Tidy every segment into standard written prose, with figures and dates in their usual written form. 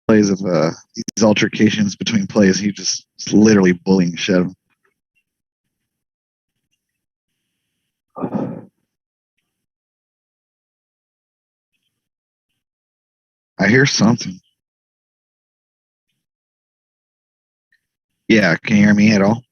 plays of these altercations between plays. He just is literally bullying shit. I hear something. Yeah, can you hear me at all?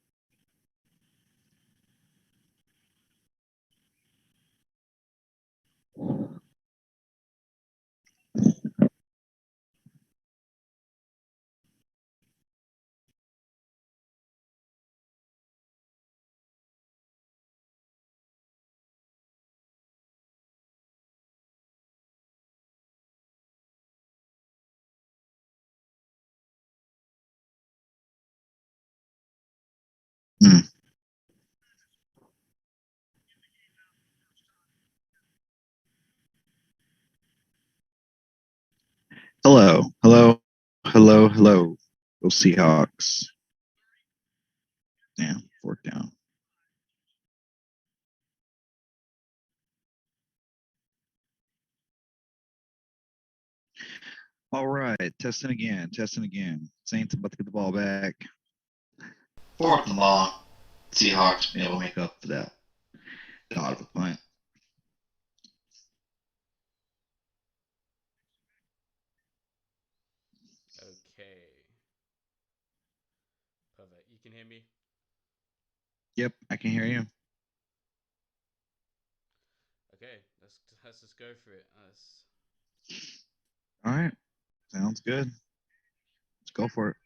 Hmm. Hello, hello, hello, hello. Go Seahawks. Yeah, fourth down. All right, testing again, testing again. Saints about to get the ball back. Fourth and long. Seahawks be able to make up for that. Dog the punt. Okay. Perfect. You can hear me? Yep, I can hear you. Okay. Let's just go for it. All right, sounds good. Let's go for it.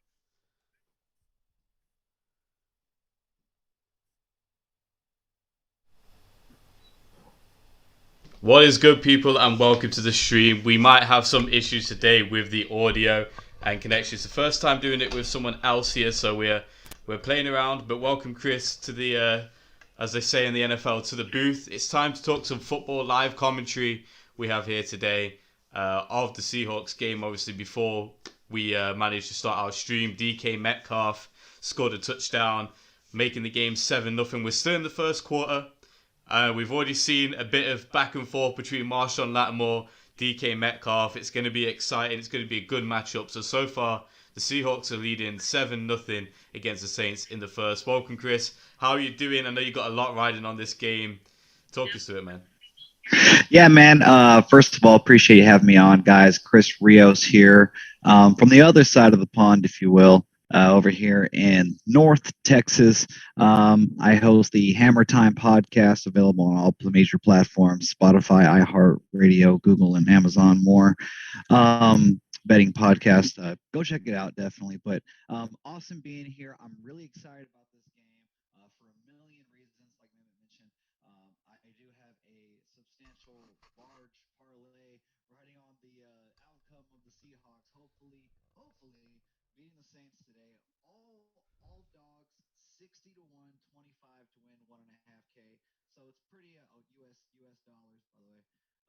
What is good, people, and welcome to the stream. We might have some issues today with the audio and connection. It's the first time doing it with someone else here, so we're playing around. But welcome, Chris, to the as they say in the NFL, to the booth. It's time to talk some football live commentary we have here today of the Seahawks game. Obviously, before we managed to start our stream, DK Metcalf scored a touchdown, making the game 7-0. We're still in the first quarter. We've already seen a bit of back and forth between Marshawn Lattimore, DK Metcalf. It's going to be exciting. It's going to be a good matchup. So far, the Seahawks are leading 7-0 against the Saints in the first. Welcome, Chris. How are you doing? I know you got a lot riding on this game. Talk us through it, man. Yeah, man. First of all, appreciate you having me on, guys. Chris Rios here from the other side of the pond, if you will, over here in North Texas. I host the Hammer Time podcast, available on all major platforms: Spotify, iHeartRadio, Google, and Amazon. More betting podcast. Go check it out, definitely. But awesome being here. I'm really excited about this game for a million reasons. Like Mehmet mentioned, I do have a substantial, large parlay riding on the outcome of the Seahawks. Hopefully, beating the Saints today. All dogs, 60 to 1, 25 to win 1.5K. So it's pretty US dollars, by the way.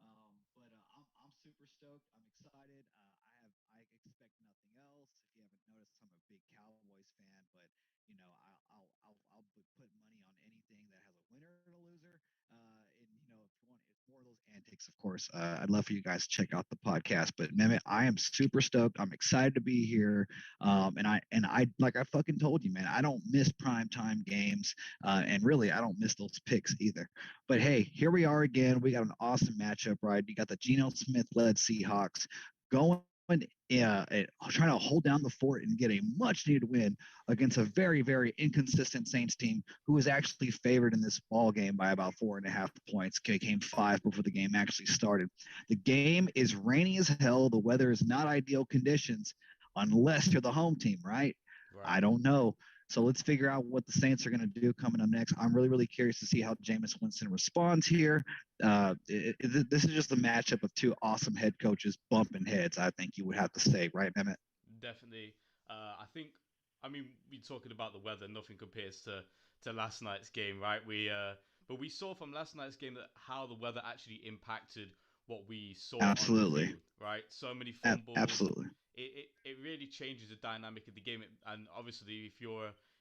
But I'm super stoked. I'm excited. I expect nothing else. If you haven't noticed, I'm a big Cowboys fan, but I'll put money on anything that has a winner and a loser. And if you want more of those antics, of course, I'd love for you guys to check out the podcast. But Mehmet, I am super stoked. I'm excited to be here. And I like I fucking told you, man, I don't miss prime time games, and really I don't miss those picks either. But hey, here we are again. We got an awesome matchup, right? You got the Geno Smith led Seahawks going, trying to hold down the fort and get a much needed win against a very, very inconsistent Saints team who was actually favored in this ball game by about 4.5 points. Came five before the game actually started. The game is rainy as hell. The weather is not ideal conditions unless you're the home team, right? Right. I don't know. So let's figure out what the Saints are going to do coming up next. I'm really, really curious to see how Jameis Winston responds here. This is just a matchup of two awesome head coaches bumping heads, I think you would have to say, right, Mehmet? Definitely. I think. I mean, we're talking about the weather. Nothing compares to last night's game, right? But we saw from last night's game that how the weather actually impacted what we saw on the Absolutely. field, right? So many fumbles. Absolutely. It really changes the dynamic of the game. And obviously,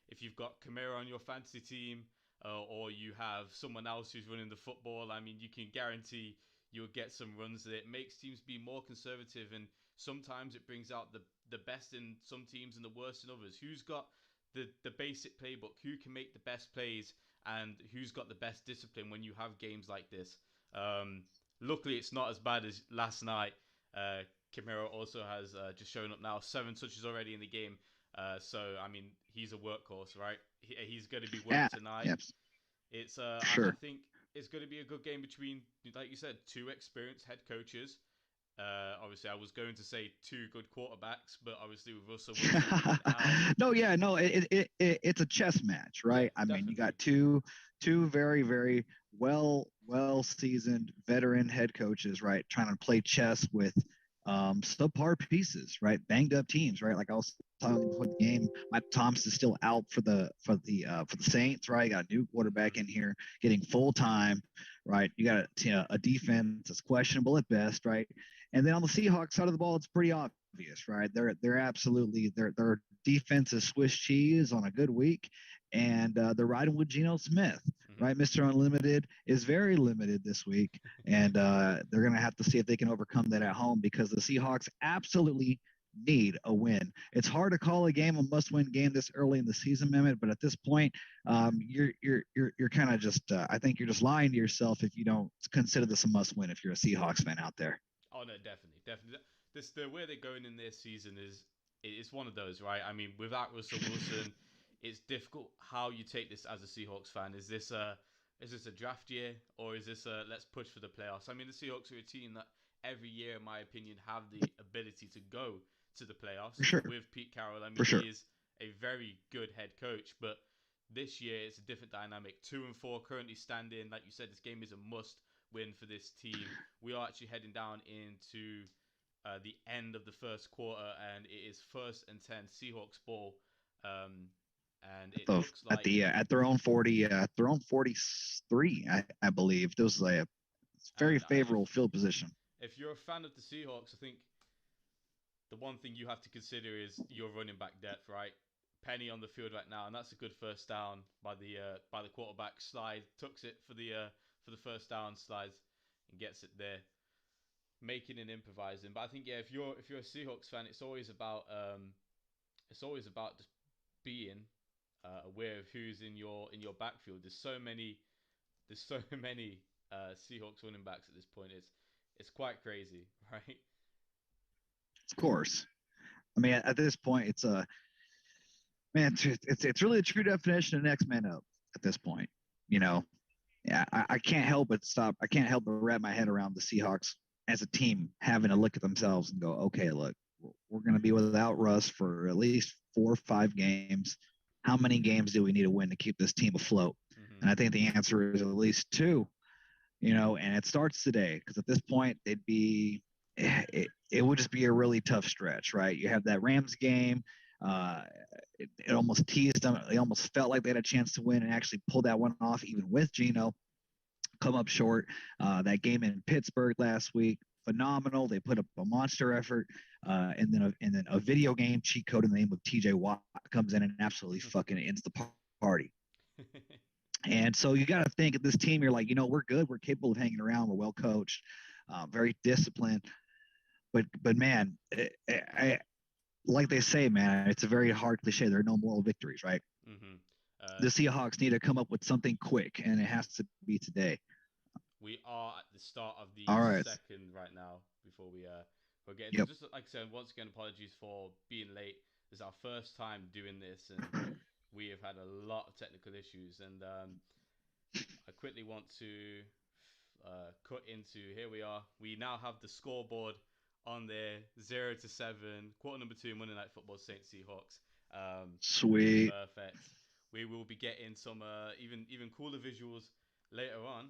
if you've got Kamara on your fantasy team, or you have someone else who's running the football, I mean, you can guarantee you'll get some runs. That it makes teams be more conservative, and sometimes it brings out the best in some teams and the worst in others? Who's got the basic playbook? Who can make the best plays? And who's got the best discipline when you have games like this? Luckily, it's not as bad as last night. Kamara also has just shown up now. 7 touches already in the game. So, I mean, he's a workhorse, right? He's going to be worked tonight. Yep. It's Sure. I think it's going to be a good game between, like you said, 2 experienced head coaches. Obviously, I was going to say 2 good quarterbacks, but obviously with Russell Wilson out. No, yeah, no, it's a chess match, right? Yeah, I mean, you definitely. got two very, very well seasoned veteran head coaches, right, trying to play chess with subpar pieces, right? Banged up teams, right? Like I was talking before the game, Mike Thomas is still out for the Saints, right? You got a new quarterback in here getting full time, right? You got a defense that's questionable at best, right? And then on the Seahawks side of the ball, it's pretty obvious, right? They're absolutely their defense is Swiss cheese on a good week, and they're riding with Geno Smith, right? Mister Unlimited is very limited this week, and they're going to have to see if they can overcome that at home because the Seahawks absolutely need a win. It's hard to call a game a must-win game this early in the season, Mehmet, but at this point, you're kind of just I think you're just lying to yourself if you don't consider this a must-win if you're a Seahawks fan out there. Oh no, definitely. This the way they're going in this season is it's one of those, right? I mean, without Russell Wilson, it's difficult how you take this as a Seahawks fan. Is this a draft year or is this a let's push for the playoffs? I mean, the Seahawks are a team that every year, in my opinion, have the ability to go to the For playoffs sure. with Pete Carroll. I For mean, sure. he is a very good head coach, but this year it's a different dynamic. 2-4 currently standing. Like you said, this game is a must win for this team. We are actually heading down into the end of the first quarter, and it is 1st and 10 Seahawks ball. And it looks like At their own 40 at their own 43, I believe. This was a very and favorable field position. if you're a fan of the Seahawks, I think the one thing you have to consider is your running back depth, right? Penny on the field right now, and that's a good first down by the quarterback. Slide tucks it for the first down, slides and gets it there, making and improvising. But I think if you're a Seahawks fan, it's always about just being aware of who's in your backfield. There's so many Seahawks running backs at this point. It's quite crazy, right? Of course. I mean, at this point, it's a man. It's really a true definition of next man up at this point. You know, yeah, I can't help but stop. I can't help but wrap my head around the Seahawks as a team having to look at themselves and go, okay, look, we're going to be without Russ for at least 4 or 5 games. How many games do we need to win to keep this team afloat? Mm-hmm. And I think the answer is at least 2. And it starts today because at this point it would just be a really tough stretch, right? You have that Rams game. Uh, it almost teased them. They almost felt like they had a chance to win and actually pulled that one off, even with Geno. Come up short. That game in Pittsburgh last week, phenomenal. They put up a monster effort, and then a video game cheat code in the name of T.J. Watt comes in and absolutely fucking ends the party. And so you got to think of this team. You're like, we're good. We're capable of hanging around. We're well coached, very disciplined. But man, like they say, man, it's a very hard cliche. There are no moral victories, right? Mm-hmm. The Seahawks need to come up with something quick, and it has to be today. We are at the start of the All right. second right now. Before we'll get into Yep. just like I said, once again, apologies for being late. This is our first time doing this, and we have had a lot of technical issues. And I quickly want to cut into here. We are. We now have the scoreboard on there, 0-7, quarter number 2, Monday Night Football, Saints Seahawks. Sweet. Perfect. We will be getting some even cooler visuals later on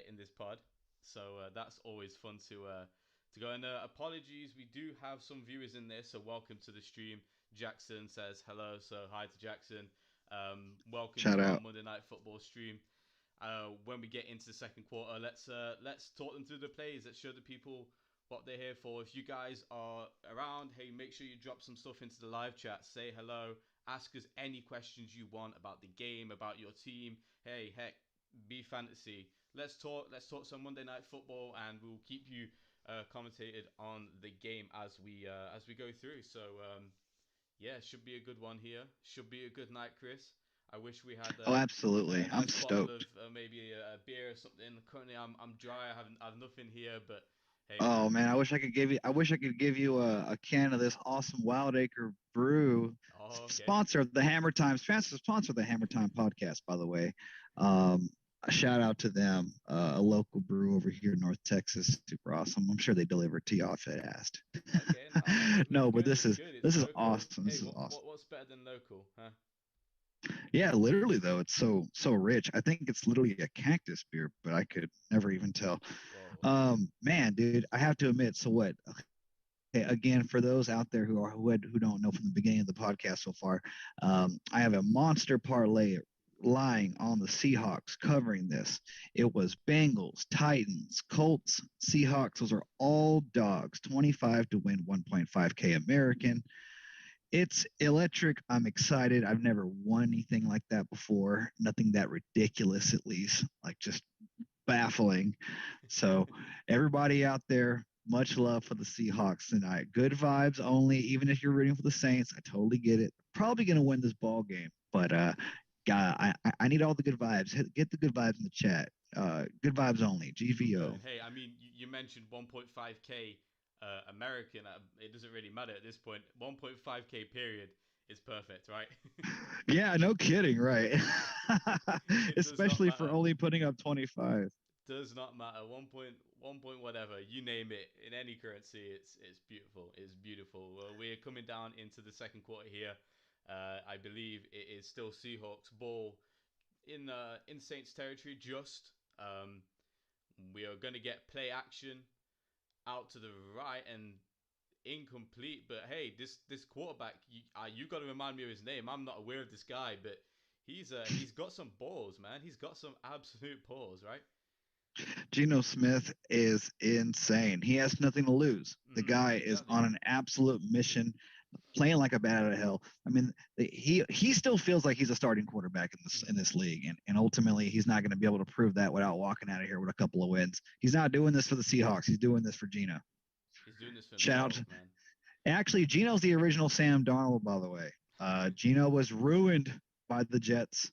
in this pod, so that's always fun to go. And apologies, we do have some viewers in there, so welcome to the stream. Jackson says hello, so hi to Jackson. Welcome Shout to our out. Monday Night Football stream. When we get into the second quarter, let's talk them through the plays. Let's show the people what they're here for. If you guys are around, hey, make sure you drop some stuff into the live chat. Say hello. Ask us any questions you want about the game, about your team. Hey, heck, be fantasy. Let's talk some Monday Night Football, and we'll keep you commentated on the game as we go through. So yeah, should be a good one here. Should be a good night, Chris. I wish we had Oh, absolutely. a I'm nice bottle stoked. of maybe a beer or something. Currently, I'm dry. I have nothing here, but hey, Oh man. man, I wish I could give you a can of this awesome Wild Acre brew. Oh, okay. Sponsor of the Hammer Time, sponsor of the Hammer Time podcast, by the way. Um, a shout out to them, a local brew over here in North Texas. Super awesome. I'm sure they deliver it to you if it asked. Okay, no, it's No, but good. It's good. It's this is local. awesome. Hey, This is awesome. what's better than local, huh? Yeah, literally though, it's so rich. I think it's literally a cactus beer, but I could never even tell. Whoa. Man, dude, I have to admit. So what? Okay, again, for those out there who don't know from the beginning of the podcast so far, I have a monster parlay lying on the Seahawks covering this. It was Bengals, Titans, Colts, Seahawks. Those are all dogs. 25 to win 1.5K American. It's electric. I'm excited. I've never won anything like that before. Nothing that ridiculous, at least. Like just baffling. So everybody out there, much love for the Seahawks tonight. Good vibes only. Even if you're rooting for the Saints, I totally get it. Probably going to win this ball game, but I need all the good vibes. Get the good vibes in the chat. Good vibes only. GVO. Hey, I mean, you mentioned 1.5k American. It doesn't really matter at this point. 1.5k period is perfect, right? Yeah, no kidding, right? It does not Especially for matter. only putting up 25. Does not matter. 1 point whatever you name it in any currency. It's beautiful. It's beautiful. Well, we're coming down into the second quarter here. I believe it is still Seahawks ball in Saints territory. Just we are going to get play action out to the right and incomplete. But hey, this quarterback, you got to remind me of his name. I'm not aware of this guy, but he's got some balls, man. He's got some absolute balls, right? Geno Smith is insane. He has nothing to lose. The guy is Exactly. on an absolute mission, playing like a bat out of hell. I mean, he still feels like he's a starting quarterback in this league, and ultimately he's not going to be able to prove that without walking out of here with a couple of wins. He's not doing this for the Seahawks. He's doing this for Geno. He's doing this for Shout himself, out. man. Actually, Geno's the original Sam Darnold, by the way. Geno was ruined by the Jets,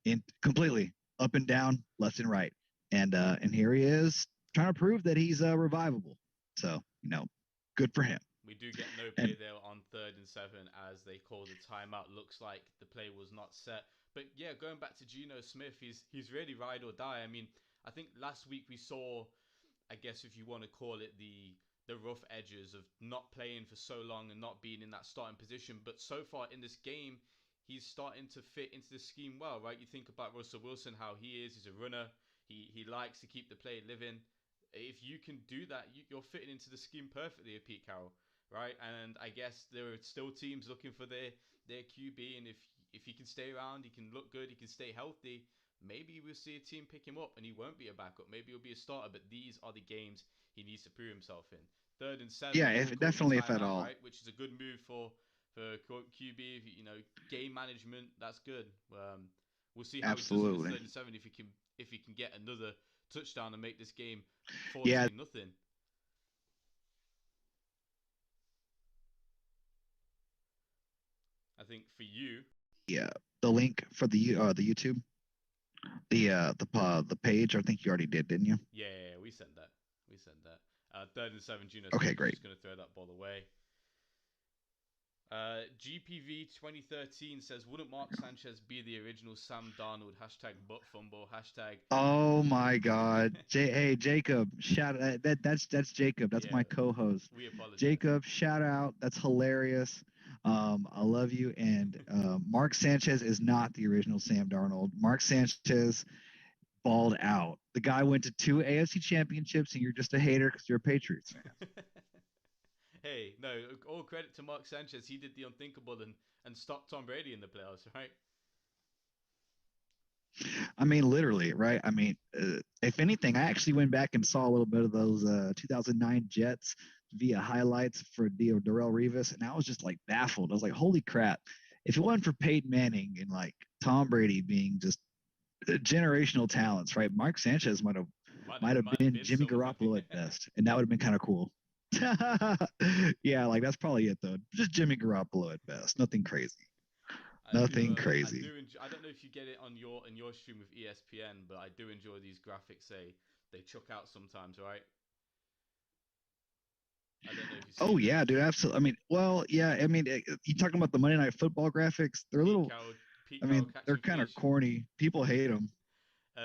in completely up and down, left and right, and here he is trying to prove that he's revivable. So good for him. We do get no play And there on 3rd and 7 as they call the timeout. Looks like the play was not set. But yeah, going back to Geno Smith, he's really ride or die. I mean, I think last week we saw, I guess if you want to call it the rough edges of not playing for so long and not being in that starting position. But so far in this game, he's starting to fit into the scheme well, right? You think about Russell Wilson, how he's a runner. He likes to keep the play living. If you can do that, you're fitting into the scheme perfectly of Pete Carroll, right? And I guess there are still teams looking for their QB, and if he can stay around, he can look good, he can stay healthy. Maybe we'll see a team pick him up, and he won't be a backup. Maybe he'll be a starter. But these are the games he needs to prove himself in. 3rd and 7, yeah, they will if call the definitely if at timeout, all. right? Which is a good move for QB. Game management. That's good. We'll see how he does in this Absolutely. 3rd and 7 if he can get another touchdown and make this game Yeah, 14-0. I think for you, yeah. The link for the YouTube, the page. I think you already did, didn't you? yeah, we sent that. We sent that. 3rd and 7, Geno Okay, Smith is great. just going to throw that ball away. GPV 2013 says, wouldn't Mark Sanchez be the original Sam Darnold? Hashtag butt fumble. Hashtag. Oh my God, hey Jacob, shout that's Jacob. That's my Yeah, co-host. we apologize. Jacob, shout out. That's hilarious. I love you. And Mark Sanchez is not the original Sam Darnold. Mark Sanchez balled out. The guy went to 2 AFC championships, and you're just a hater because you're a Patriots fan. Hey, no, all credit to Mark Sanchez. He did the unthinkable and stopped Tom Brady in the playoffs, right? I mean, literally, right? I mean, if anything, I actually went back and saw a little bit of those 2009 Jets via highlights for Darrell Revis, and I was just like baffled. I was like, holy crap. If it wasn't for Peyton Manning and like Tom Brady being just generational talents, right? Mark Sanchez might have Might have might have been been Jimmy someone. Garoppolo at best, and that would have been kind of cool. Yeah, like that's probably it though. Just Jimmy Garoppolo at best. Nothing crazy. Nothing I crazy. do enjoy, I don't know if you get it on your stream with ESPN, but I do enjoy these graphics. They chuck out sometimes, right? I don't know if you've Oh seen them. yeah, dude, absolutely. I mean, well, yeah. I mean, you talking about the Monday Night Football graphics? They're a Pete little. Carroll, Pete I Carroll mean, they're catching kind of fish. corny. People hate them.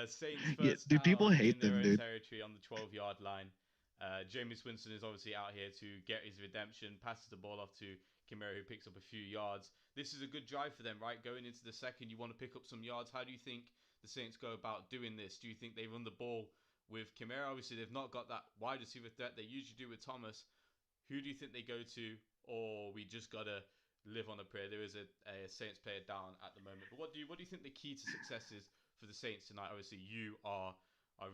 Saints Yeah, first dude, people down hate in their them, own dude. territory on the 12-yard line. Jameis Winston is obviously out here to get his redemption, passes the ball off to Kamara, who picks up a few yards. This is a good drive for them, right? Going into the second, you want to pick up some yards. How do you think the Saints go about doing this? Do you think they run the ball with Kamara? Obviously, they've not got that wide receiver threat they usually do with Thomas. Who do you think they go to? Or we just got to live on a prayer? There is a Saints player down at the moment. But what do you think the key to success is for the Saints tonight? Obviously, you are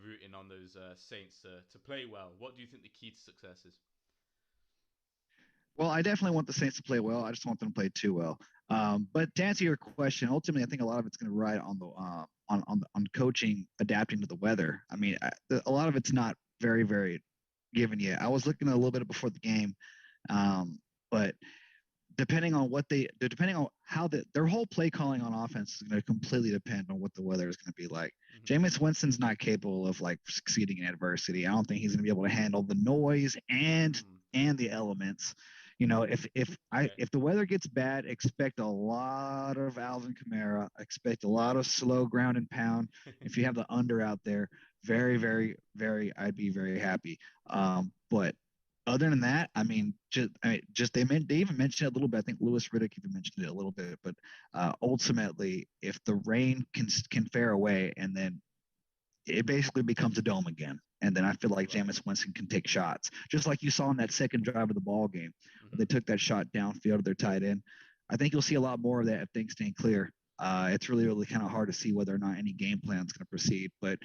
rooting on those Saints to play well. What do you think the key to success is? Well, I definitely want the Saints to play well. I just want them to play too well. But to answer your question, ultimately, I think a lot of it's going to ride on the on coaching adapting to the weather. I mean, a lot of it's not very given yet. I was looking a little bit before the game, but depending on how their whole play calling on offense is going to completely depend on what the weather is going to be like. Mm-hmm. Jameis Winston's not capable of like succeeding in adversity. I don't think he's going to be able to handle the noise and the elements. You know, if the weather gets bad, expect a lot of Alvin Kamara. Expect a lot of slow ground and pound. If you have the under out there, I'd be very happy. But other than that, I mean, they even mentioned it a little bit. I think Lewis Riddick even mentioned it a little bit. But ultimately, if the rain can fare away, and then it basically becomes a dome again. And then I feel like Jameis Winston can take shots, just like you saw in that second drive of the ball game. They took that shot downfield to their tight end. I think you'll see a lot more of that if things stay clear. It's really kind of hard to see whether or not any game plan is going to proceed. But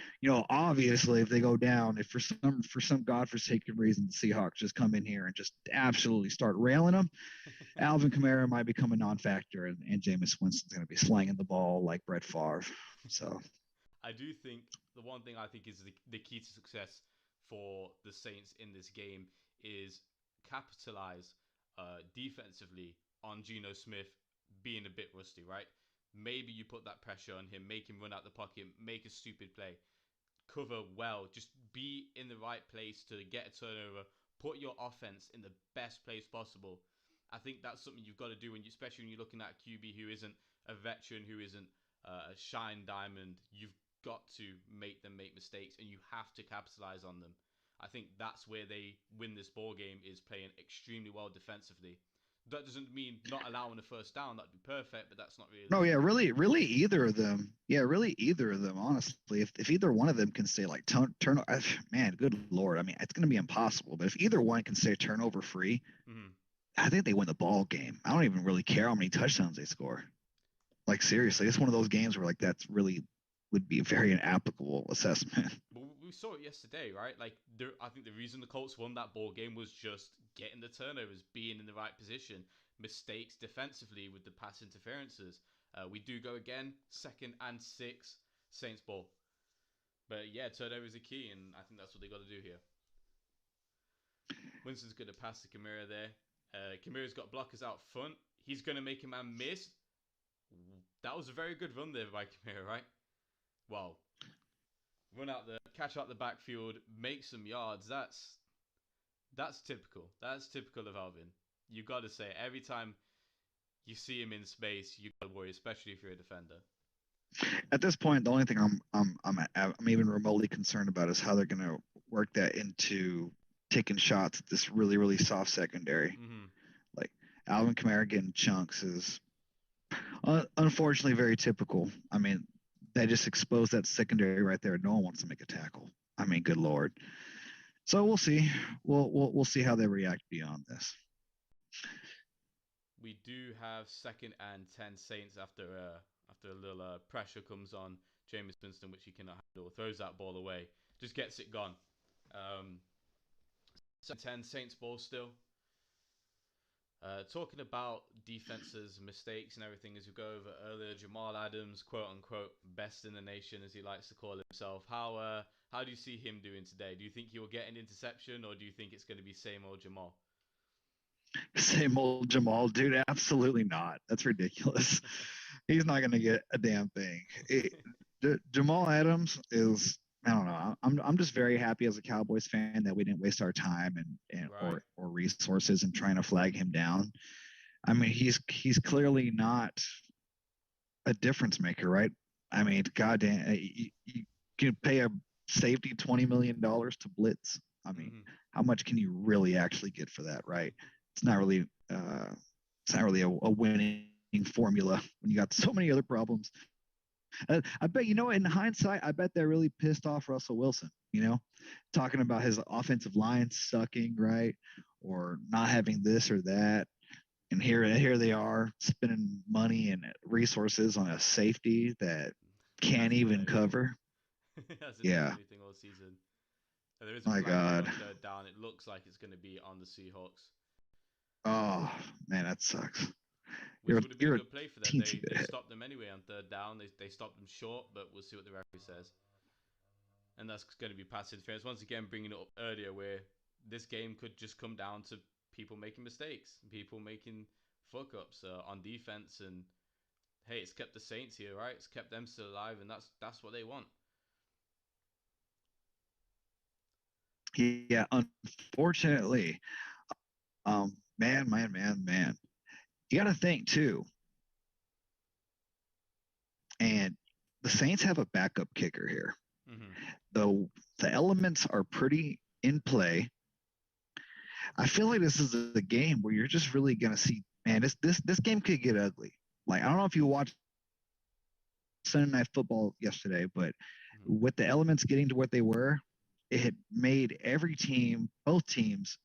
obviously, if they go down, if for some godforsaken reason the Seahawks just come in here and just absolutely start railing them, Alvin Kamara might become a non-factor, and Jameis Winston's going to be slanging the ball like Brett Favre. So I do think the one thing I think is the key to success for the Saints in this game is capitalize defensively on Geno Smith being a bit rusty, right? Maybe you put that pressure on him, make him run out the pocket, make a stupid play, cover well, just be in the right place to get a turnover, put your offense in the best place possible. I think that's something you've got to do, especially when you're looking at a QB who isn't a veteran, who isn't a shine diamond. You've got to make them make mistakes, and you have to capitalize on them. I think that's where they win this ball game, is playing extremely well defensively. That doesn't mean not allowing a first down. That'd be perfect, but that's not no, yeah, realistic. really either of them. Yeah, really either of them. Honestly, if either one of them can say like turn, man, good lord. I mean, it's going to be impossible. But if either one can say turnover free, I think they win the ball game. I don't even really care how many touchdowns they score. Like seriously, it's one of those games where like that's really would be a very inapplicable assessment. But we saw it yesterday, right? I think the reason the Colts won that ball game was just getting the turnovers, being in the right position, mistakes defensively with the pass interferences. We do go again, 2nd and 6, Saints ball. But yeah, turnovers are key, and I think that's what they got to do here. Winston's going to pass to Kamara there. Kamara's got blockers out front. He's going to make a man miss. That was a very good run there by Kamara, right? Well, run out the catch out the backfield, make some yards. That's typical. That's typical of Alvin. You got to say, every time you see him in space, you got to worry, especially if you're a defender. At this point, the only thing I'm even remotely concerned about is how they're going to work that into taking shots at this really soft secondary. Like Alvin Kamara getting chunks is unfortunately very typical. I mean, they just exposed that secondary right there. No one wants to make a tackle. I mean, good lord. So we'll see. We'll see how they react beyond this. We do have 2nd and 10 Saints after a little pressure comes on Jameis Winston, which he cannot handle. Throws that ball away, just gets it gone. 2nd and 10 Saints ball still. Talking about defenses, mistakes, and everything as we go over earlier, Jamal Adams, quote unquote, best in the nation, as he likes to call himself. How do you see him doing today? Do you think he will get an interception, or do you think it's going to be same old Jamal? Same old Jamal, dude. Absolutely not. That's ridiculous. He's not going to get a damn thing. Jamal Adams is. I don't know. I'm just very happy as a Cowboys fan that we didn't waste our time and Right. or resources in trying to flag him down. I mean, he's clearly not a difference maker, right? I mean, goddamn, you can pay a safety $20 million to blitz. I mean, how much can you really actually get for that, right? It's not really a winning formula when you got so many other problems. I bet in hindsight, I bet that really pissed off Russell Wilson. Talking about his offensive line sucking, right, or not having this or that, and here they are spending money and resources on a safety that can't even cover. Hasn't done Yeah. anything all season. And there is a My flag here on God. third down. It looks like it's going to be on the Seahawks, Oh man, that sucks. which would have been You're a a good play for them. teensy They bit ahead. stopped them anyway on third down. They stopped them short, but we'll see what the referee says. And that's going to be pass interference. Once again, bringing it up earlier, where this game could just come down to people making mistakes, people making fuck ups on defense, and hey, it's kept the Saints here, right? It's kept them still alive, and that's what they want. Yeah, unfortunately, man. You got to think too, and the Saints have a backup kicker here. Mm-hmm. Though the elements are pretty in play, I feel like this is a game where you're just really gonna see, man. This game could get ugly. Like I don't know if you watched Sunday Night Football yesterday, but with the elements getting to what they were, it had made every team, both teams,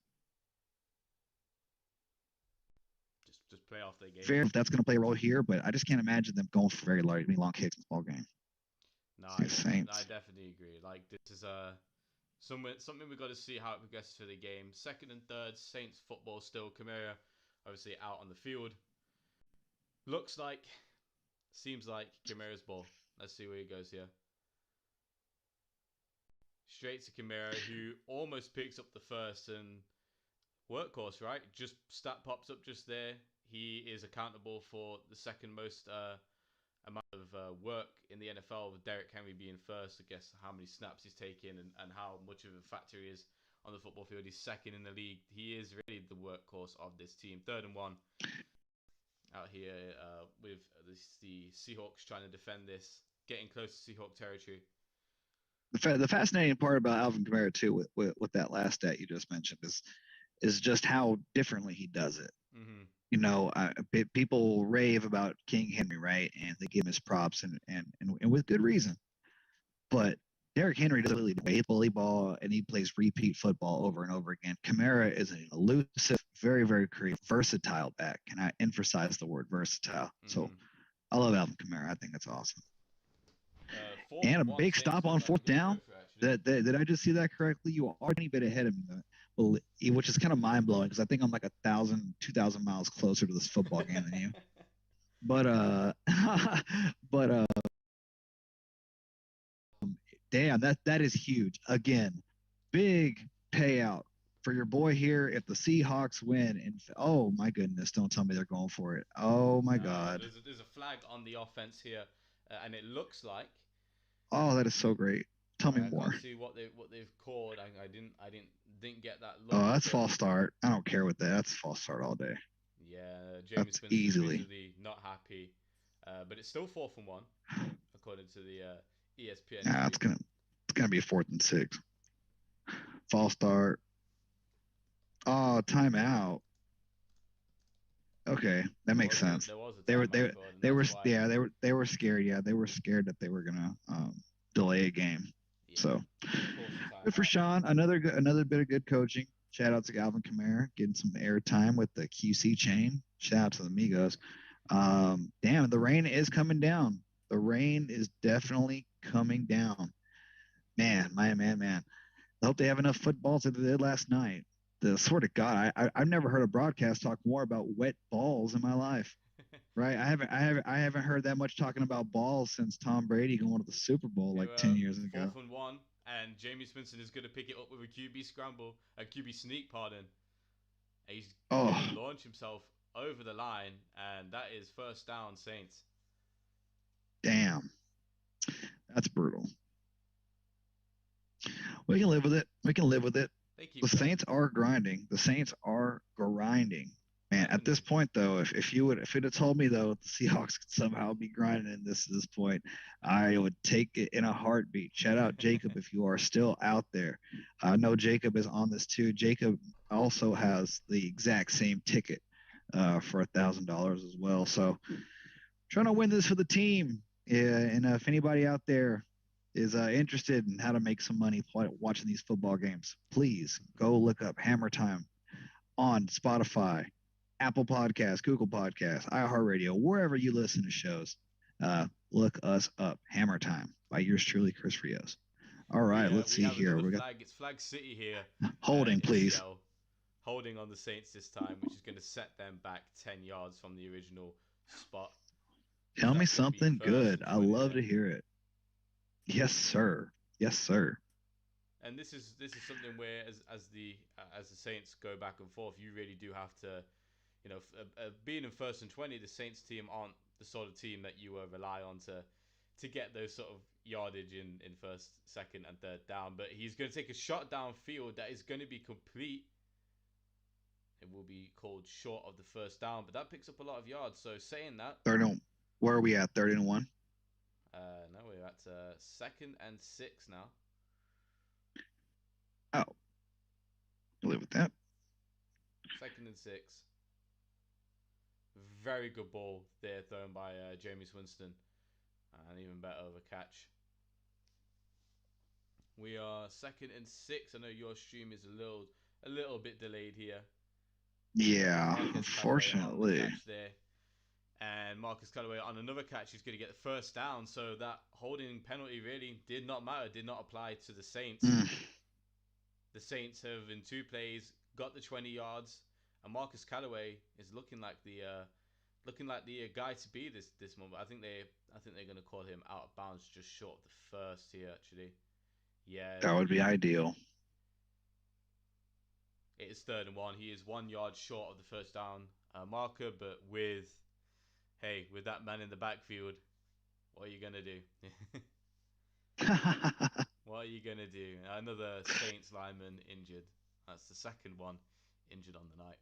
just play off their game. fair if that's going to play a role here. But I just can't imagine them going for very long kicks in the ball game. No, I definitely agree. Like this is something we've got to see how it progresses for the game. Second and third, Saints football still. Kamara obviously out on the field. Seems like Kamara's ball. Let's see where he goes here. Straight to Kamara, who almost picks up the first, and workhorse, right? Just stat pops up just there. He is accountable for the second most amount of work in the NFL, with Derrick Henry being first. I guess how many snaps he's taken and how much of a factor he is on the football field. He's second in the league. He is really the workhorse of this team. 3rd and 1 out here with the Seahawks trying to defend this, getting close to Seahawk territory. The fascinating part about Alvin Kamara too, with that last stat you just mentioned, is just how differently he does it. Mm-hmm. People rave about King Henry, right? And they give him his props and with good reason. But Derrick Henry doesn't really play bully ball, and he plays repeat football over and over again. Kamara is an elusive, very, very creative, versatile back. And I emphasize the word versatile. Mm-hmm. So I love Alvin Kamara. I think that's awesome. And a big stop on 4th down. Did I just see that correctly? You are a bit ahead of me, which is kind of mind blowing because I think I'm like 1,000, 2,000 miles closer to this football game than you. But damn, that is huge. Again, big payout for your boy here if the Seahawks win. And oh my goodness, don't tell me they're going for it. Oh my God. There's a flag on the offense here, and it looks like. Oh, that is so great. Tell me more. I can't see what they've called. I didn't get that look. Oh, that's false start. I don't care what that. That's false start all day. Yeah, James Winston easily not happy, but it's still 4th and 1 according to the ESPN. Nah, it's gonna be 4th and 6. False start. Oh, timeout. Okay, that makes sense. They were scared. Yeah, they were scared. Yeah, they were scared that they were gonna delay a game. Yeah. So good for Sean. Another bit of good coaching. Shout out to Alvin Kamara getting some airtime with the QC chain. Shout out to the Migos. Damn, the rain is coming down. The rain is definitely coming down. Man. I hope they have enough footballs that they did last night. the sort of God, I've never heard a broadcast talk more about wet balls in my life. Right? I haven't heard that much talking about balls since Tom Brady going to the Super Bowl Okay, like 10 well, years ago. 4th and 1, and Jameis Winston is going to pick it up with a QB scramble, a QB sneak, pardon. And he's going to Oh, launch himself over the line, and that is first down, Saints. damn. That's brutal. We can live with it. We can live with it. They The keep going. Saints are grinding. The Saints are grinding. Man, at this Definitely. point though, if you'd have told me though the Seahawks could somehow be grinding in this point, I would take it in a heartbeat. Shout out Jacob if you are still out there. I know Jacob is on this too. Jacob also has the exact same ticket for $1,000 as well. So trying to win this for the team. Yeah, and if anybody out there is interested in how to make some money watching these football games, please go look up Hammer Time on Spotify, Apple Podcasts, Google Podcasts, iHeartRadio, wherever you listen to shows. Look us up. Hammer Time by yours truly, Chris Rios. All right, let's We see have here. another We got flag. It's Flag City here holding, in please. Seattle. Holding on the Saints this time, which is going to set them back 10 yards from the original spot. So Tell me that's going to be something first good. and I 20 love there. to hear it. Yes, sir. Yes, sir. And this is something where as the Saints go back and forth, you really do have to, being in first and 20, the Saints team aren't the sort of team that you rely on to get those sort of yardage in first, second, and third down. But he's going to take a shot downfield that is going to be complete. It will be called short of the first down, but that picks up a lot of yards. So saying that, Third and where are we at? 30-1. now we're at 2nd and 6 now. Oh, live with that. 2nd and 6. Very good ball there thrown by Jameis Winston. And even better of a catch. We are 2nd and 6. I know your stream is a little bit delayed here. Yeah, Marquez Callaway on the unfortunately. catch there. And Marcus Callaway on another catch is going to get the first down. So that holding penalty really did not matter, did not apply to the Saints. Mm. The Saints have, in 2 plays, got the 20 yards. And Marcus Callaway is looking like the guy to be this moment. I think they're going to call him out of bounds just short of the first here. Actually, yeah, That would be ideal. it is 3rd and 1. He is 1 yard short of the first down marker, but with that man in the backfield, what are you gonna do? What are you gonna do? Another Saints lineman injured. That's the second one injured on the night.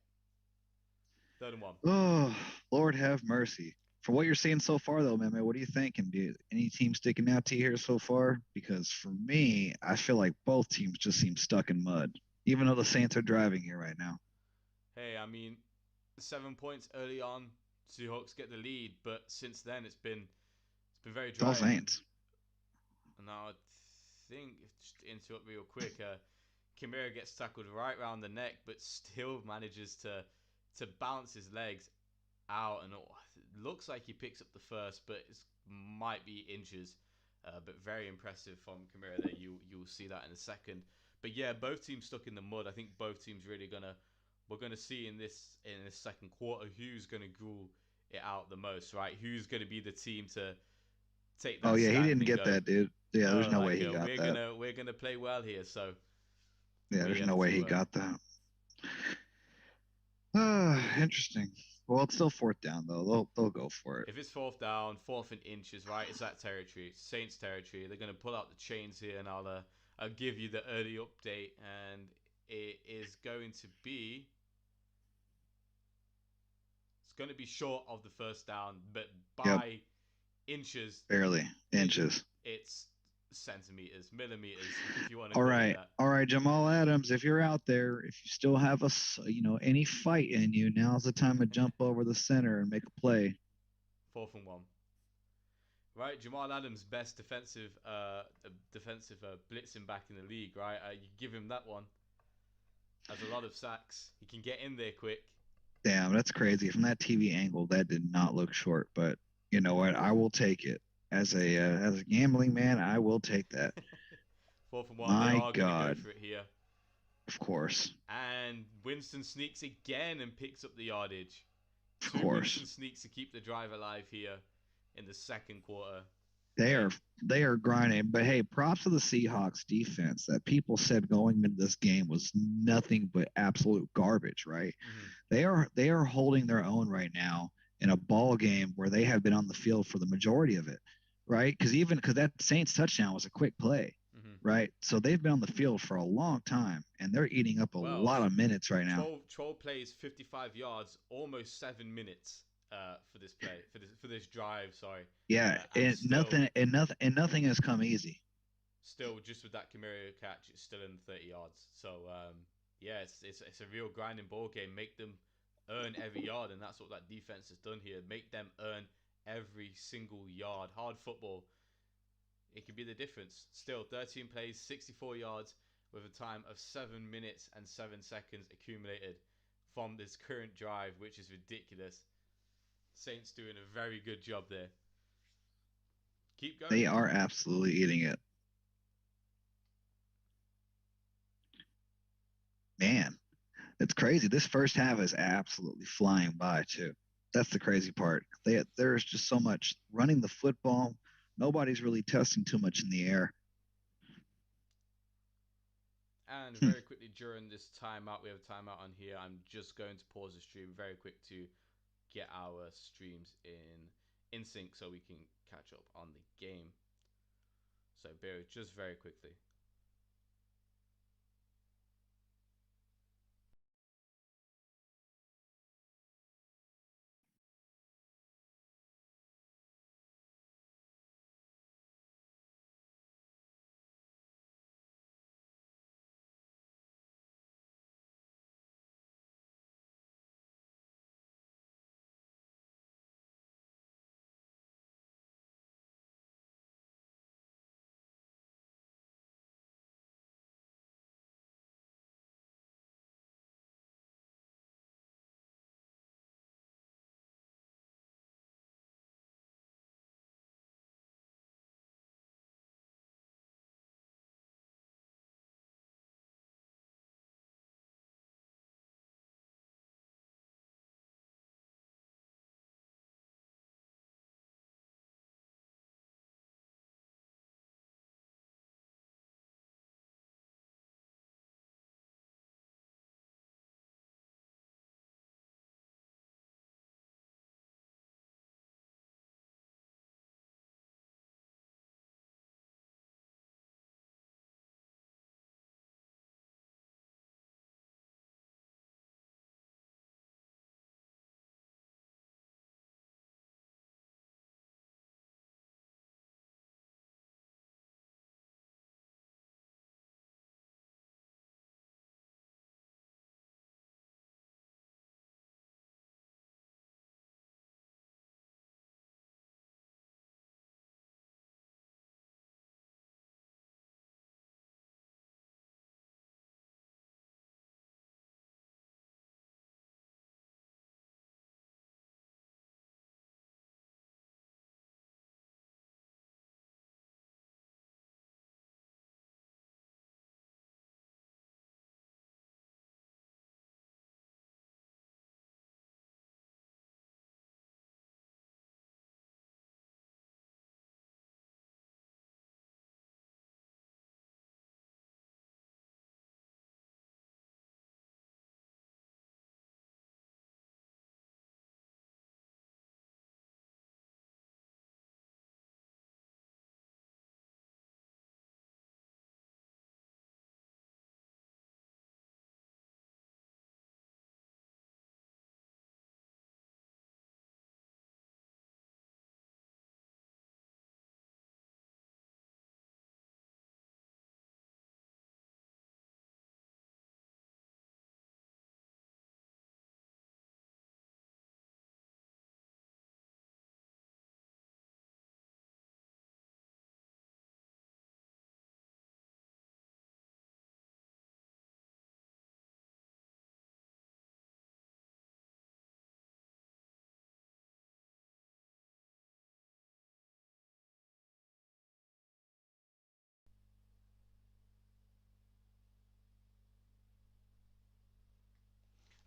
3rd and 1. Oh, Lord have mercy. For what you're seeing so far, though, man, what do you think? And any team sticking out to you here so far? Because for me, I feel like both teams just seem stuck in mud, even though the Saints are driving here right now. Hey, I mean, 7 points early on, Seahawks get the lead, but since then it's been very It's all dry. Saints. And now I think, just to interrupt real quick, Kamara gets tackled right around the neck, but still manages to bounce his legs out, and it looks like he picks up the first, but it might be inches. But very impressive from Kamara there. You'll see that in a second. But yeah, both teams stuck in the mud. I think both teams really we're gonna see in this second quarter who's gonna gruel it out the most, right? Who's gonna be the team to take Oh that yeah, he stand didn't and get go, that, dude. Yeah, there's oh, no way like he got that. we're gonna play well here. So Yeah, we there's have no way he to. got that. Interesting. Well, it's still fourth down though. They'll go for it. If it's 4th down, 4th and inches, right? It's that territory, Saints territory. They're gonna pull out the chains here, and I'll give you the early update, and it is going to be. It's going to be short of the first down, but Yep, by inches, barely it inches. it's centimeters, millimeters, if you want to All call it right, that. all right, Jamal Adams. If you're out there, if you still have any fight in you, now's the time to jump over the center and make a play. 4th and 1. Right, Jamal Adams, best defensive blitzing back in the league. Right, you give him that one. Has a lot of sacks. He can get in there quick. Damn, that's crazy. From that TV angle, that did not look short. But you know what? I will take it as a gambling man. I will take that. 4th and 1. They My are going to go God. for it here. Of course. And Winston sneaks again and picks up the yardage. Of Two Winston course. sneaks to keep the drive alive here in the second quarter. They are Again, they are grinding. But hey, props to the Seahawks defense that people said going into this game was nothing but absolute garbage, right? mhm. They are holding their own right now in a ball game where they have been on the field for the majority of it, right? Because that Saints touchdown was a quick play, Mhm. right? So they've been on the field for a long time and they're eating up a Well, lot of minutes right now. Troll plays 55 yards, almost 7 minutes for this play, for this drive. Sorry, Yeah, and still, and nothing has come easy. still just with that Kamara catch, it's still in 30 yards. So yeah, it's a real grinding ball game. Make them earn every yard, and that's what that defense has done here. Make them earn every single yard. Hard football, it could be the difference. Still, 13 plays, 64 yards, with a time of 7 minutes and 7 seconds accumulated from this current drive, which is ridiculous. Saints doing a very good job there. Keep They going. are absolutely eating it. Man, it's crazy. This first half is absolutely flying by too. That's the crazy part. There's just so much running the football. Nobody's really testing too much in the air. And Hmm. very quickly during this timeout, we have a timeout on here. I'm just going to pause the stream very quick to get our streams in sync so we can catch up on the game. So bear with just very quickly.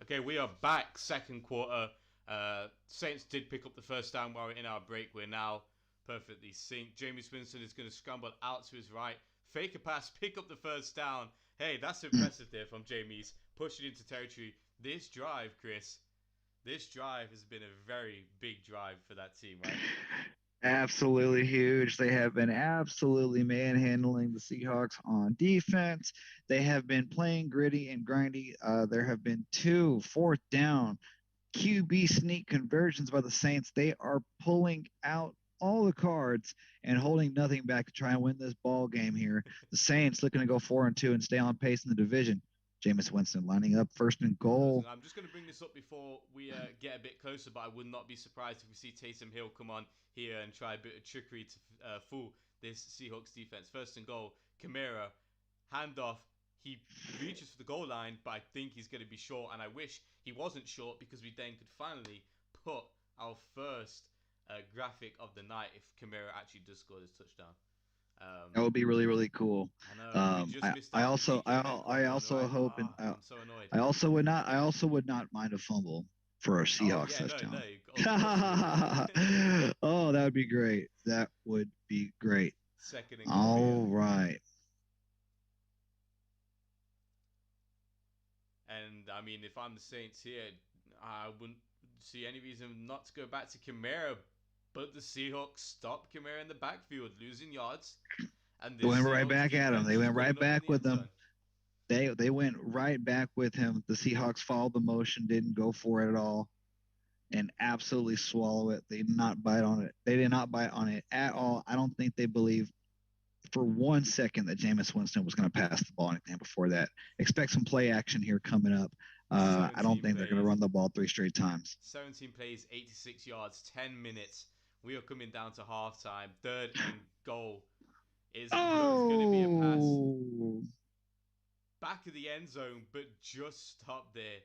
Okay, we are back. Second quarter. Saints did pick up the first down while we're in our break. We're now perfectly synced. Jameis Winston is going to scramble out to his right. Fake a pass, pick up the first down. Hey, that's impressive there from Jameis. Push it into territory. This drive, Chris, has been a very big drive for that team, right? Absolutely huge. They have been absolutely manhandling the Seahawks on defense. They have been playing gritty and grindy. There have been 2 fourth down QB sneak conversions by the Saints. They are pulling out all the cards and holding nothing back to try and win this ball game here. The Saints looking to go 4-2 and stay on pace in the division. Jameis Winston lining up first and goal. I'm just going to bring this up before we get a bit closer, but I would not be surprised if we see Taysom Hill come on here and try a bit of trickery to fool this Seahawks defense. First and goal, Kamara, handoff. He reaches for the goal line, but I think he's going to be short, and I wish he wasn't short because we then could finally put our first graphic of the night if Kamara actually does score this touchdown. That would be really, really cool. I know. We just missed out I also hope, and I'm so annoyed. I also would not mind a fumble for a Seahawks touchdown. Oh, that would be great. That would be great. Second and goal. All right. And I mean, if I'm the Saints here, I wouldn't see any reason not to go back to Kamara. But the Seahawks stopped Kamara in the backfield, losing yards. And they went right back at him. They went right back with him. They went right back with him. The Seahawks followed the motion, didn't go for it at all, and absolutely swallow it. They did not bite on it. They did not bite on it at all. I don't think they believed for 1 second that Jameis Winston was going to pass the ball anything before that. Expect some play action here coming up. I don't think they're going to run the ball 3 straight times. 17 plays, 86 yards, 10 minutes. We are coming down to halftime. Third and goal is going to be a pass back of the end zone, but just stop there.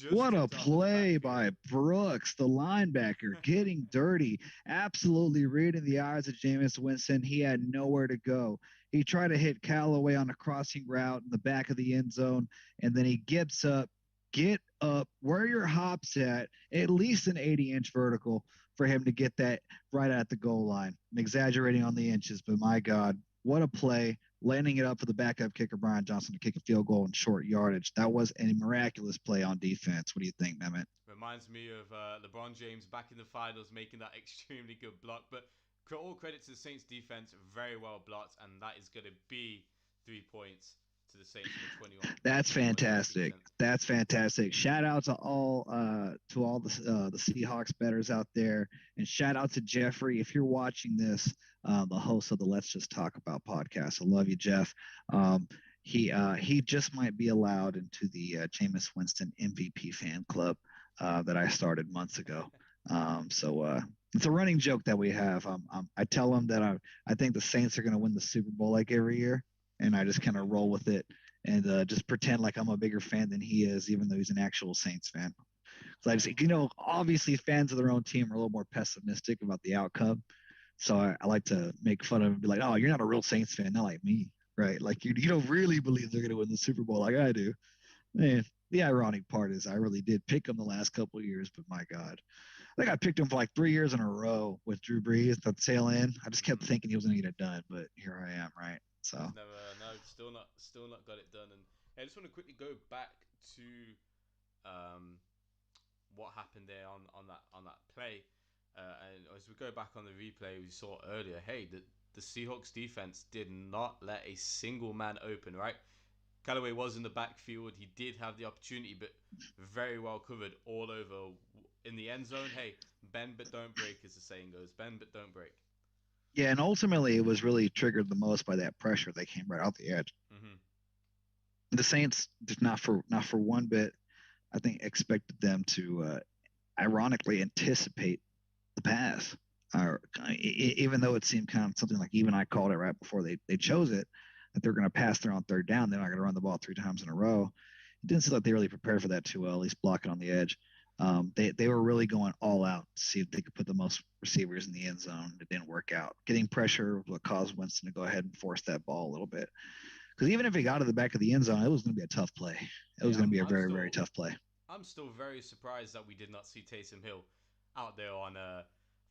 What a play by Brooks, the linebacker, getting dirty, absolutely reading the eyes of Jameis Winston. He had nowhere to go. He tried to hit Callaway on a crossing route in the back of the end zone, and then he gets up. Get up where your hop's at least an 80-inch vertical for him to get that right at the goal line. I'm exaggerating on the inches, but my God, what a play. Landing it up for the backup kicker, Brian Johnson, to kick a field goal in short yardage. That was a miraculous play on defense. What do you think, Mehmet? Reminds me of LeBron James back in the finals making that extremely good block. But all credit to the Saints defense, very well blocked, and that is going to be 3 points to the Saints in the 21. That's fantastic. That's fantastic. Shout out to all the Seahawks bettors out there, and shout out to Jeffrey if you're watching this, the host of the Let's Just Talk About podcast. I love you, Jeff. He just might be allowed into the Jameis Winston MVP fan club that I started months ago. So it's a running joke that we have. I tell him that I think the Saints are going to win the Super Bowl like every year. And I just kind of roll with it and just pretend like I'm a bigger fan than he is, even though he's an actual Saints fan. So I just, obviously fans of their own team are a little more pessimistic about the outcome. So I like to make fun of him and be like, oh, you're not a real Saints fan, not like me, right? Like you don't really believe they're going to win the Super Bowl like I do. And the ironic part is I really did pick them the last couple of years, but my God, I think I picked them for like 3 years in a row with Drew Brees at the tail end. I just kept thinking he was going to get it done, but here I am, right? So no, still not got it done. And I just want to quickly go back to what happened there on that play. And as we go back on the replay we saw earlier, hey, the Seahawks defense did not let a single man open, right? Callaway was in the backfield. He did have the opportunity, but very well covered all over in the end zone. Hey, bend but don't break, as the saying goes. Bend but don't break. Yeah, and ultimately it was really triggered the most by that pressure. They came right out the edge. Mm-hmm. The Saints, just not for one bit, I think expected them to ironically anticipate the pass. Even though it seemed kind of something like even I called it right before they chose it, that they're going to pass there on third down. They're not going to run the ball 3 times in a row. It didn't seem like they really prepared for that too well, at least blocking on the edge. They were really going all out to see if they could put the most receivers in the end zone. It didn't work out. Getting pressure what caused Winston to go ahead and force that ball a little bit. Because even if he got to the back of the end zone, it was going to be a tough play. It Hey, was going to be a I'm very, very still tough play. I'm still very surprised that we did not see Taysom Hill out there on Yeah,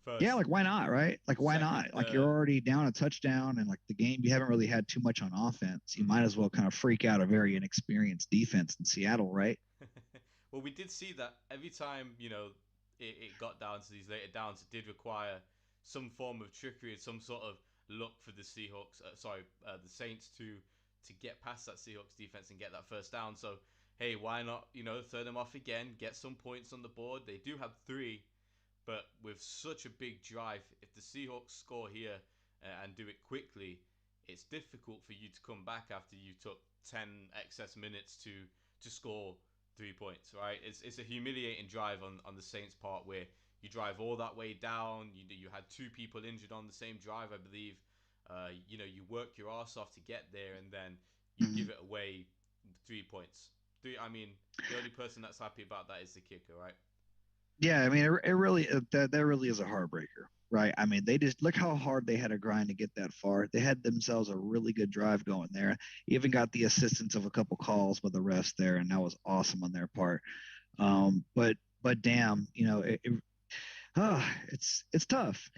first, like why not, right? Like why second, not? Like you're already down a touchdown, and like the game, you haven't really had too much on offense. You might as well kind of freak out a very inexperienced defense in Seattle, right? Well, we did see that every time it got down to these later downs, it did require some form of trickery and some sort of luck for the Seahawks. The Saints to get past that Seahawks defense and get that first down. So hey, why not throw them off again, get some points on the board? They do have three, but with such a big drive, if the Seahawks score here and do it quickly, it's difficult for you to come back after you took 10 excess minutes to score 3 points, right? It's a humiliating drive on the Saints' part where you drive all that way down. You had two people injured on the same drive, I believe. You work your ass off to get there, and then you Mm-hmm. give it away 3 points. I mean, the only person that's happy about that is the kicker, right? Yeah, I mean, it really that really is a heartbreaker, right? I mean, they just look how hard they had to grind to get that far. They had themselves a really good drive going there. Even got the assistance of a couple calls by the refs there, and that was awesome on their part. But damn, it's tough.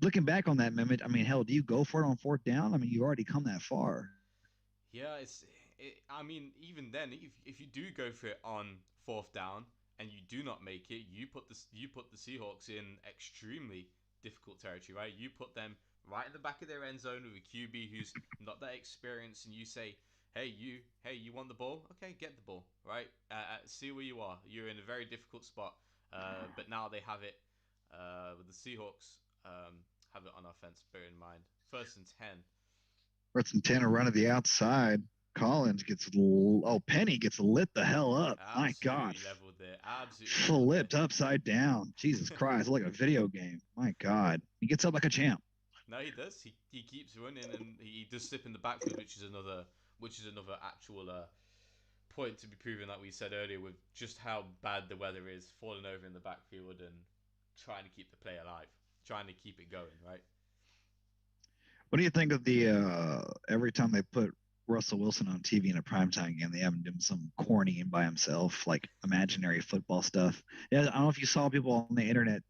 Looking back on that moment, I mean, hell, do you go for it on fourth down? I mean, you've already come that far. Yeah, I mean, even then, if you do go for it on fourth down and you do not make it, you put the Seahawks in extremely difficult territory, right? You put them right at the back of their end zone with a QB who's not that experienced, and you say, "Hey, you want the ball? Okay, get the ball, right? See where you are. You're in a very difficult spot." But now they have it with the Seahawks. Have it on offense. Bear in mind, 1st and 10. First and 10, a run to the outside. Collins Penny gets lit the hell up. My God. Absolutely leveled there. Absolutely leveled there. Flipped upside down. Jesus Christ, like a video game. My God. He gets up like a champ. No, he does. He keeps running and he does slip in the backfield, which is another actual point to be proven, like we said earlier, with just how bad the weather is, falling over in the backfield and trying to keep the play alive, trying to keep it going, right? What do you think of the every time they put Russell Wilson on TV in a primetime game, they have him doing some corny and by himself, like imaginary football stuff? Yeah, I don't know if you saw people on the internet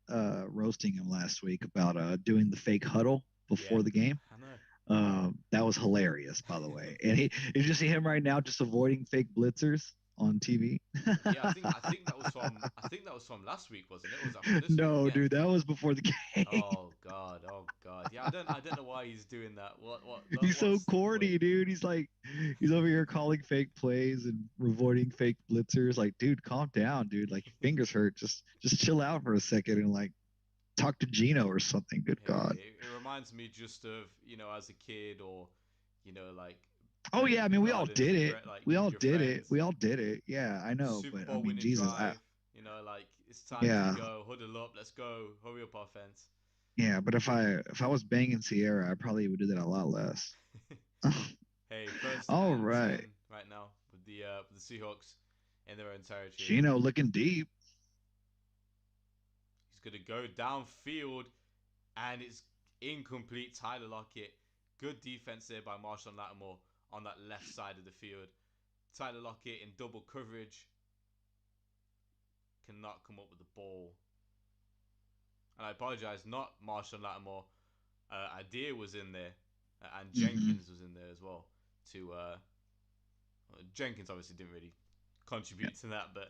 roasting him last week about doing the fake huddle Yeah, before the game. I know. That was hilarious, by the way. And you just see him right now just avoiding fake blitzers on TV. Yeah, I think that was from last week, wasn't it? Or was that from this week No, again? dude, that was before the game. Oh God, oh God. Yeah, I don't know why he's doing that. He's so What's the corny, point? dude. He's over here calling fake plays and avoiding fake blitzers. Like, dude, calm down, dude. Like, your fingers hurt. Just chill out for a second and like talk to Gino or something. Good Yeah, God. it reminds me just of as a kid, or like Oh yeah, playing I in the mean, we all garden did with it. like We with all your did it. We friends. all did it. Yeah, I know. Super But I Bowl mean, winning Jesus, drive. Like it's time to yeah, go. Huddle up. Let's go. Hurry up, offense. yeah. But if I was banging Sierra, I probably would do that a lot less. Hey, first All and right, 10 right now with the Seahawks in their own territory. Gino looking deep. He's gonna go downfield, and it's incomplete. Tyler Lockett. Good defense there by Marshawn Lattimore on that left side of the field. Tyler Lockett in double coverage cannot come up with the ball. And I apologize, not Marshawn Lattimore. Adair was in there, and Hmm. Jenkins was in there as well. Jenkins obviously didn't really contribute to that, but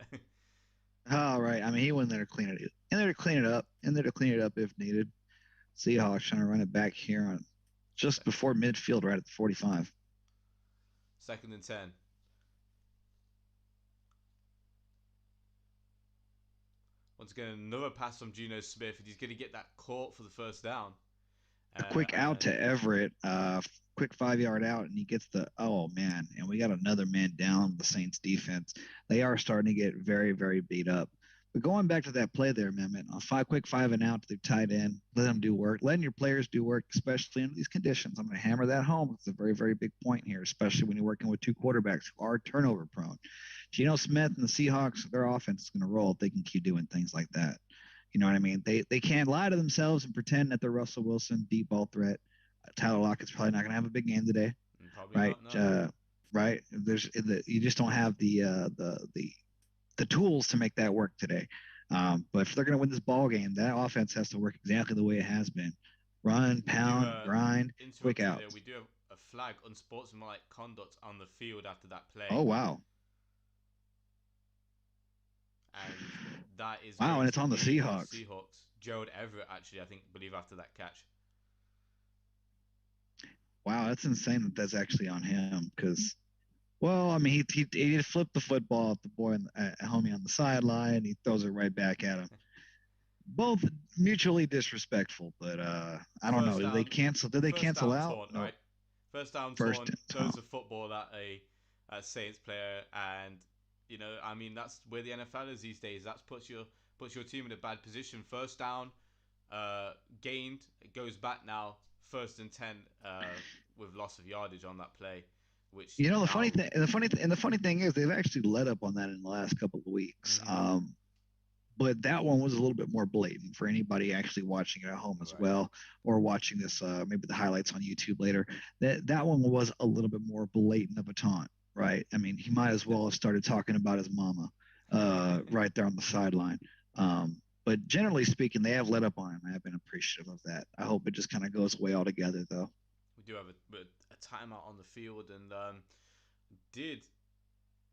All right. I mean, he went there to clean it, in there to clean it up, in there to clean it up if needed. Seahawks trying to run it back here on just before midfield, right at the 45. 2nd and 10. Once again, another pass from Geno Smith, and he's going to get that caught for the first down. A quick out And to Everett, quick 5 yard out, and he gets oh man, and we got another man down. The Saints defense, they are starting to get very, very beat up. But going back to that play there, Amendment, a quick 5 and out to the tight end, let them do work, letting your players do work, especially in these conditions. I'm going to hammer that home. It's a very, very big point here, especially when you're working with two quarterbacks who are turnover prone. Geno Smith and the Seahawks, their offense is going to roll if they can keep doing things like that. You know what I mean? They can't lie to themselves and pretend that they're Russell Wilson deep ball threat. Tyler Lockett's probably not going to have a big game today. Probably right? not. No. Right. You just don't have the tools to make that work today. But if they're going to win this ball game, that offense has to work exactly the way it has been: run, We do pound, grind, quick interrupt you there. outs. We do have a flag, unsportsmanlike conduct on the field after that Oh play, wow, and that is wow, going and it's to on the be on the Seahawks. Seahawks. Gerald Everett, actually, I believe after that catch. Wow, that's insane that that's actually on him. Because, well, I mean, he flipped the football at the boy at homie on the sideline. He throws it right back at him. Both mutually disrespectful, but I don't know. First Did they down, cancel? Did they first cancel down out? taunt, No. right? First down First taunt, throws time. the football at a Saints player, and I mean that's where the NFL is these days. That puts your team in a bad position. First down, gained, it goes back now. 1st and 10 with loss of yardage on that play, which You know, now. the funny thing is they've actually let up on that in the last couple of weeks. Mm-hmm. But that one was a little bit more blatant for anybody actually watching it at home as Right. well, or watching this maybe the highlights on YouTube later. That one was a little bit more blatant of a taunt, right? I mean, he might as well have started talking about his mama right there on the sideline. But generally speaking, they have let up on him. I have been appreciative of that. I hope it just kind of goes away altogether, though. We do have a timeout on the field, and did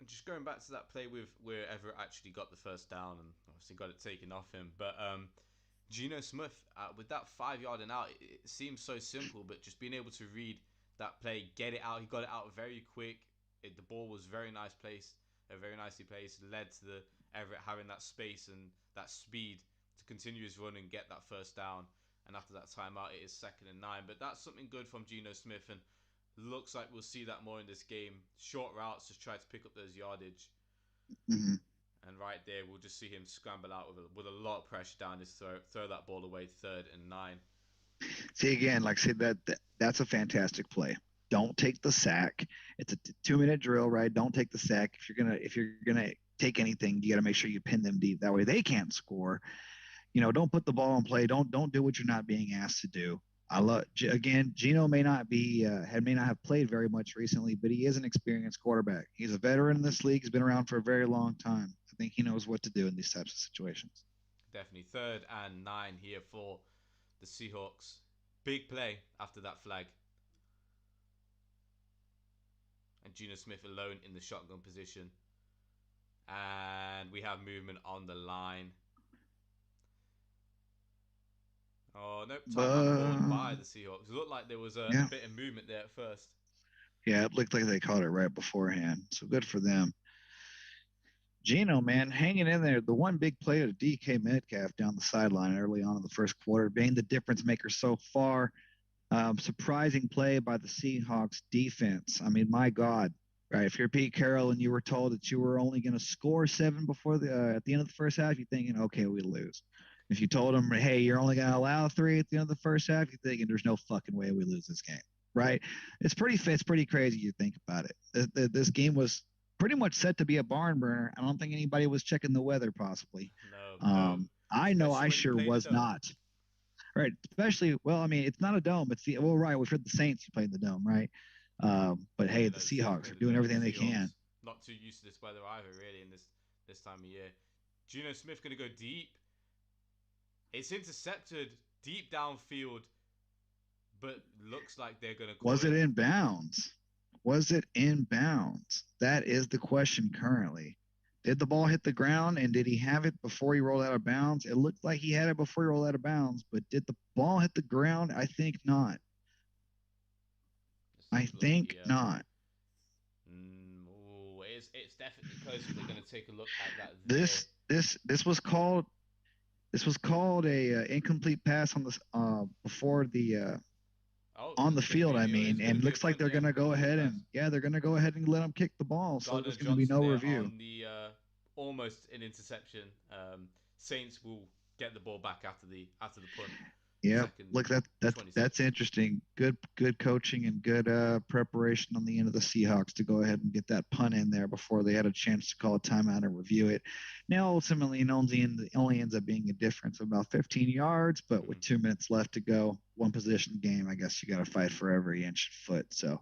just going back to that play with where Everett actually got the first down and obviously got it taken off him. But Geno Smith, with that 5 yard and out, it seems so simple, but just being able to read that play, get it out, he got it out very quick. The ball was very very nicely placed, led to the Everett having that space and that speed to continue his run and get that first down. And after that timeout, it is 2nd and 9. But that's something good from Geno Smith, and looks like we'll see that more in this game. Short routes, just try to pick up those yardage. Mm-hmm. And right there, we'll just see him scramble out with a lot of pressure down his throat, throw that ball away, 3rd and 9. See again, like I said, that's a fantastic play. Don't take the sack. It's a 2 minute drill, right? Don't take the sack. If you're gonna take anything, you got to make sure you pin them deep. That way they can't score. Don't put the ball in play. Don't do what you're not being asked to do. I love again. Gino may not have played very much recently, but he is an experienced quarterback. He's a veteran in this league. He's been around for a very long time. I think he knows what to do in these types of situations. Definitely 3rd and 9 here for the Seahawks. Big play after that flag. And Geno Smith alone in the shotgun position. And we have movement on the line. Oh, nope. Timeout called by the Seahawks. It looked like there was a Yeah, bit of movement there at first. yeah, it looked like they caught it right beforehand. So good for them. Gino, man, hanging in there. The one big play of DK Metcalf down the sideline early on in the first quarter, being the difference maker so far. Surprising play by the Seahawks defense. I mean, my God, right? If you're Pete Carroll and you were told that you were only going to score 7 before at the end of the first half, you're thinking, okay, we lose. If you told them, hey, you're only going to allow 3 at the end of the first half, you're thinking there's no fucking way we lose this game, right? It's pretty crazy. You think about it. This game was pretty much set to be a barn burner. I don't think anybody was checking the weather, possibly. No. I know Especially I when you sure play in a was dome. not. Right. Especially, well, I mean, it's not a dome. Right. We've heard the Saints play in the dome, right? But hey, Yeah, the no, the Saints Seahawks play are the doing dome. everything they can. Seahawks, not too used to this weather either, really, in this time of year. Geno Smith going to go deep. It's intercepted deep downfield, but looks like they're going to call Was it it. in bounds? Was it in bounds? That is the question currently. Did the ball hit the ground and did he have it before he rolled out of bounds? It looked like he had it before he rolled out of bounds, but did the ball hit the ground? I think not. Let's I take a look think here. not. It's definitely close. We're going to take a look at that there. This was called a incomplete pass on the before the Oh, on the it's going to field. be I it's mean, going to and be a looks like punt. they're Yeah, going to go incomplete ahead pass. and they're going to go ahead and let them kick the ball. So Gardner there's going to be Johnson no there review. on the almost an interception. Saints will get the ball back after the punt. Yeah, Second look that's 26. interesting. Good coaching and good preparation on the end of the Seahawks to go ahead and get that punt in there before they had a chance to call a timeout and review it. Now ultimately it only ends up being a difference of about 15 yards, but with 2 minutes left to go, one possession game, I guess you got to fight for every inch and foot. So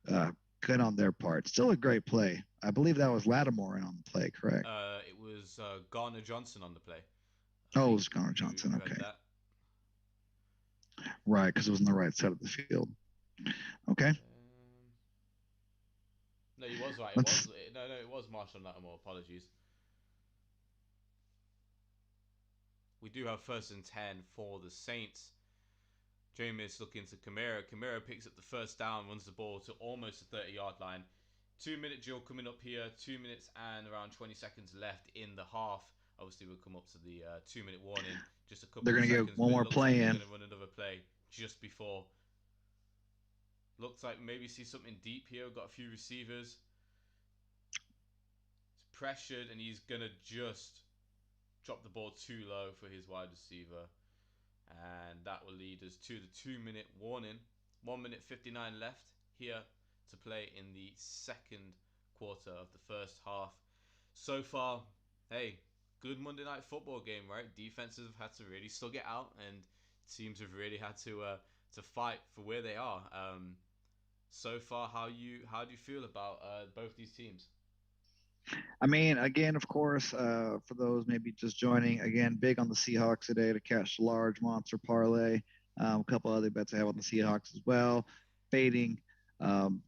good on their part. Still a great play. I believe that was Lattimore in on the play, correct? It was Garner Johnson on the play. I Oh, it think was Connor you Johnson. read Okay. that. Right, because it was on the right side of the field. Okay. No, he was right. It Let's was no, it was Marshall Lattimore. Apologies. We do have 1st and 10 for the Saints. Jameis looking to Kamara. Kamara picks up the first down, runs the ball to almost the 30-yard line. 2-minute drill coming up here. 2 minutes and around 20 seconds left in the half. Obviously, we'll come up to the 2-minute warning. Just a they're couple of gonna get seconds, one but it more looks like play they're in. going to run another play just before. Looks like maybe see something deep here. We've got a few receivers. He's pressured, and he's going to just drop the ball too low for his wide receiver. And that will lead us to the 2-minute warning. 1 minute 59 left here to play in the second quarter of the first half. So far, hey, good Monday Night Football game, right? Defenses have had to really slug it out, and teams have really had to fight for where they are. So far, how do you feel about both these teams? I mean, again, of course, for those maybe just joining, again, big on the Seahawks today to catch the large monster parlay. A couple other bets I have on the Seahawks as well. Fading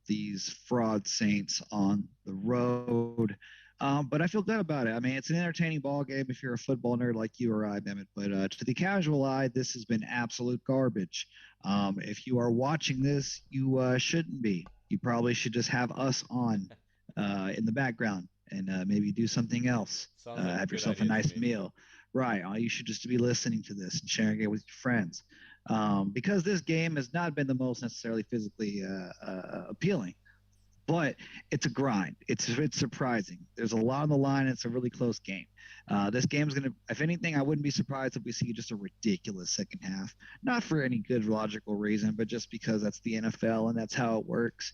these fraud Saints on the road. But I feel good about it. I mean, it's an entertaining ball game if you're a football nerd like you or I, Mehmet. But to the casual eye, this has been absolute garbage. If you are watching this, you shouldn't be. You probably should just have us on in the background and maybe do something else. Sounds like a Have good yourself a idea to nice me. meal. Right. You should just be listening to this and sharing it with your friends. Because this game has not been the most necessarily physically appealing, but it's a grind. It's surprising. There's a lot on the line. It's a really close game. This game's going to, if anything, I wouldn't be surprised if we see just a ridiculous second half. Not for any good logical reason, but just because that's the NFL and that's how it works.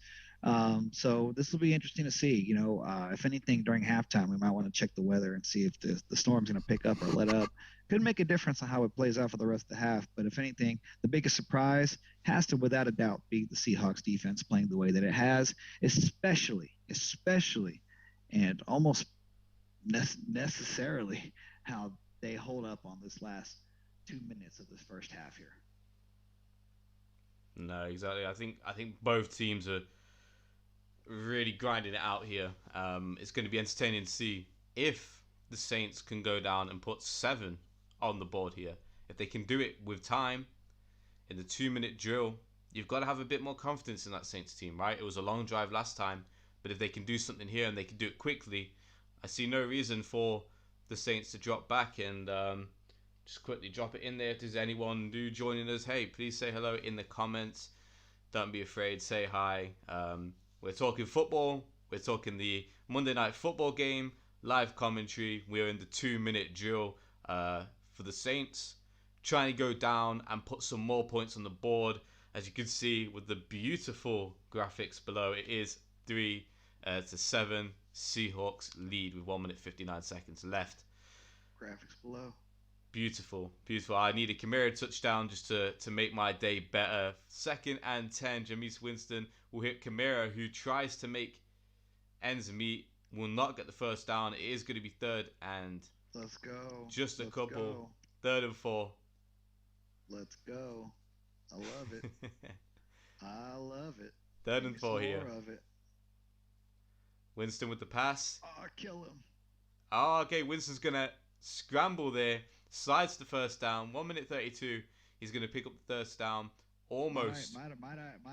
So this will be interesting to see. If anything, during halftime, we might want to check the weather and see if the storm's going to pick up or let up. Could make a difference on how it plays out for the rest of the half. But if anything, the biggest surprise has to, without a doubt, be the Seahawks defense playing the way that it has, especially, and almost necessarily how they hold up on this last 2 minutes of this first half here. No, exactly. I think both teams are really grinding it out here. It's going to be entertaining to see if the Saints can go down and put 7 on the board here. If they can do it with time in the 2-minute drill, you've got to have a bit more confidence in that Saints team, right? It was a long drive last time, but if they can do something here and they can do it quickly, I see no reason for the Saints to drop back and just quickly drop it in there. If there's anyone new joining us, hey, please say hello in the comments. Don't be afraid, say hi. We're talking football. We're talking the Monday Night Football game, live commentary. We're in the 2-minute drill for the Saints, trying to go down and put some more points on the board. As you can see with the beautiful graphics below, it is 3-7. Seahawks lead with 1 minute 59 seconds left. Graphics below. Beautiful. I need a Kamara touchdown just to make my day better. 2nd and 10. Jameis Winston will hit Kamara, who tries to make ends meet. Will not get the first down. It is going to be 3rd and Let's go. Just a Let's couple. Go. 3rd and 4. Let's go. I love it. I love it. 3rd and 4 here. More of it. Winston with the pass. Oh, kill him. Oh, okay. Winston's going to scramble there. Slides the first down. 1 minute 32. He's going to pick up the first down. Almost. Might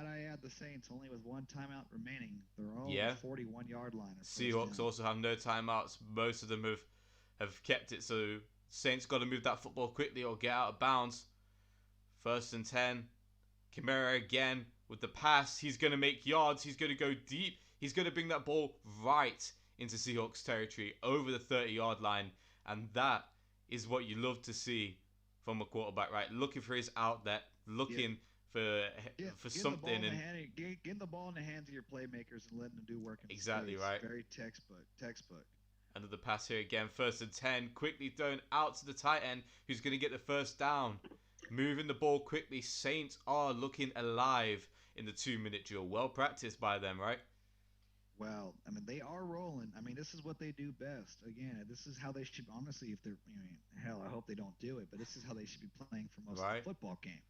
I add the Saints only with one timeout remaining. They're all on the 41-yard line. Seahawks also have no timeouts. Most of them have kept it. So Saints got to move that football quickly or get out of bounds. 1st and 10. Kamara again with the pass. He's going to make yards. He's going to go deep. He's going to bring that ball right into Seahawks territory over the 30-yard line. And that is what you love to see from a quarterback, right? Looking for his outlet, looking for something. Getting the ball in the hands of your playmakers and letting them do work in exactly space. Right. Very textbook. Another pass here again. 1st and 10. Quickly thrown out to the tight end, who's going to get the first down. Moving the ball quickly. Saints are looking alive in the 2-minute drill. Well practiced by them, right? Well, I mean, they are rolling. I mean, this is what they do best. Again, this is how they should, honestly, if they're, I mean, hell, I hope they don't do it, but this is how they should be playing for most of the Right. football game.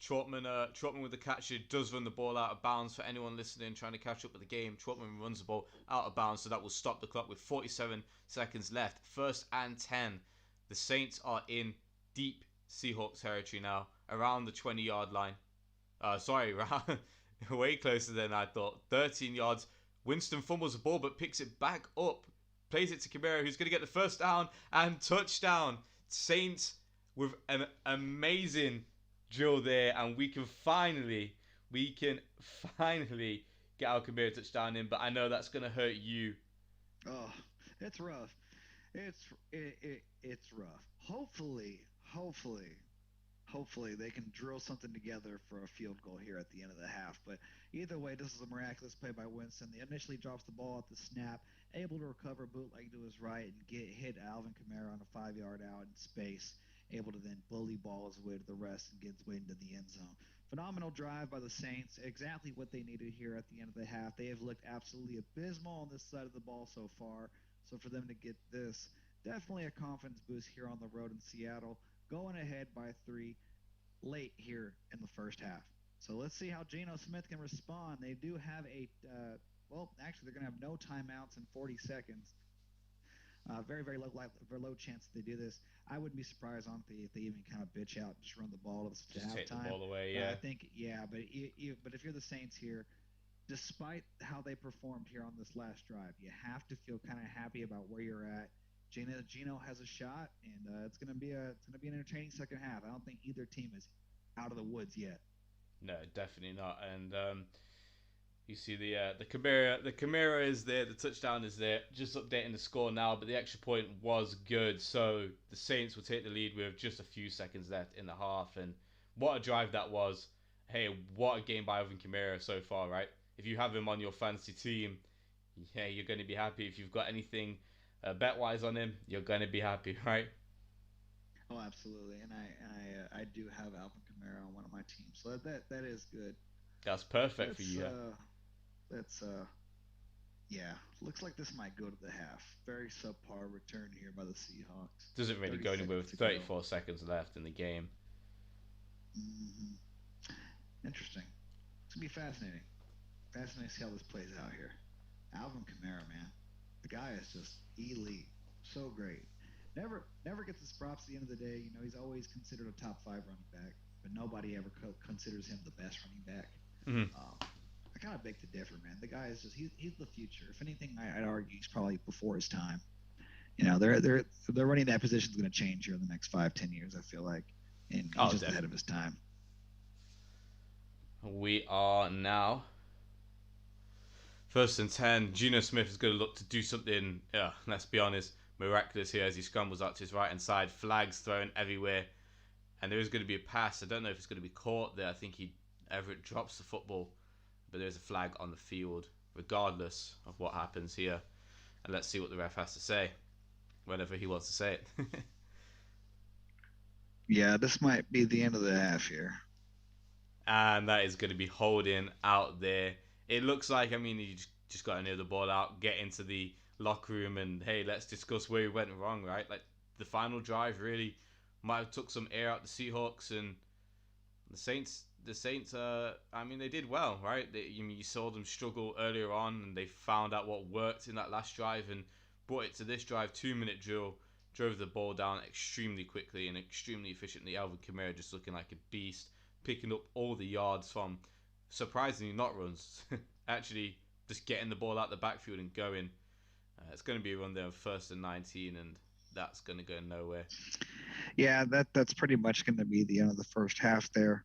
Trautman with the catch. He does run the ball out of bounds for anyone listening trying to catch up with the game. Trautman runs the ball out of bounds, so that will stop the clock with 47 seconds left. 1st and 10. The Saints are in deep Seahawks territory now, around the 20-yard line. Around way closer than I thought. 13 yards. Winston fumbles the ball but picks it back up. Plays it to Kamara, who's going to get the first down and touchdown. Saints with an amazing drill there, and we can finally get our Kamara touchdown in. But I know that's going to hurt you. Oh, it's rough. It's rough. Hopefully they can drill something together for a field goal here at the end of the half. But either way, this is a miraculous play by Winston. He initially drops the ball at the snap, able to recover, bootleg to his right, and hit Alvin Kamara on a 5-yard out in space, able to then bully ball his way to the rest and get his way into the end zone. Phenomenal drive by the Saints. Exactly what they needed here at the end of the half. They have looked absolutely abysmal on this side of the ball so far. So for them to get this, definitely a confidence boost here on the road in Seattle, going ahead by 3 late here in the first half. So let's see how Geno Smith can respond. They do have actually they're going to have no timeouts in 40 seconds. Very low chance that they do this. I wouldn't be surprised, honestly, if they even kind of bitch out, just run the ball to Just halftime. take the ball away, yeah. I think, yeah, but if you're the Saints here, despite how they performed here on this last drive, you have to feel kind of happy about where you're at. Geno has a shot, and it's going to be an entertaining second half. I don't think either team is out of the woods yet. No, definitely not. And you see the Kamara is there, the touchdown is there. Just updating the score now, but the extra point was good. So the Saints will take the lead with just a few seconds left in the half. And what a drive that was. Hey, what a game by Alvin Kamara so far, right? If you have him on your fantasy team, yeah, you're going to be happy. If you've got anything bet-wise on him, you're going to be happy, right? Oh, absolutely. And I do have Alvin Kamara on one of my teams, so that is good. That's perfect for you. That's yeah. Looks like this might go to the half. Very subpar return here by the Seahawks. Doesn't really go anywhere with 34 seconds left in the game. Mm-hmm. Interesting. It's gonna be fascinating. Fascinating to see how this plays out here. Alvin Kamara, man, the guy is just elite. So great. Never gets his props at the end of the day. You know, he's always considered a top 5 running back, but nobody ever considers him the best running back. Mm-hmm. I kind of beg to differ, man. The guy is he's the future. If anything, I'd argue he's probably before his time. You know, they're running that position is going to change here in the next 5-10 years. I feel like, and he's just ahead of his time. We are now 1st and 10. Geno Smith is going to look to do something. Let's be honest, miraculous here as he scrambles out to his right hand side. Flags thrown everywhere, and there is going to be a pass. I don't know if it's going to be caught there. I think Everett drops the football, but there's a flag on the field regardless of what happens here. And let's see what the ref has to say whenever he wants to say it. Yeah, this might be the end of the half here. And that is going to be holding out there. It looks like, you just got to near the ball out, get into the locker room, and hey, let's discuss where we went wrong, right? Like, the final drive really might have took some air out the Seahawks, and the Saints, they did well, right? You saw them struggle earlier on, and they found out what worked in that last drive and brought it to this drive. 2-minute drill, drove the ball down extremely quickly and extremely efficiently. Alvin Kamara just looking like a beast, picking up all the yards from surprisingly not runs, actually just getting the ball out the backfield and going. It's going to be a run there of 1st and 19, and that's going to go nowhere. Yeah, that's pretty much going to be the end of the first half there.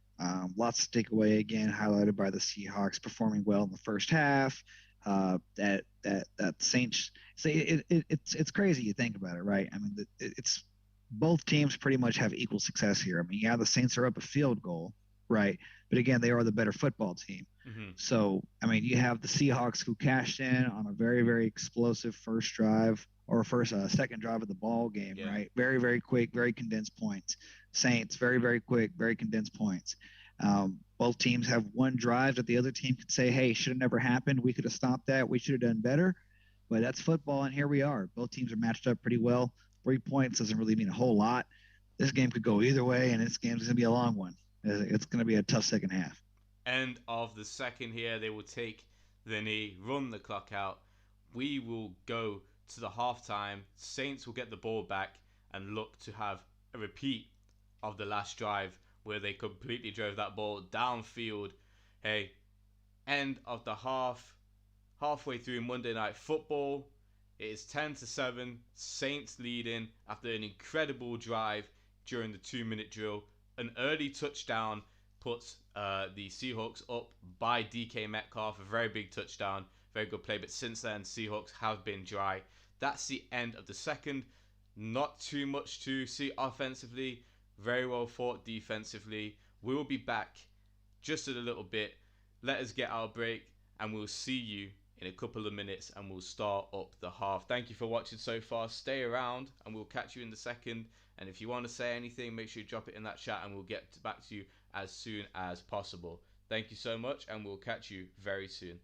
Lots to take away, again, highlighted by the Seahawks performing well in the first half. That Saints say it's crazy you think about it, right? I mean, it's both teams pretty much have equal success here. I mean, yeah, the Saints are up a field goal, right? But again, they are the better football team. Mm-hmm. So, I mean, you have the Seahawks who cashed in on a very, very explosive first drive or second drive of the ball game, right? Very, very quick, very condensed points. Saints, very, very quick, very condensed points. Both teams have one drive that the other team could say, hey, should have never happened. We could have stopped that. We should have done better. But that's football, and here we are. Both teams are matched up pretty well. 3 points doesn't really mean a whole lot. This game could go either way, and this game's going to be a long one. It's going to be a tough second half. End of the second here. They will take the knee, run the clock out. We will go to the halftime. Saints will get the ball back and look to have a repeat of the last drive where they completely drove that ball downfield. Hey, end of the half. Halfway through Monday Night Football, it is 10-7. Saints leading after an incredible drive during the 2-minute drill. An early touchdown puts the Seahawks up by DK Metcalf. A very big touchdown, very good play. But since then, Seahawks have been dry. That's the end of the second. Not too much to see offensively. Very well fought defensively. We'll be back just in a little bit. Let us get our break, and we'll see you in a couple of minutes, and we'll start up the half. Thank you for watching so far. Stay around, and we'll catch you in the second. And if you want to say anything, make sure you drop it in that chat, and we'll get back to you as soon as possible. Thank you so much, and we'll catch you very soon.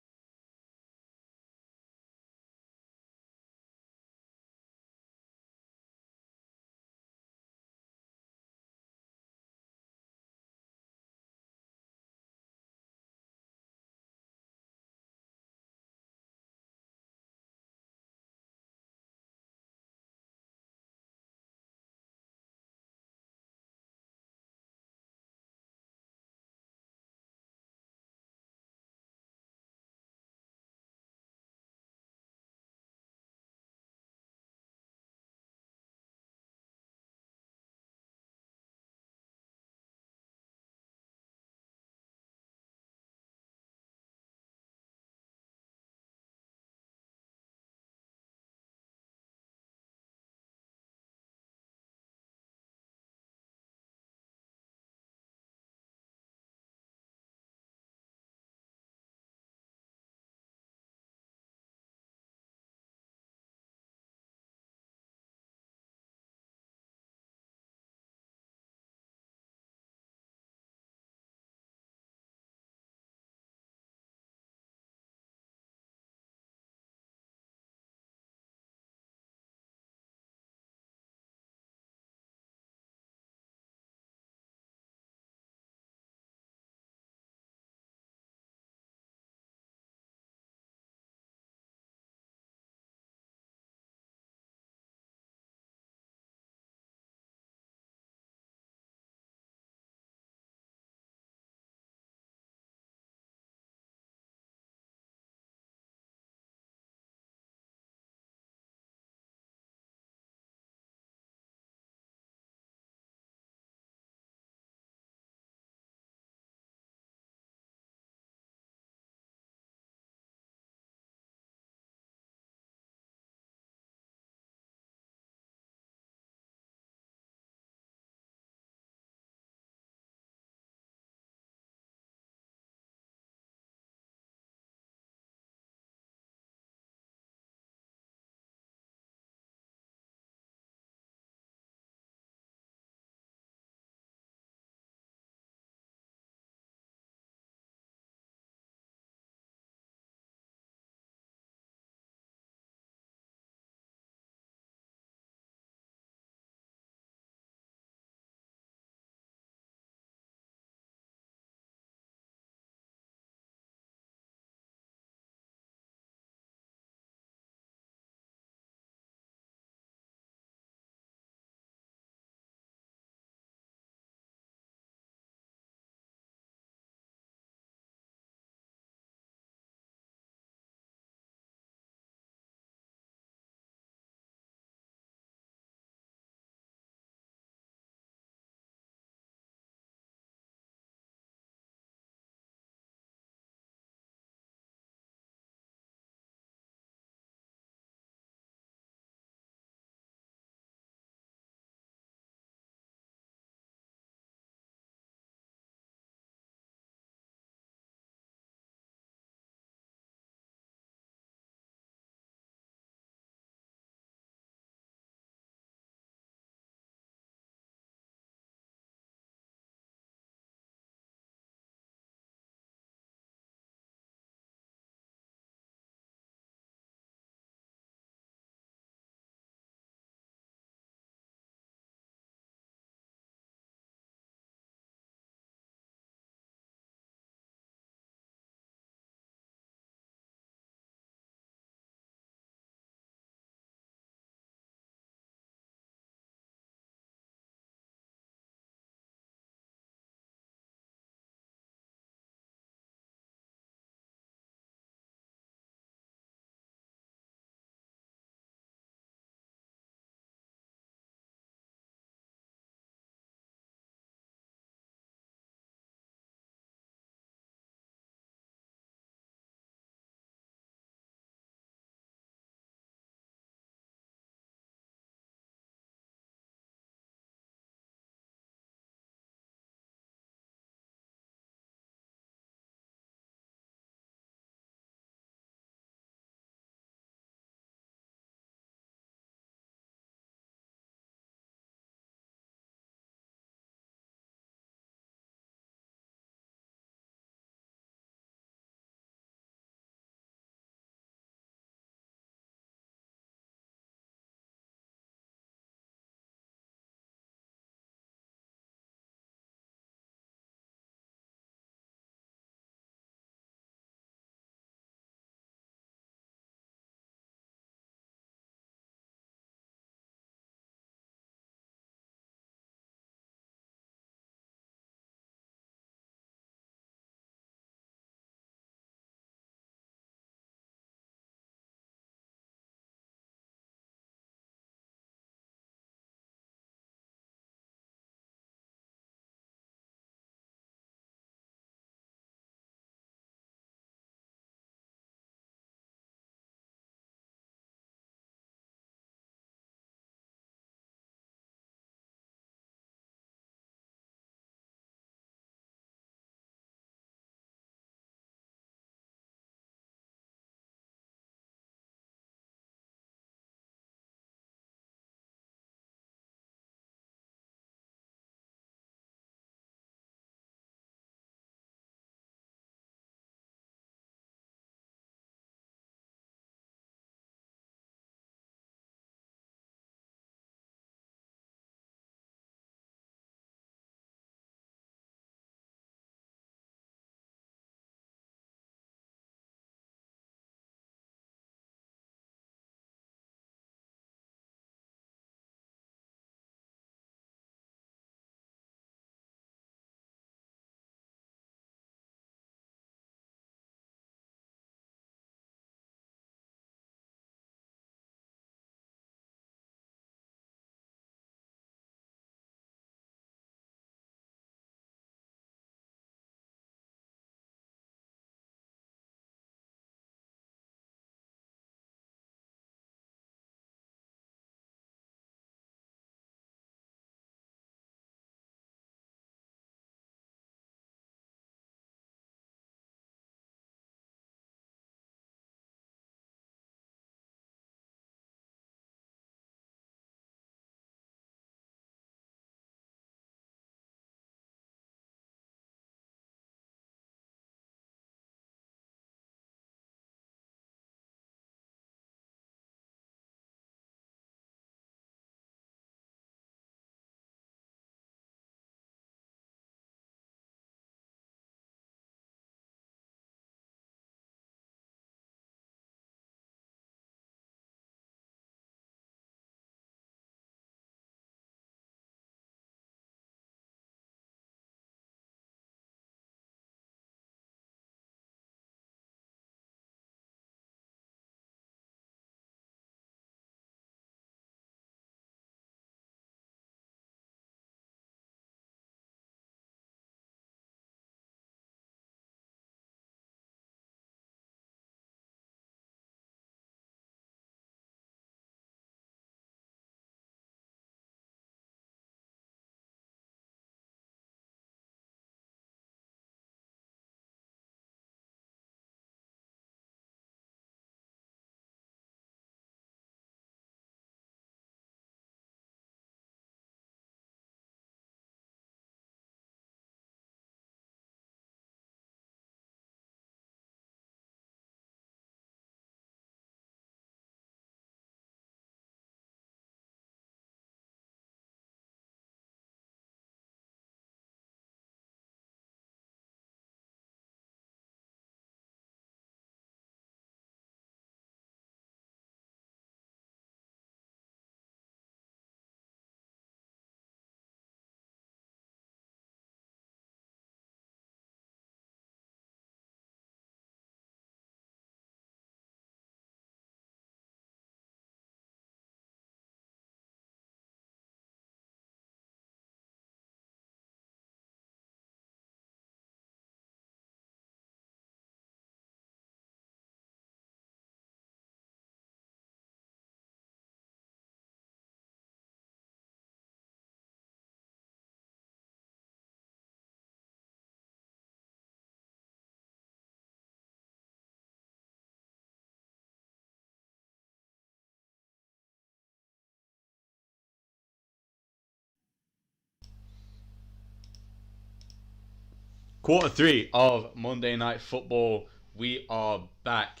Quarter three of Monday Night Football. We are back.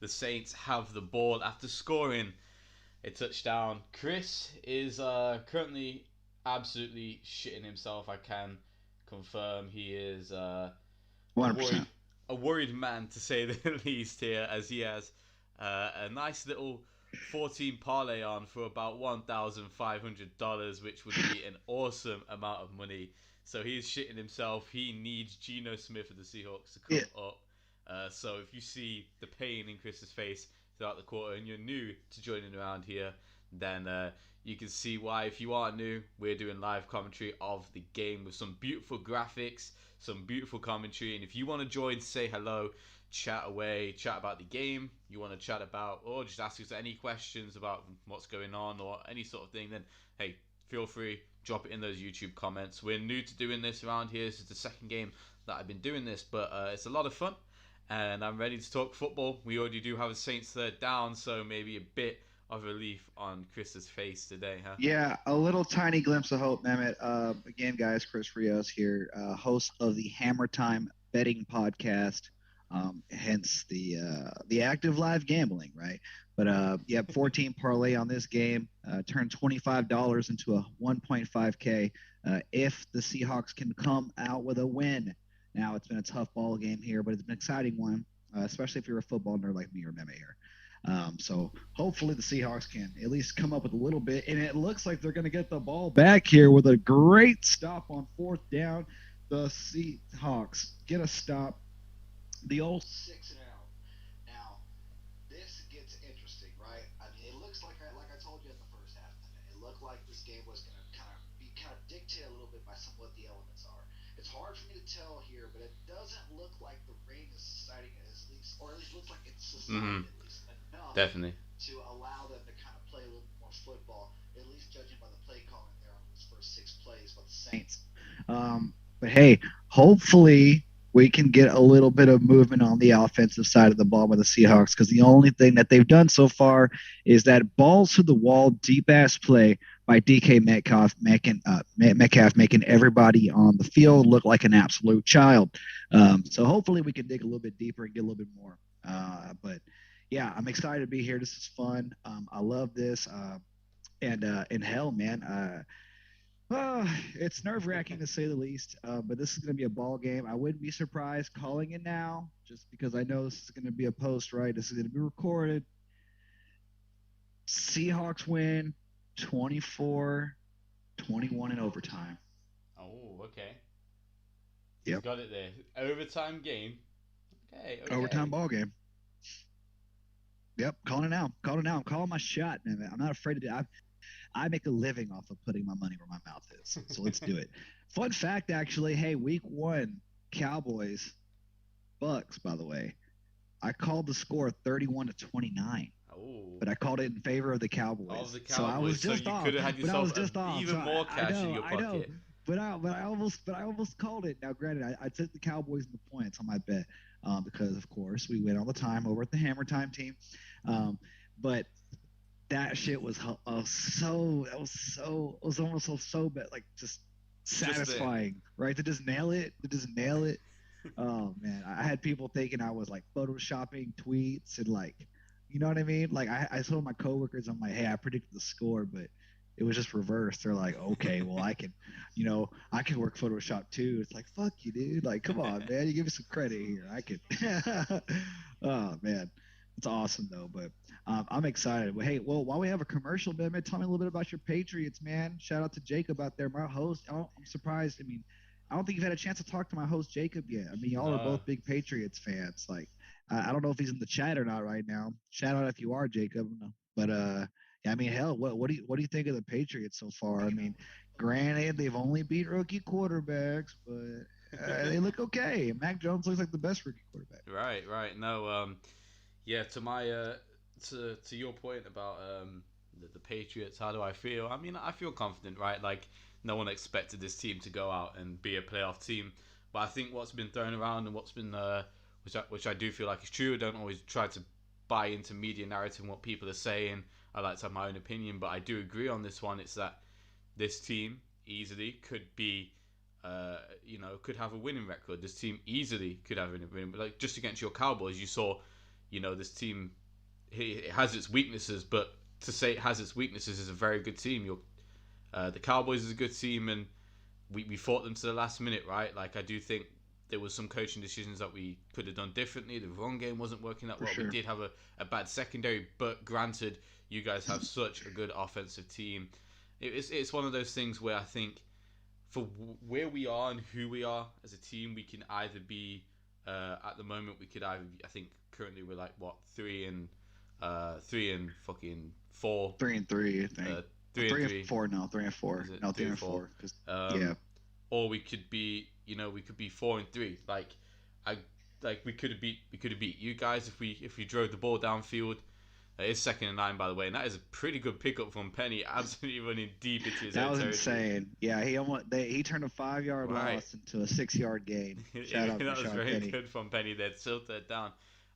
The Saints have the ball after scoring a touchdown. Chris is currently absolutely shitting himself. I can confirm he is a 100%. worried man to say the least here, as he has a nice little 14 parlay on for about $1,500, which would be an awesome amount of money. So he's shitting himself. He needs Geno Smith of the Seahawks to come up. So if you see the pain in Chris's face throughout the quarter and you're new to joining around here, then you can see why. If you are new, we're doing live commentary of the game with some beautiful graphics, some beautiful commentary. And if you want to join, say hello, chat away, chat about the game you want to chat about, or just ask us any questions about what's going on or any sort of thing, then hey, feel free, drop it in those YouTube comments. We're new to doing this around here. This is the second game that I've been doing this, but it's a lot of fun and I'm ready to talk football. We already do have a Saints third down, so maybe a bit of relief on Chris's face today, huh? Yeah, a little tiny glimpse of hope, Mehmet. Again, guys, Chris Rios here, host of the Hammer Time Betting Podcast. Hence the active live gambling, right? But 14 parlay on this game. Turned $25 into a 1.5K if the Seahawks can come out with a win. Now it's been a tough ball game here, but it's been an exciting one, especially if you're a football nerd like me or Mehmet here. So hopefully the Seahawks can at least come up with a little bit. And it looks like they're going to get the ball back here with a great stop on fourth down. The Seahawks get a stop. The old 6 and out. Now, this gets interesting, right? I mean, it looks like I told you in the first half, it looked like this game was going to kind of dictated a little bit by some of what the elements are. It's hard for me to tell here, but it doesn't look like the rain is subsiding or at least looks like it's subsided at least enough. Definitely. To allow them to kind of play a little more football, at least judging by the play calling there on those first 6 plays by the Saints. But hey, hopefully we can get a little bit of movement on the offensive side of the ball with the Seahawks, because the only thing that they've done so far is that balls to the wall, deep ass play by DK Metcalf making everybody on the field look like an absolute child. So hopefully we can dig a little bit deeper and get a little bit more. But yeah, I'm excited to be here. This is fun. I love this. And hell, man, it's nerve-wracking to say the least, but this is going to be a ball game. I wouldn't be surprised calling it now, just because I know this is going to be a post, right? This is going to be recorded. Seahawks win 24-21 in overtime. Oh, okay. Yep. Got it there. Overtime game. Okay. Overtime ball game. Yep, calling it now. I'm calling my shot, man. I'm not afraid to do it. I make a living off of putting my money where my mouth is. So let's do it. Fun fact, actually, hey, week 1, Cowboys, Bucks, by the way. I called the score 31-29. Oh. But I called it in favor of the Cowboys. So I was just off. You could have had yourself even more cash in your pocket. I know. But I almost called it. Now, granted, I took the Cowboys in the points on my bet because, of course, we win all the time over at the Hammer Time team. But that shit was almost so bad, like just satisfying, right? To just nail it. Oh man, I had people thinking I was like photoshopping tweets and like, you know what I mean? Like I told my coworkers, I'm like, hey, I predicted the score, but it was just reversed. They're like, okay, well I can work Photoshop too. It's like, fuck you, dude. Like, come on, man, you give me some credit here. I could. Oh man. It's awesome though, but I'm excited. Well, hey, while we have a commercial, man, tell me a little bit about your Patriots, man. Shout out to Jacob out there, my host. I'm surprised. I mean, I don't think you've had a chance to talk to my host Jacob yet. I mean, y'all are both big Patriots fans. Like, I don't know if he's in the chat or not right now. Shout out if you are, Jacob. But yeah, I mean, hell, what do you think of the Patriots so far? I mean, granted, they've only beat rookie quarterbacks, but they look okay. Mac Jones looks like the best rookie quarterback. Right. No, yeah, to my to your point about the Patriots, how do I feel? I mean, I feel confident, right? Like, no one expected this team to go out and be a playoff team, but I think what's been thrown around and what's been which I do feel like is true. I don't always try to buy into media narrative and what people are saying. I like to have my own opinion, but I do agree on this one. It's that this team easily could be could have a winning record. This team easily could have a winning, but like just against your Cowboys, you saw, this team, it has its weaknesses, but to say it has its weaknesses is a very good team. The Cowboys is a good team, and we fought them to the last minute, right? Like, I do think there was some coaching decisions that we could have done differently. The run game wasn't working that well. Sure. We did have a bad secondary, but granted, you guys have such a good offensive team. It's one of those things where I think for where we are and who we are as a team, we can either be at the moment we could either be, I think currently we're like what 3 and fucking 4. 3 and 3, I think. 3 and 4 now. 3 and 4. No, 3 and 4. Yeah. Or we could be, we could be 4 and 3. We could have beat you guys if we drove the ball downfield. It is 2nd and 9, by the way, and that is a pretty good pickup from Penny. Absolutely running deep into his That was territory. insane. Yeah, he turned a 5-yard loss into a 6-yard gain. Shout out that to was Sean very Penny. good from Penny there, tilt that down.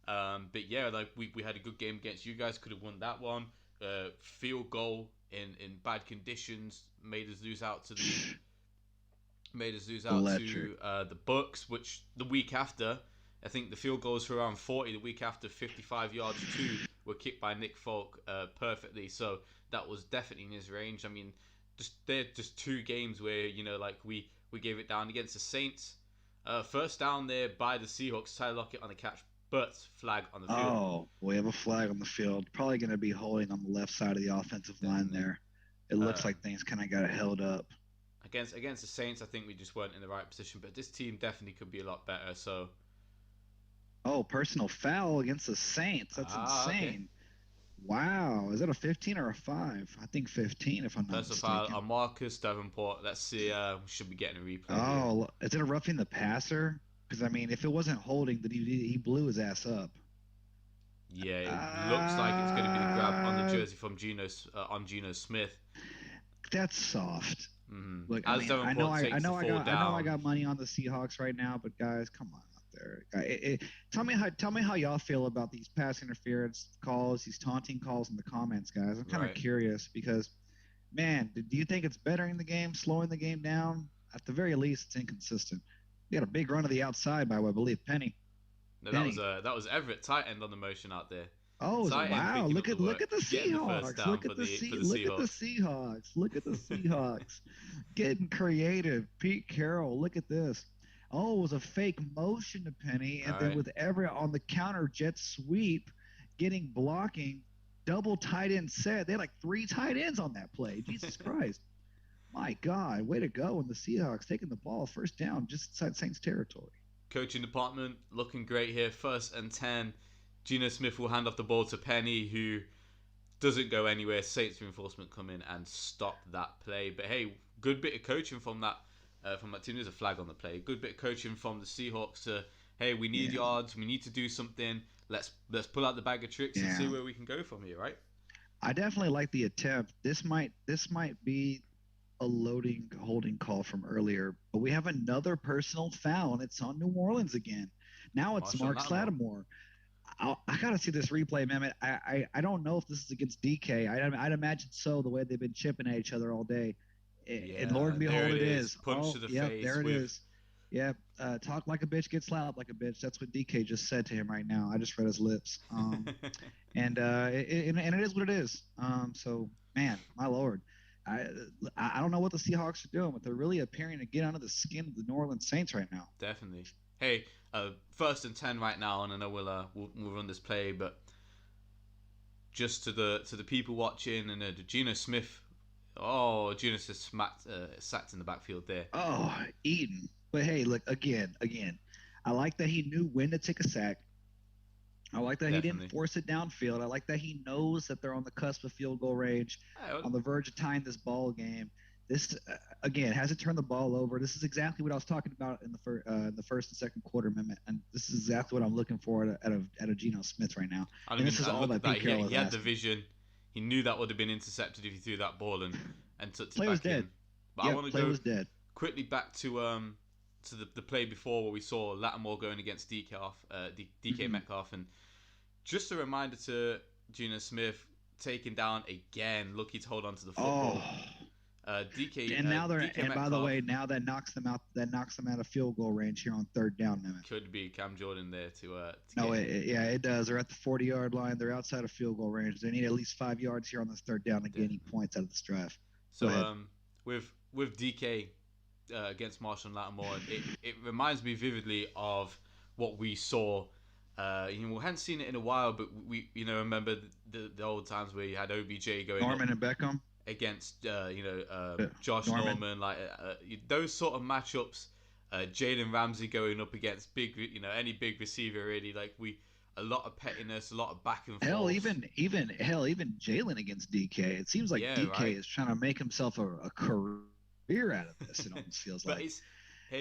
But yeah, like we had a good game against you guys. Could have won that one. Field goal in bad conditions made us lose out to the Bucks, which the week after, I think the field goals were around 40. The week after, 55 yards too were kicked by Nick Folk perfectly. So that was definitely in his range. I mean, they're just 2 games where we gave it down against the Saints. First down there by the Seahawks. Tyler Lockett on the catch, but flag on the field. Oh, we have a flag on the field. Probably going to be holding on the left side of the offensive line there. It looks like things kind of got held up. Against the Saints, I think we just weren't in the right position. But this team definitely could be a lot better. So. Oh, personal foul against the Saints. That's insane. Okay. Wow. Is that a 15 or a 5? I think 15 if I'm not mistaken. Personal foul on Marcus Davenport. Let's see. We should be getting a replay. Oh, is it a roughing the passer? Because, I mean, if it wasn't holding, then he blew his ass up. Yeah, it looks like it's going to be the grab on the jersey from Geno Smith. That's soft. Mm-hmm. Look, I got money on the Seahawks right now, but guys, come on out there. Tell me how y'all feel about these pass interference calls, these taunting calls in the comments, guys. I'm kind of curious because, man, do you think it's bettering the game, slowing the game down? At the very least, it's inconsistent. We had a big run to the outside by, I believe, Penny. No, that was Everett, tight end on the motion out there. Oh, wow. Look at the Seahawks. Look at the Seahawks. Look at the Seahawks. Getting creative. Pete Carroll, look at this. Oh, it was a fake motion to Penny, and then with Everett on the counter jet sweep, blocking, double tight end set. They had like 3 tight ends on that play. Jesus Christ. My God, way to go. And the Seahawks taking the ball first down just inside Saints territory. Coaching department looking great here. 1st and 10. Geno Smith will hand off the ball to Penny, who doesn't go anywhere. Saints reinforcement come in and stop that play. But hey, good bit of coaching from that team. There's a flag on the play. Good bit of coaching from the Seahawks to, hey, we need yards. We need to do something. Let's pull out the bag of tricks and see where we can go from here, right? I definitely like the attempt. This might be a holding call from earlier, but we have another personal foul, and it's on New Orleans again. Now it's Mark Lattimore. I gotta see this replay, man. I don't know if this is against DK. I'd imagine so, the way they've been chipping at each other all day. And Lord and behold, it is. Punch to the face. There it is. Yep. Talk like a bitch, get slapped like a bitch. That's what DK just said to him right now. I just read his lips. And it is what it is. So, man, my Lord. I don't know what the Seahawks are doing, but they're really appearing to get under the skin of the New Orleans Saints right now. Definitely. Hey, 1st and 10 right now, and I know we'll run this play, but just to the people watching, and Geno Smith. Oh, Geno Smith sacked in the backfield there. Oh, Eden. But hey, look again. I like that he knew when to take a sack. I like that he didn't force it downfield. I like that he knows that they're on the cusp of field goal range, on the verge of tying this ball game. This again hasn't turned the ball over. This is exactly what I was talking about in the first and second quarter, and this is exactly what I'm looking for at a Geno Smith right now. And this is all that Pete Carroll he had the vision. He knew that would have been intercepted if he threw that ball and took it play back was dead. in. But I want to was dead. Quickly back to the play before where we saw Lattimore going against DK Metcalf, and just a reminder to Geno Smith taking down again, lucky to hold on to the football. DK. And now DK and by the Metcalf way, now that knocks them out. That knocks them out of field goal range here on third down, man. could be Cam Jordan there to No, get it does. They're at the 40-yard line. They're outside of field goal range. They need at least 5 yards here on this third down to get any points out of this drive. So with DK against Marshall Lattimore, it reminds me vividly of what we saw. We hadn't seen it in a while, but we remember the old times where you had OBJ going Norman and Beckham against Josh Norman, like those sort of matchups. Jalen Ramsey going up against any big receiver, really, like a lot of pettiness, a lot of back and forth. Hell, even Jalen against DK. It seems like DK is trying to make himself a career out of this. It almost feels but like.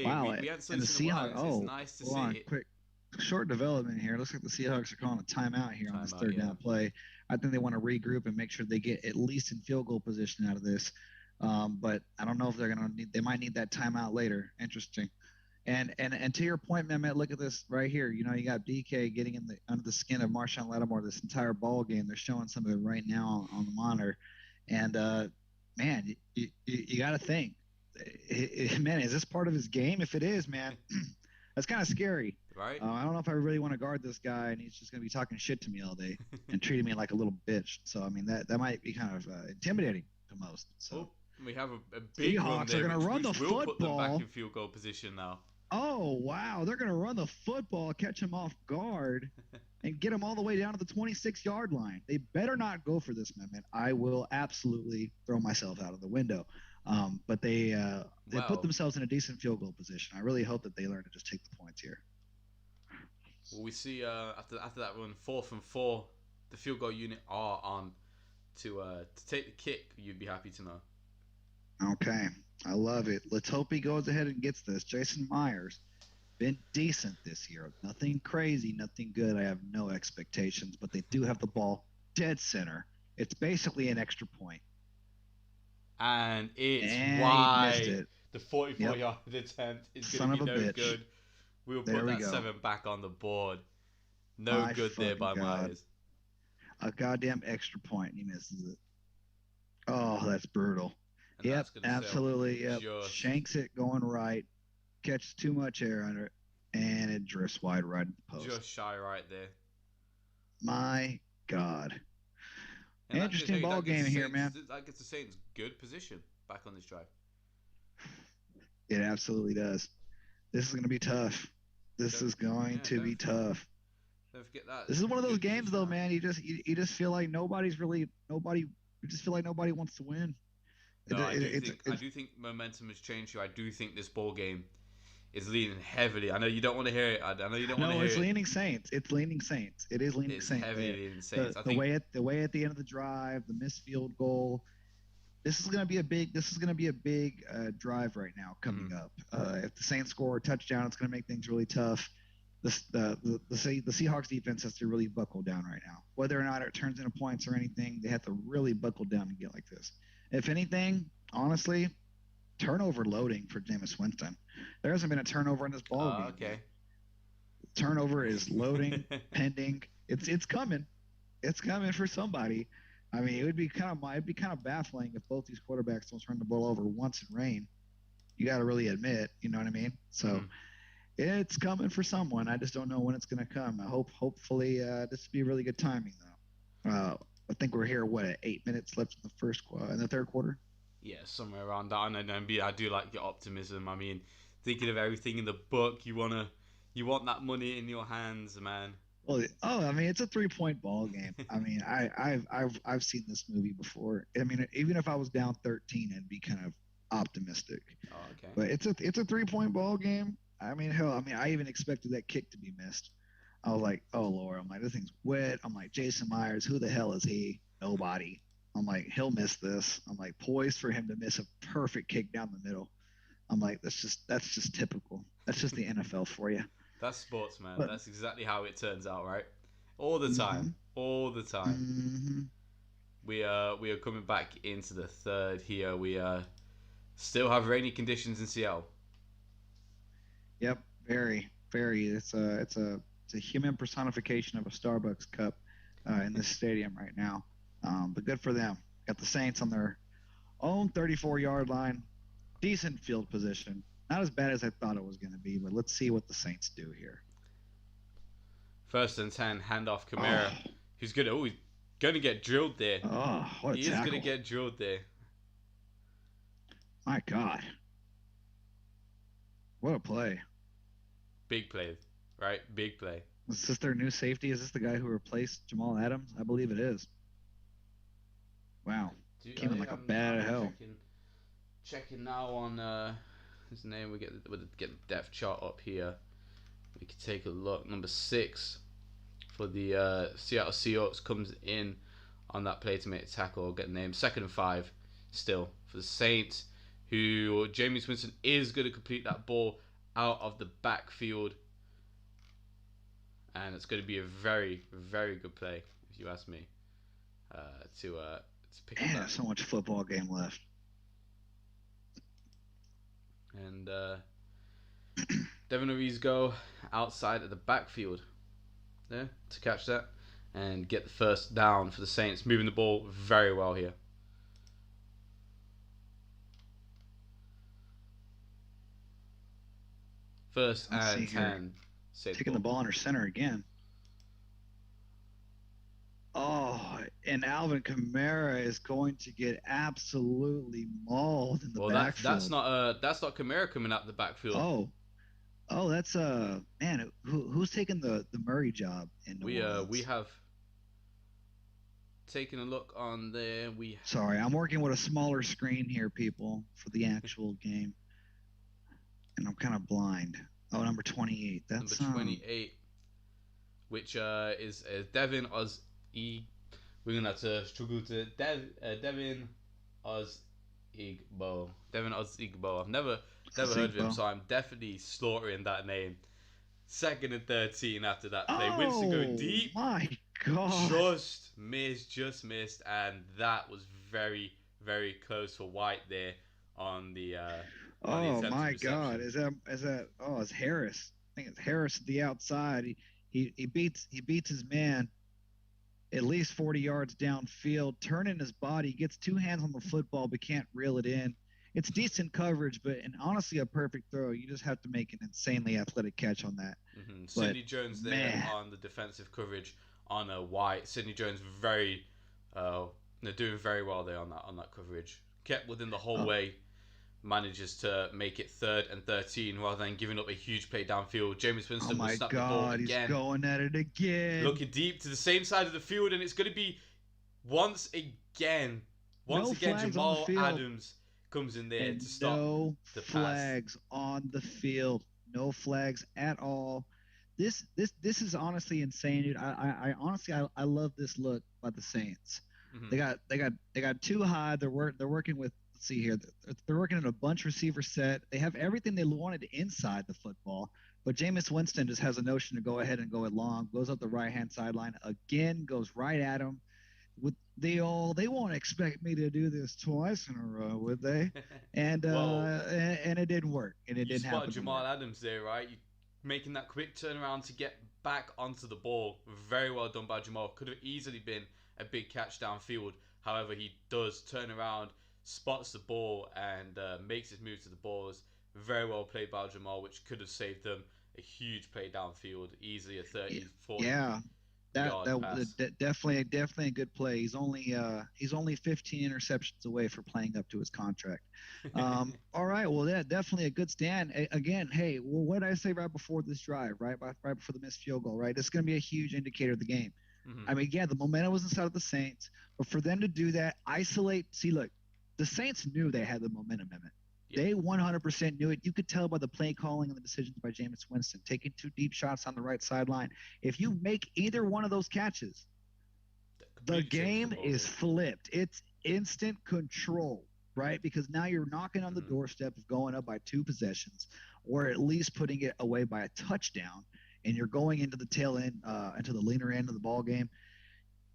Wow, we haven't seen it in a while. It's nice to see it. Quick, short development here. Looks like the Seahawks are calling a timeout here on this third down play. I think they want to regroup and make sure they get at least in field goal position out of this. But I don't know if they're gonna need. They might need that timeout later. Interesting. And to your point, Mehmet, look at this right here. You got DK getting under the skin of Marshawn Lattimore this entire ball game. They're showing some of it right now on the monitor. And man, you got to think, man, is this part of his game? If it is, man, that's kind of scary. Right. I don't know if I really want to guard this guy, and he's just going to be talking shit to me all day and treating me like a little bitch. So I mean, that might be kind of intimidating to most. So. We have a big Seahawks are going to run the football. Put them back in field goal position now. Oh, wow. They're going to run the football, catch him off guard, and get him all the way down to the 26-yard line. They better not go for this, man. I will absolutely throw myself out of the window. But they put themselves in a decent field goal position. I really hope that they learn to just take the points here. Well, we see after that run, 4th and 4, the field goal unit are on to take the kick. You'd be happy to know. Okay, I love it. Let's hope he goes ahead and gets this. Jason Myers, been decent this year. Nothing crazy, nothing good. I have no expectations, but they do have the ball dead center. It's basically an extra point. And wide. He missed it. The 44-yard attempt is going to be no good. We'll put that 7 back on the board. No good there by Myers. A goddamn extra point, and he misses it. Oh, that's brutal. And yep, absolutely. Yep. Shanks it going right, catches too much air under it, and it drifts wide right at the post. Just shy right there. My God. And interesting ball game here, man. That gets the Saints good position back on this drive. It absolutely does. This is going to be tough. This is going to be tough. Don't forget that. This is one of those games, though, man. You just feel like nobody. You just feel like nobody wants to win. No, I do think momentum has changed here. I do think this ball game is leaning heavily. I know you don't want to hear it. I know you don't want to hear it. No, it's leaning Saints. It's leaning Saints. It is leaning Saints. It's heavily leaning Saints. The way at the end of the drive, the missed field goal. This is going to be a big drive right now coming up. If the Saints score a touchdown, it's going to make things really tough. The Seahawks defense has to really buckle down right now. Whether or not it turns into points or anything, they have to really buckle down and get like this. If anything, honestly, turnover loading for Jameis Winston. There hasn't been a turnover in this ball game. Okay. Turnover is loading, pending. It's coming. It's coming for somebody. I mean, it'd be kind of baffling if both these quarterbacks don't turn the ball over once in rain. You got to really admit, you know what I mean? So it's coming for someone. I just don't know when it's going to come. Hopefully, this will be really good timing though. I think we're here. At 8 minutes left in the third quarter? Yeah, somewhere around that. And I do like your optimism. I mean, thinking of everything in the book, you want that money in your hands, man. Well, I mean, it's a 3-point ball game. I mean, I've seen this movie before. I mean, even if I was down 13, I'd be kind of optimistic. Oh, okay. But it's a 3-point ball game. I mean, hell, I even expected that kick to be missed. I was like, oh Lord, I'm like, this thing's wet. I'm like, Jason Myers, who the hell is he? Nobody. I'm like, he'll miss this. I'm like, poised for him to miss a perfect kick down the middle. I'm like, that's just typical. That's just the NFL for you. That's sports, man. That's exactly how it turns out, right? All the time. All the time. Mm-hmm. We are coming back into the third here. We still have rainy conditions in Seattle. Yep, very, very. It's a human personification of a Starbucks cup in this stadium right now. But good for them. Got the Saints on Own 34-yard line. Decent field position. Not as bad as I thought it was going to be, but let's see what the Saints do here. 1st and 10, handoff Kamara, Oh, who's he's going to get drilled there. what a He is tackle. going to get drilled there. My God. What a play. Big play, right? Big play. Is this their new safety? Is this the guy who replaced Jamal Adams? I believe it is. Wow. Came in like a bat of hell. Checking now on his name. We get the depth chart up here. We can take a look. Number 6 for the Seattle Seahawks comes in on that play to make a tackle, get named. 2nd and 5 still for the Saints, who Jameis Winston is going to complete that ball out of the backfield. And it's going to be a very, very good play, if you ask me, to pick up that. So much football game left. And Devin Ruiz go outside of the backfield there to catch that and get the first down for the Saints, moving the ball very well here. First and 10. Taking the ball under center again. Oh, and Alvin Kamara is going to get absolutely mauled in the backfield. That's not Kamara coming out the backfield. That's man. Who's taking the Murray job in New Orleans? We have taken a look on there. Sorry, I'm working with a smaller screen here, people, for the actual game, and I'm kind of blind. Oh, number 28. That's number 28, which is Devin Oz. We're gonna have to struggle to Devin Ozigbo. Devin Ozigbo. I've never heard of him, so I'm definitely slaughtering that name. 2nd and 13 after that play. Winston go deep. My God. Just missed, and that was very, very close for White there on the. Oh my God! Is that? Oh, it's Harris. I think it's Harris at the outside. He beats his man at least 40 yards downfield, turning his body, gets 2 hands on the football but can't reel it in. It's decent coverage, and honestly a perfect throw. You just have to make an insanely athletic catch on that. Mm-hmm. Sidney Jones there on the defensive coverage on a White. Sidney Jones very doing very well there on that coverage. Kept within the whole way. Manages to make it 3rd and 13 rather than giving up a huge play downfield. Jameis Winston will snap the ball again. He's going at it again. Looking deep to the same side of the field, and it's going to be once again, Jamal Adams comes in there to stop the pass. No flags on the field. No flags at all. This is honestly insane, dude. I honestly love this look by the Saints. Mm-hmm. They got too high. They're working with. See here, they're working in a bunch receiver set. They have everything they wanted inside the football, but Jameis Winston just has a notion to go ahead and go it long, goes up the right-hand sideline again, goes right at him. They won't expect me to do this twice in a row, would they? And and it didn't work, and it didn't happen. You spot Jamal Adams there, right? You making that quick turnaround to get back onto the ball. Very well done by Jamal. Could have easily been a big catch downfield. However, he does turn around, spots the ball, and makes his move to the balls. Very well played by Jamal, which could have saved them a huge play downfield, easily a 30, 40 yard pass. Definitely a good play. He's only 15 interceptions away for playing up to his contract. All right, well, definitely a good stand. Again, hey, well, what did I say right before this drive, right before the missed field goal, right? It's going to be a huge indicator of the game. Mm-hmm. I mean, yeah, the momentum was inside of the Saints, but for them to do that, look, the Saints knew they had the momentum in it. Yeah. They 100% knew it. You could tell by the play calling and the decisions by Jameis Winston, taking 2 deep shots on the right sideline. If you make either one of those catches, the game is flipped. It's instant control, right? Because now you're knocking on the doorstep of going up by 2 possessions, or at least putting it away by a touchdown, and you're going into the tail end, into the leaner end of the ball game.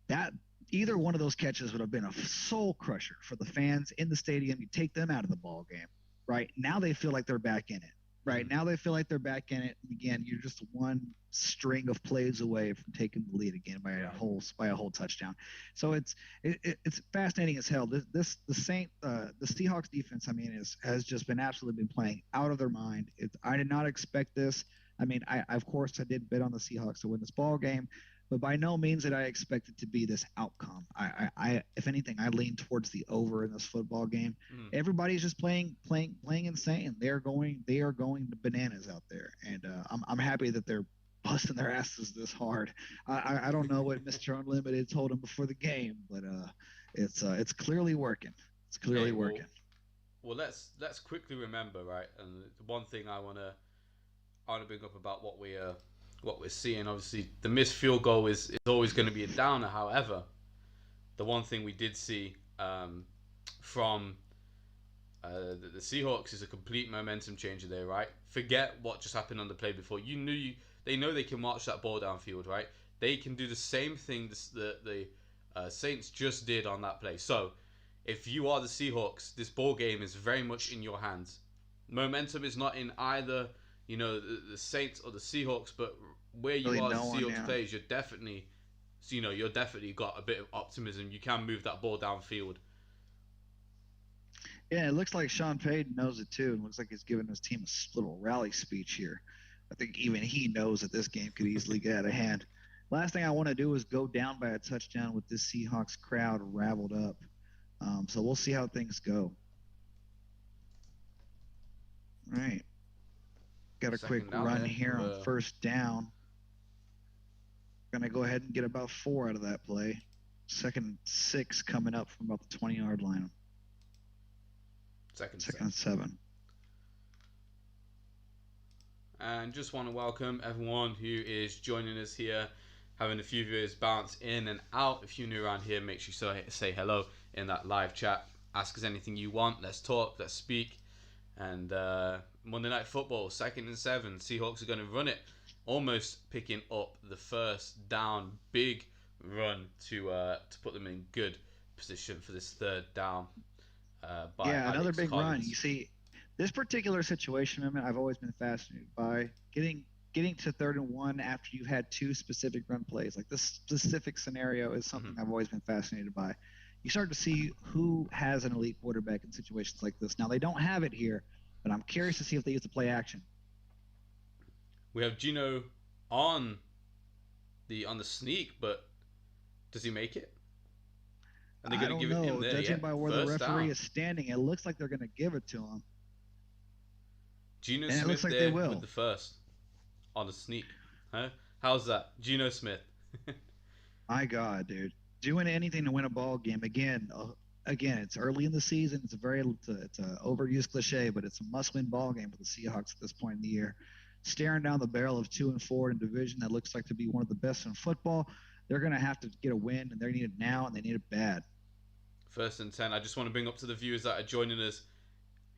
That either one of those catches would have been a soul crusher for the fans in the stadium. You take them out of the ball game, right? Now they feel like they're back in it. Right now, they feel like they're back in it. And again, you're just one string of plays away from taking the lead again by a whole touchdown. So it's fascinating as hell. The Seahawks defense, I mean, has just been absolutely been playing out of their mind. I did not expect this. I mean, I of course I did bet on the Seahawks to win this ball game, but by no means did I expect it to be this outcome. If anything, I lean towards the over in this football game. Everybody's just playing insane. They are going to bananas out there, and I'm happy that they're busting their asses this hard. I don't know what Mr. Unlimited told them before the game, but it's clearly working. It's clearly working. Well, let's quickly remember, right? And the one thing I wanna bring up about what we're seeing. Obviously, the missed field goal is always going to be a downer. However, the one thing we did see from the Seahawks is a complete momentum changer there, right? Forget what just happened on the play before. They know they can march that ball downfield, right? They can do the same thing the Saints just did on that play. So, if you are the Seahawks, this ball game is very much in your hands. Momentum is not in either, the Saints or the Seahawks, but where you are as Seahawks players, you're definitely got a bit of optimism. You can move that ball downfield. Yeah, it looks like Sean Payton knows it too. It looks like he's giving his team a little rally speech here. I think even he knows that this game could easily get out of hand. Last thing I want to do is go down by a touchdown with this Seahawks crowd raveled up. So we'll see how things go. All right. Got a quick run here on first down. Going to go ahead and get about 4 out of that play. 2nd and 6 coming up from about the 20-yard line. Second and 7. And just want to welcome everyone who is joining us here, having a few viewers bounce in and out. If you're new around here, make sure you say hello in that live chat. Ask us anything you want. Let's talk. Let's speak. And Monday Night Football, 2nd and 7. Seahawks are going to run it, almost picking up the first down. Big run to put them in good position for this 3rd down. Another big run. You see, this particular situation, I mean, I've always been fascinated by getting to 3rd and 1 after you've had 2 specific run plays. Like this specific scenario is something I've always been fascinated by. You start to see who has an elite quarterback in situations like this. Now, they don't have it here, but I'm curious to see if they use the play action. We have Gino on the sneak, but does he make it? Are they going to give it him there? Judging by where the referee is standing, it looks like they're going to give it to him. Geno Smith looks like there with the first on the sneak. Huh? How's that? Geno Smith. My God, dude. Doing anything to win a ball game. Again, it's early in the season. It's an overused cliche, but it's a must-win ball game for the Seahawks at this point in the year. Staring down the barrel of 2-4 in a division that looks like to be one of the best in football, they're going to have to get a win, and they need it now, and they need it bad. 1st and 10. I just want to bring up to the viewers that are joining us,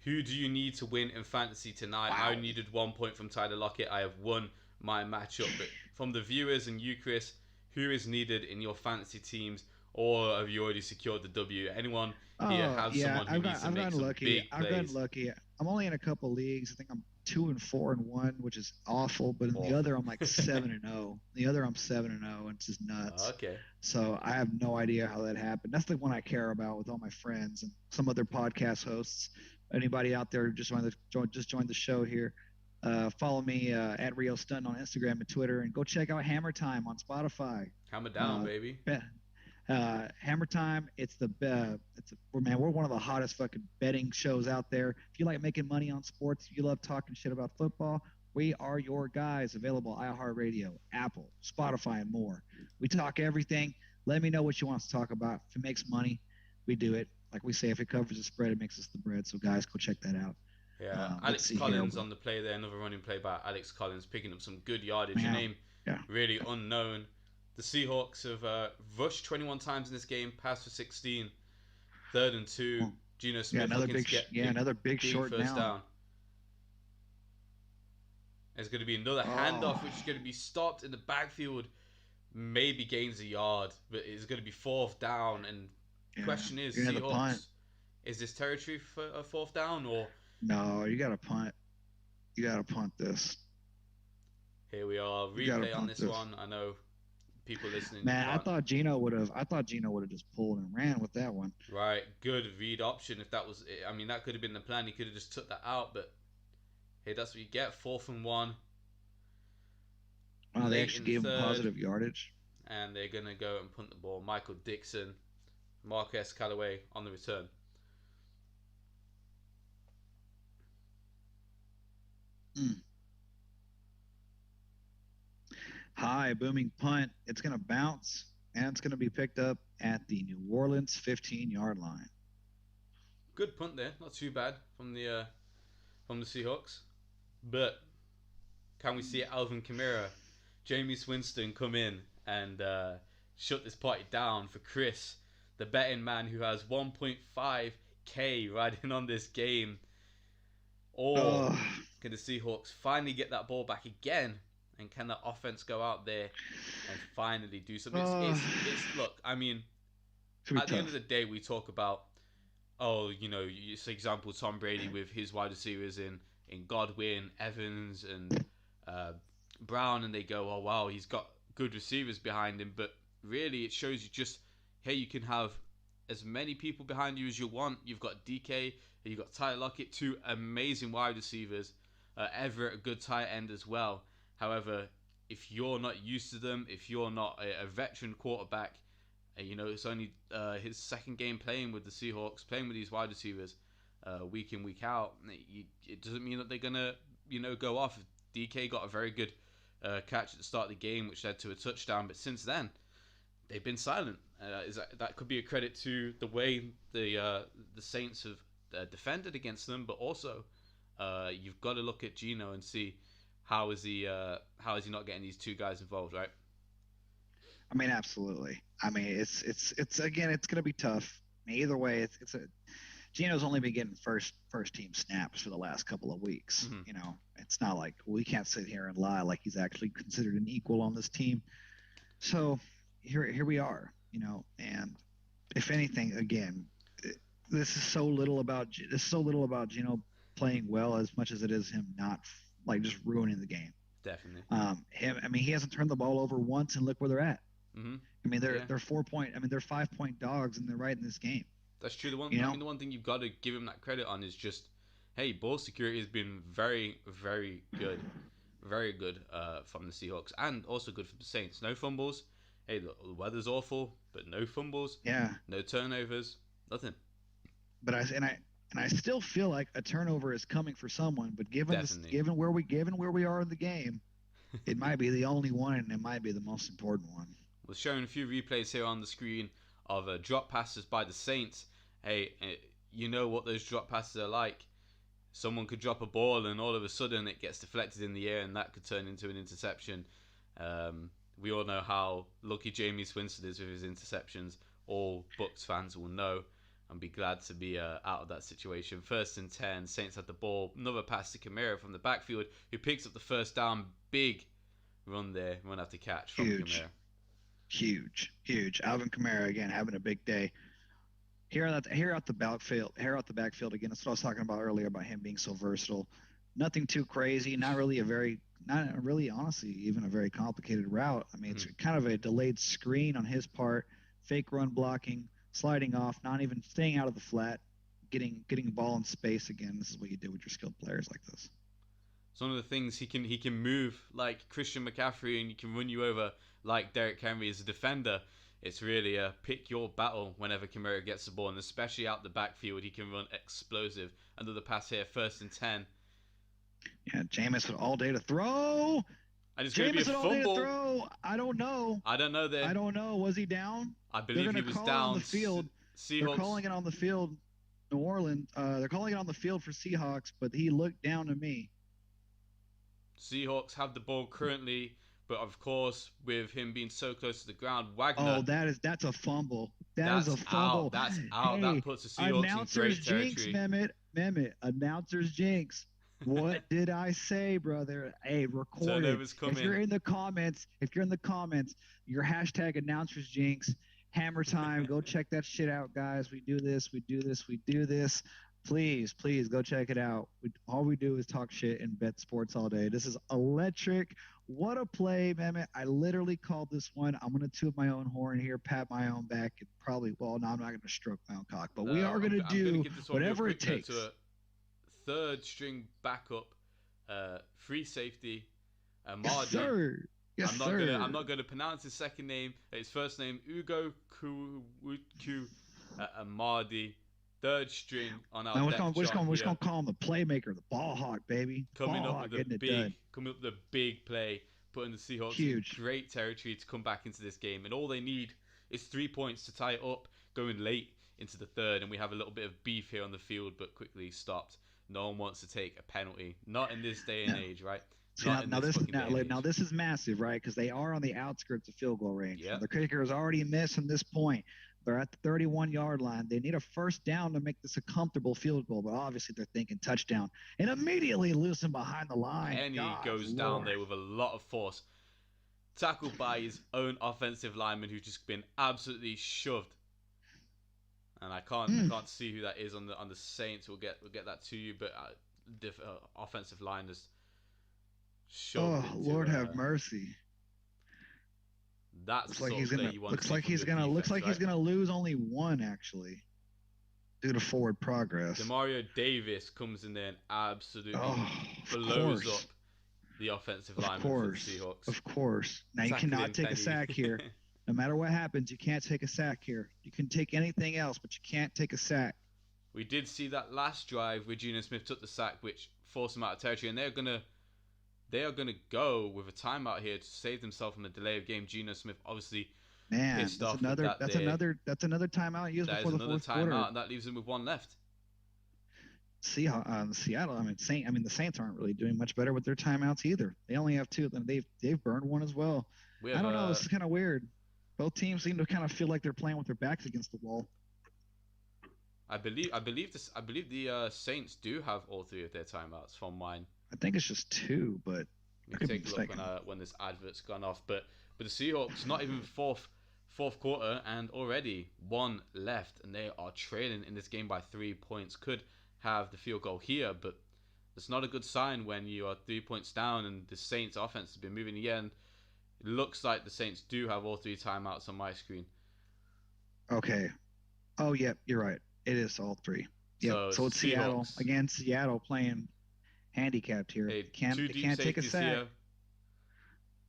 who do you need to win in fantasy tonight? Wow. I needed 1 point from Tyler Lockett. I have won my matchup. But from the viewers and you, Chris, who is needed in your fantasy teams, or have you already secured the W? Anyone here has someone who needs to make some big plays? I've gotten lucky. I'm only in a couple leagues. I think I'm 2-4-1, which is awful. But in the other, I'm like 7-0. The other, I'm 7-0, and it's just nuts. Okay. So I have no idea how that happened. That's the one I care about with all my friends and some other podcast hosts. Anybody out there who just joined the show here, follow me at Rio Stun on Instagram and Twitter, and go check out Hammer Time on Spotify. Hammer down, baby. Hammer Time. We're one of the hottest fucking betting shows out there. If you like making money on sports, if you love talking shit about football, we are your guys. Available iHeartRadio, Apple, Spotify, and more. We talk everything. Let me know what you want us to talk about. If it makes money, we do it. Like we say, if it covers the spread, it makes us the bread. So guys, go check that out. Yeah, Alex Collins on the play there. Another running play by Alex Collins, picking up some good yardage. Your name really unknown. The Seahawks have rushed 21 times in this game, passed for 16. 3rd and 2. Geno Smith another big short first down. There's going to be another handoff, which is going to be stopped in the backfield. Maybe gains a yard, but it's going to be 4th down. And the question is, Seahawks, is this territory for a 4th down or? No, you got to punt. You got to punt this. Here we are, You got to replay on punt this this. one. I know people listening. Man, I thought Gino would have just pulled and ran with that one. Right, good read option. If that was, I mean, that could have been the plan. He could have just took that out, but hey, that's what you get. 4th and 1. Wow, they Late actually in gave him third, positive yardage. and they're gonna go and punt the ball. Michael Dixon, Marquez Callaway on the return. High booming punt. It's going to bounce, and it's going to be picked up at the New Orleans 15-yard line. Good punt there, not too bad from the Seahawks. But can we see Alvin Kamara, Jameis Winston come in and shut this party down for Chris, the betting man who has 1.5k riding on this game? Or can the Seahawks finally get that ball back again? And can the offense go out there and finally do something? Look, I mean, at the end of the day, we talk about, for example, Tom Brady with his wide receivers in Godwin, Evans, and Brown, and they go, oh, wow, he's got good receivers behind him. But really, it shows you just, hey, you can have as many people behind you as you want. You've got DK, you've got Tyler Lockett, 2 amazing wide receivers, Everett, a good tight end as well. However, if you're not used to them, if you're not a veteran quarterback, it's only his 2nd game playing with the Seahawks, playing with these wide receivers week in, week out, it doesn't mean that they're going to, go off. DK got a very good catch at the start of the game, which led to a touchdown, but since then, they've been silent. That could be a credit to the way the Saints have defended against them, but also you've got to look at Gino and see how is he not getting these 2 guys involved, right? I mean, absolutely. I mean, it's again, it's going to be tough. I mean, either way, Gino's only been getting first team snaps for the last couple of weeks. Mm-hmm. It's not like we can't sit here and lie like he's actually considered an equal on this team. So here we are, and if anything, again, this is so little about Gino playing well as much as it is him not just ruining the game. Definitely. He hasn't turned the ball over once, and look where they're at. Mm-hmm. I mean, they're 4-point. I mean, they're 5-point dogs, and they're right in this game. That's true. The one thing you've got to give him that credit on is just, hey, ball security has been very, very good, very good from the Seahawks, and also good from the Saints. No fumbles. Hey, the weather's awful, but no fumbles. Yeah. No turnovers. Nothing. But I still feel like a turnover is coming for someone. But given where we are in the game, it might be the only one, and it might be the most important one. We're showing a few replays here on the screen of drop passes by the Saints. Hey, you know what those drop passes are like. Someone could drop a ball, and all of a sudden it gets deflected in the air, and that could turn into an interception. We all know how lucky Jameis Winston is with his interceptions. All Bucs fans will know and be glad to be out of that situation. 1st and 10, Saints had the ball. Another pass to Kamara from the backfield, who picks up the first down. Big run there, run after catch from Kamara. Huge. Alvin Kamara again having a big day. Here out the backfield again. That's what I was talking about earlier about him being so versatile. Nothing too crazy. Not really, honestly, even a very complicated route. I mean, it's kind of a delayed screen on his part, fake run blocking, sliding off, not even staying out of the flat, getting the ball in space again. This is what you do with your skilled players like this. It's one of the things he can move like Christian McCaffrey, and he can run you over like Derrick Henry as a defender. It's really a pick your battle whenever Kamara gets the ball, and especially out the backfield, he can run explosive. Another pass here, 1st and 10. Yeah, Jameis had all day to throw. And it's going to be a fumble. All day to throw. I don't know. I don't know there. I don't know. Was he down? I believe he was down. On the field. Seahawks. They're calling it on the field. New Orleans. They're calling it on the field for Seahawks, but he looked down to me. Seahawks have the ball currently, but of course, with him being so close to the ground, Wagner. Oh, that's a fumble. That's a fumble. That's out. Hey, that puts the Seahawks in great territory. Mehmet, announcer's jinx. What did I say, brother? Hey, record it. If you're in the comments, your hashtag announcers jinx, hammer time. Go check that shit out, guys. We do this. Please, please go check it out. All we do is talk shit and bet sports all day. This is electric. What a play, man. I literally called this one. I'm going to toot my own horn here, pat my own back, and probably, well, no, I'm not going to stroke my own cock, but we are going to I'm going to do give this one real whatever it quick though, takes. to a third string backup, free safety, Mardi. Yes, sir. Yes, sir. I'm not gonna pronounce his second name. His first name Ugo Kuwuku Mardi. Third string on our depth chart. We're just gonna call him the playmaker, the ball hawk, baby. Coming up with the big play, putting the Seahawks in great territory to come back into this game. And all they need is 3 points to tie it up, going late into the third. And we have a little bit of beef here on the field, but quickly stopped. No one wants to take a penalty. Not in this day and age, right? Now this is massive, right? Because they are on the outskirts of field goal range. Yep. The kicker is already missing this point. They're at the 31-yard line. They need a first down to make this a comfortable field goal, but obviously they're thinking touchdown. And immediately loosen behind the line. And he goes down there with a lot of force. Tackled by his own offensive lineman, who's just been absolutely shoved. And I can't see who that is on the Saints. We'll get that to you, but offensive line is shoved. Oh, Lord have mercy. That's looks like he's gonna lose only one actually, due to forward progress. Demario Davis comes in there and absolutely blows up the offensive lineman for the Seahawks. Of course. Now you cannot take a sack here. No matter what happens, you can't take a sack here. You can take anything else, but you can't take a sack. We did see that last drive where Geno Smith took the sack, which forced him out of territory, and they are gonna go with a timeout here to save themselves from the delay of game. Geno Smith obviously pissed off. That's another timeout used before the fourth quarter. And that leaves them with one left. Seattle. The Saints aren't really doing much better with their timeouts either. They only have two. They've burned one as well. I don't know. This is kind of weird. Both teams seem to kind of feel like they're playing with their backs against the wall. I believe the Saints do have all three of their timeouts from mine. I think it's just two, but we can take a look when this advert's gone off. But the Seahawks, not even fourth quarter, and already one left, and they are trailing in this game by 3 points. Could have the field goal here, but it's not a good sign when you are 3 points down and the Saints offense has been moving again. It looks like the Saints do have all three timeouts on my screen. Okay. Oh, yep, you're right. It is all three. Yeah. So it's Seattle. Again, Seattle playing handicapped here. Hey, can't take a sack. Here.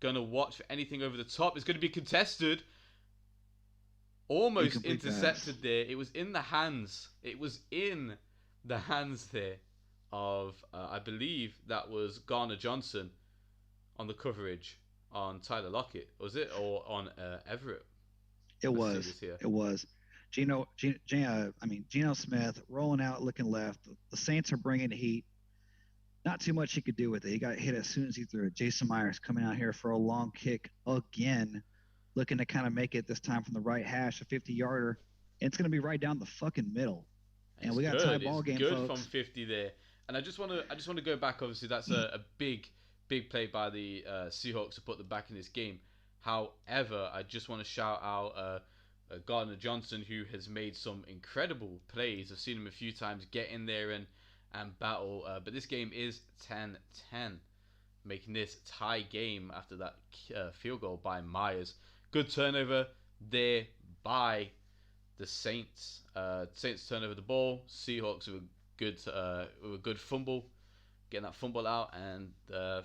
Gonna watch for anything over the top. It's gonna be contested. Almost intercepted there. It was in the hands. There of I believe that was Garner Johnson on the coverage on Tyler Lockett. Was it, or on Everett? It was. Geno Smith rolling out, looking left. The Saints are bringing heat. Not too much he could do with it. He got hit as soon as he threw it. Jason Myers coming out here for a long kick again, looking to kind of make it this time from the right hash, a 50-yarder. And it's going to be right down the fucking middle. And we got a tie ball game, good folks. From 50 there. And I just want to go back. Obviously, that's a big play by the Seahawks to put them back in this game. However, I just want to shout out Gardner Johnson, who has made some incredible plays. I've seen him a few times get in there and battle. But this game is 10-10, making this tie game after that field goal by Myers. Good turnover there by the Saints. Saints turn over the ball. Seahawks with a good fumble, getting that fumble out, and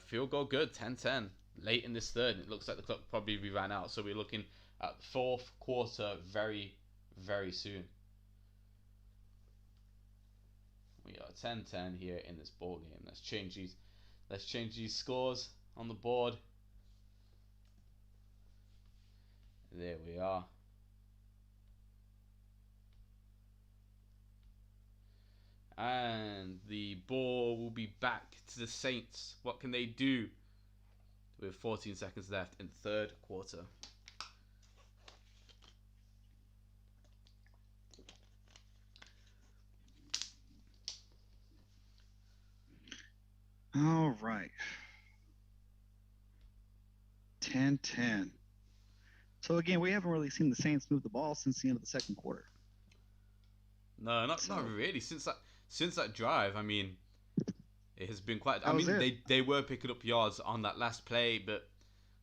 field goal good. 10-10 late in this third. It looks like the clock probably ran out, so we're looking at the fourth quarter very, very soon. We are 10-10 here in this ball game. Let's change these scores on the board. There we are. And the ball will be back to the Saints. What can they do with 14 seconds left in the third quarter? All right. 10-10. So again, we haven't really seen the Saints move the ball since the end of the second quarter. No, not really. Since since that drive, I mean, it has been quite. I That was mean, it. they were picking up yards on that last play, but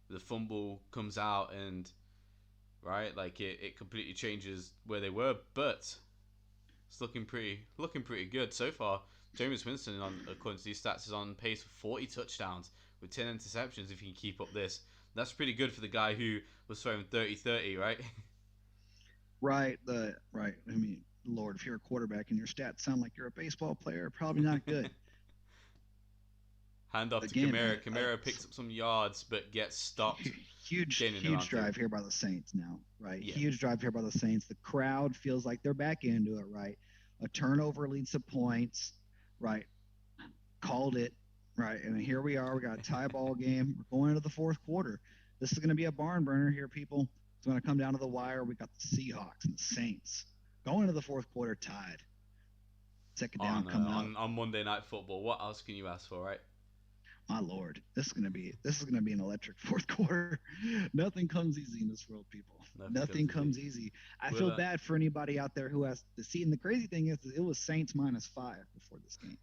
the fumble comes out and right, like it completely changes where they were. But it's looking pretty good so far. Jameis Winston, on according to these stats, is on pace for 40 touchdowns with 10 interceptions. If he can keep up this, that's pretty good for the guy who was throwing 30-30, right? Right. I mean, Lord, if you're a quarterback and your stats sound like you're a baseball player, probably not good. Hand off to Again, Kamara. Kamara picks up some yards but gets stopped gaining huge around two. drive here by the Saints now, right? Yeah. Huge drive here by the Saints. The crowd feels like they're back into it, right? A turnover leads to points, right? Called it, right? And here we are. We got a tie ball game. We're going into the fourth quarter. This is going to be a barn burner here, people. It's going to come down to the wire. We got the Seahawks and the Saints going into the fourth quarter tied. Second down on, coming up. on Monday Night Football. What else can you ask for, right? My Lord, this is gonna be an electric fourth quarter. Nothing comes easy in this world, people. Nothing comes easy. I feel bad for anybody out there who has to see. And the crazy thing is, it was Saints -5 before this game.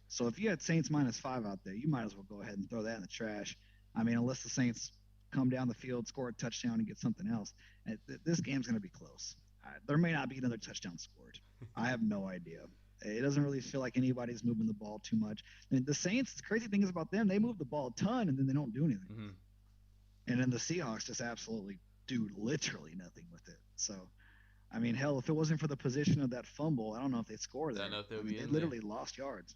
So if you had Saints -5 out there, you might as well go ahead and throw that in the trash. I mean, unless the Saints come down the field, score a touchdown, and get something else, this game's gonna be close. There may not be another touchdown scored. I have no idea. It doesn't really feel like anybody's moving the ball too much. And the Saints, the crazy thing is about them, they move the ball a ton and then they don't do anything. Mm-hmm. And then the Seahawks just absolutely do literally nothing with it. So, I mean, hell, if it wasn't for the position of that fumble, I don't know if they'd score there. They literally lost yards.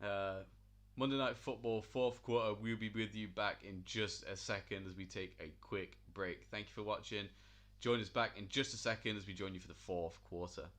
Monday Night Football, fourth quarter. We'll be with you back in just a second as we take a quick break. Thank you for watching. Join us back in just a second as we join you for the fourth quarter.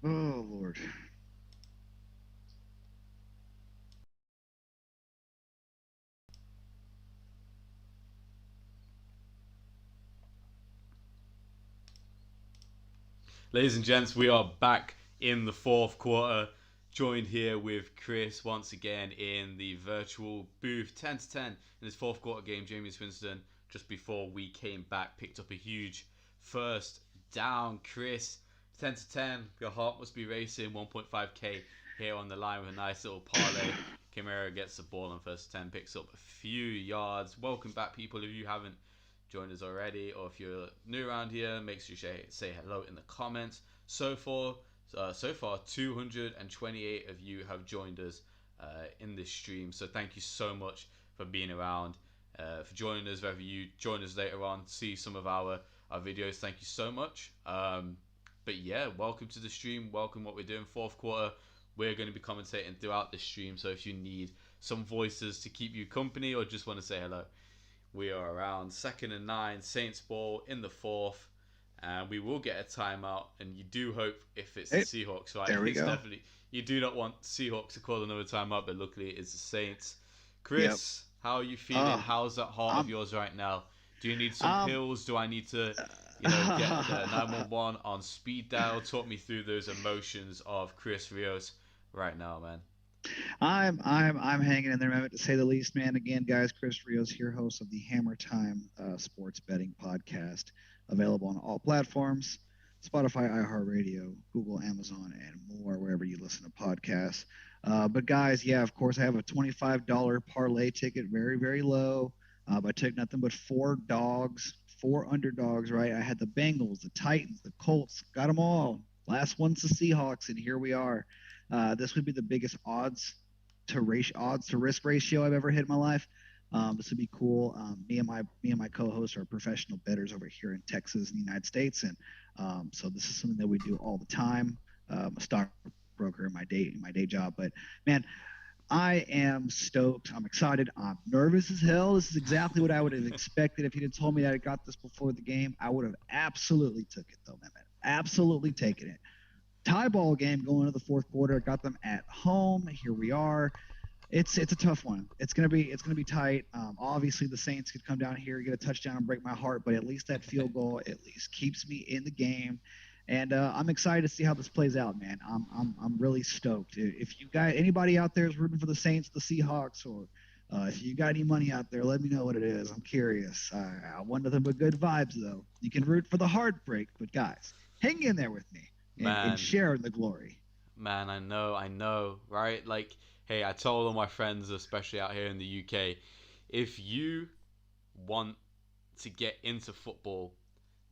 Oh, Lord. Ladies and gents, we are back in the fourth quarter, joined here with Chris once again in the virtual booth. 10-10 in his fourth quarter game. Jameis Winston, just before we came back, picked up a huge first down. Chris, 10-10, your heart must be racing. 1.5k here on the line with a nice little parlay. Kamara gets the ball on first 10, picks up a few yards. Welcome back, people. If you haven't joined us already, or if you're new around here, make sure you say hello in the comments. So far 228 of you have joined us in this stream, so thank you so much for being around, for joining us. Whether you join us later on, see some of our videos, thank you so much. But yeah, welcome to the stream. Welcome. What we're doing fourth quarter, we're going to be commentating throughout the stream, so if you need some voices to keep you company or just want to say hello, We are around 2nd and 9, Saints ball in the fourth, and we will get a timeout. And you do hope if it's the Hey, Seahawks, right? there we It's go. definitely you do not want Seahawks to call another timeout, but luckily it's the Saints. Yep. Chris, how are you feeling? Uh, How's that heart of I'm yours right now? Do you need some um pills? Do I need to, get the I'm 911 on speed dial? Talk me through those emotions of Chris Rios right now, man. I'm hanging in there, man, to say the least, man. Again, guys, Chris Rios here, host of the Hammer Time Sports Betting Podcast, available on all platforms: Spotify, iHeartRadio, Google, Amazon, and more, wherever you listen to podcasts. But guys, yeah, of course, I have a $25 parlay ticket, very, very low. I took nothing but four dogs, four underdogs, right? I had the Bengals, the Titans, the Colts, got them all. Last one's the Seahawks, and here we are. This would be the biggest odds to risk ratio I've ever hit in my life. This would be cool. Me and my co-host are professional bettors over here in Texas, in the United States, and so this is something that we do all the time. I'm a stockbroker in my day job, but man, I am stoked. I'm excited. I'm nervous as hell. This is exactly what I would have expected if he'd have told me that I got this before the game. I would have absolutely took it though, man. Absolutely taken it. Tie ball game going into the fourth quarter. Got them at home. Here we are. It's a tough one. It's gonna be tight. Obviously, the Saints could come down here, get a touchdown, and break my heart. But at least that field goal at least keeps me in the game. And I'm excited to see how this plays out, man. I'm really stoked. If you got anybody out there is rooting for the Saints, the Seahawks, or if you got any money out there, let me know what it is. I'm curious. I want nothing but good vibes, though. You can root for the heartbreak, but guys, hang in there with me and Man, share in the glory. man, I know, right? Like, hey, I told all my friends, especially out here in the UK, if you want to get into football,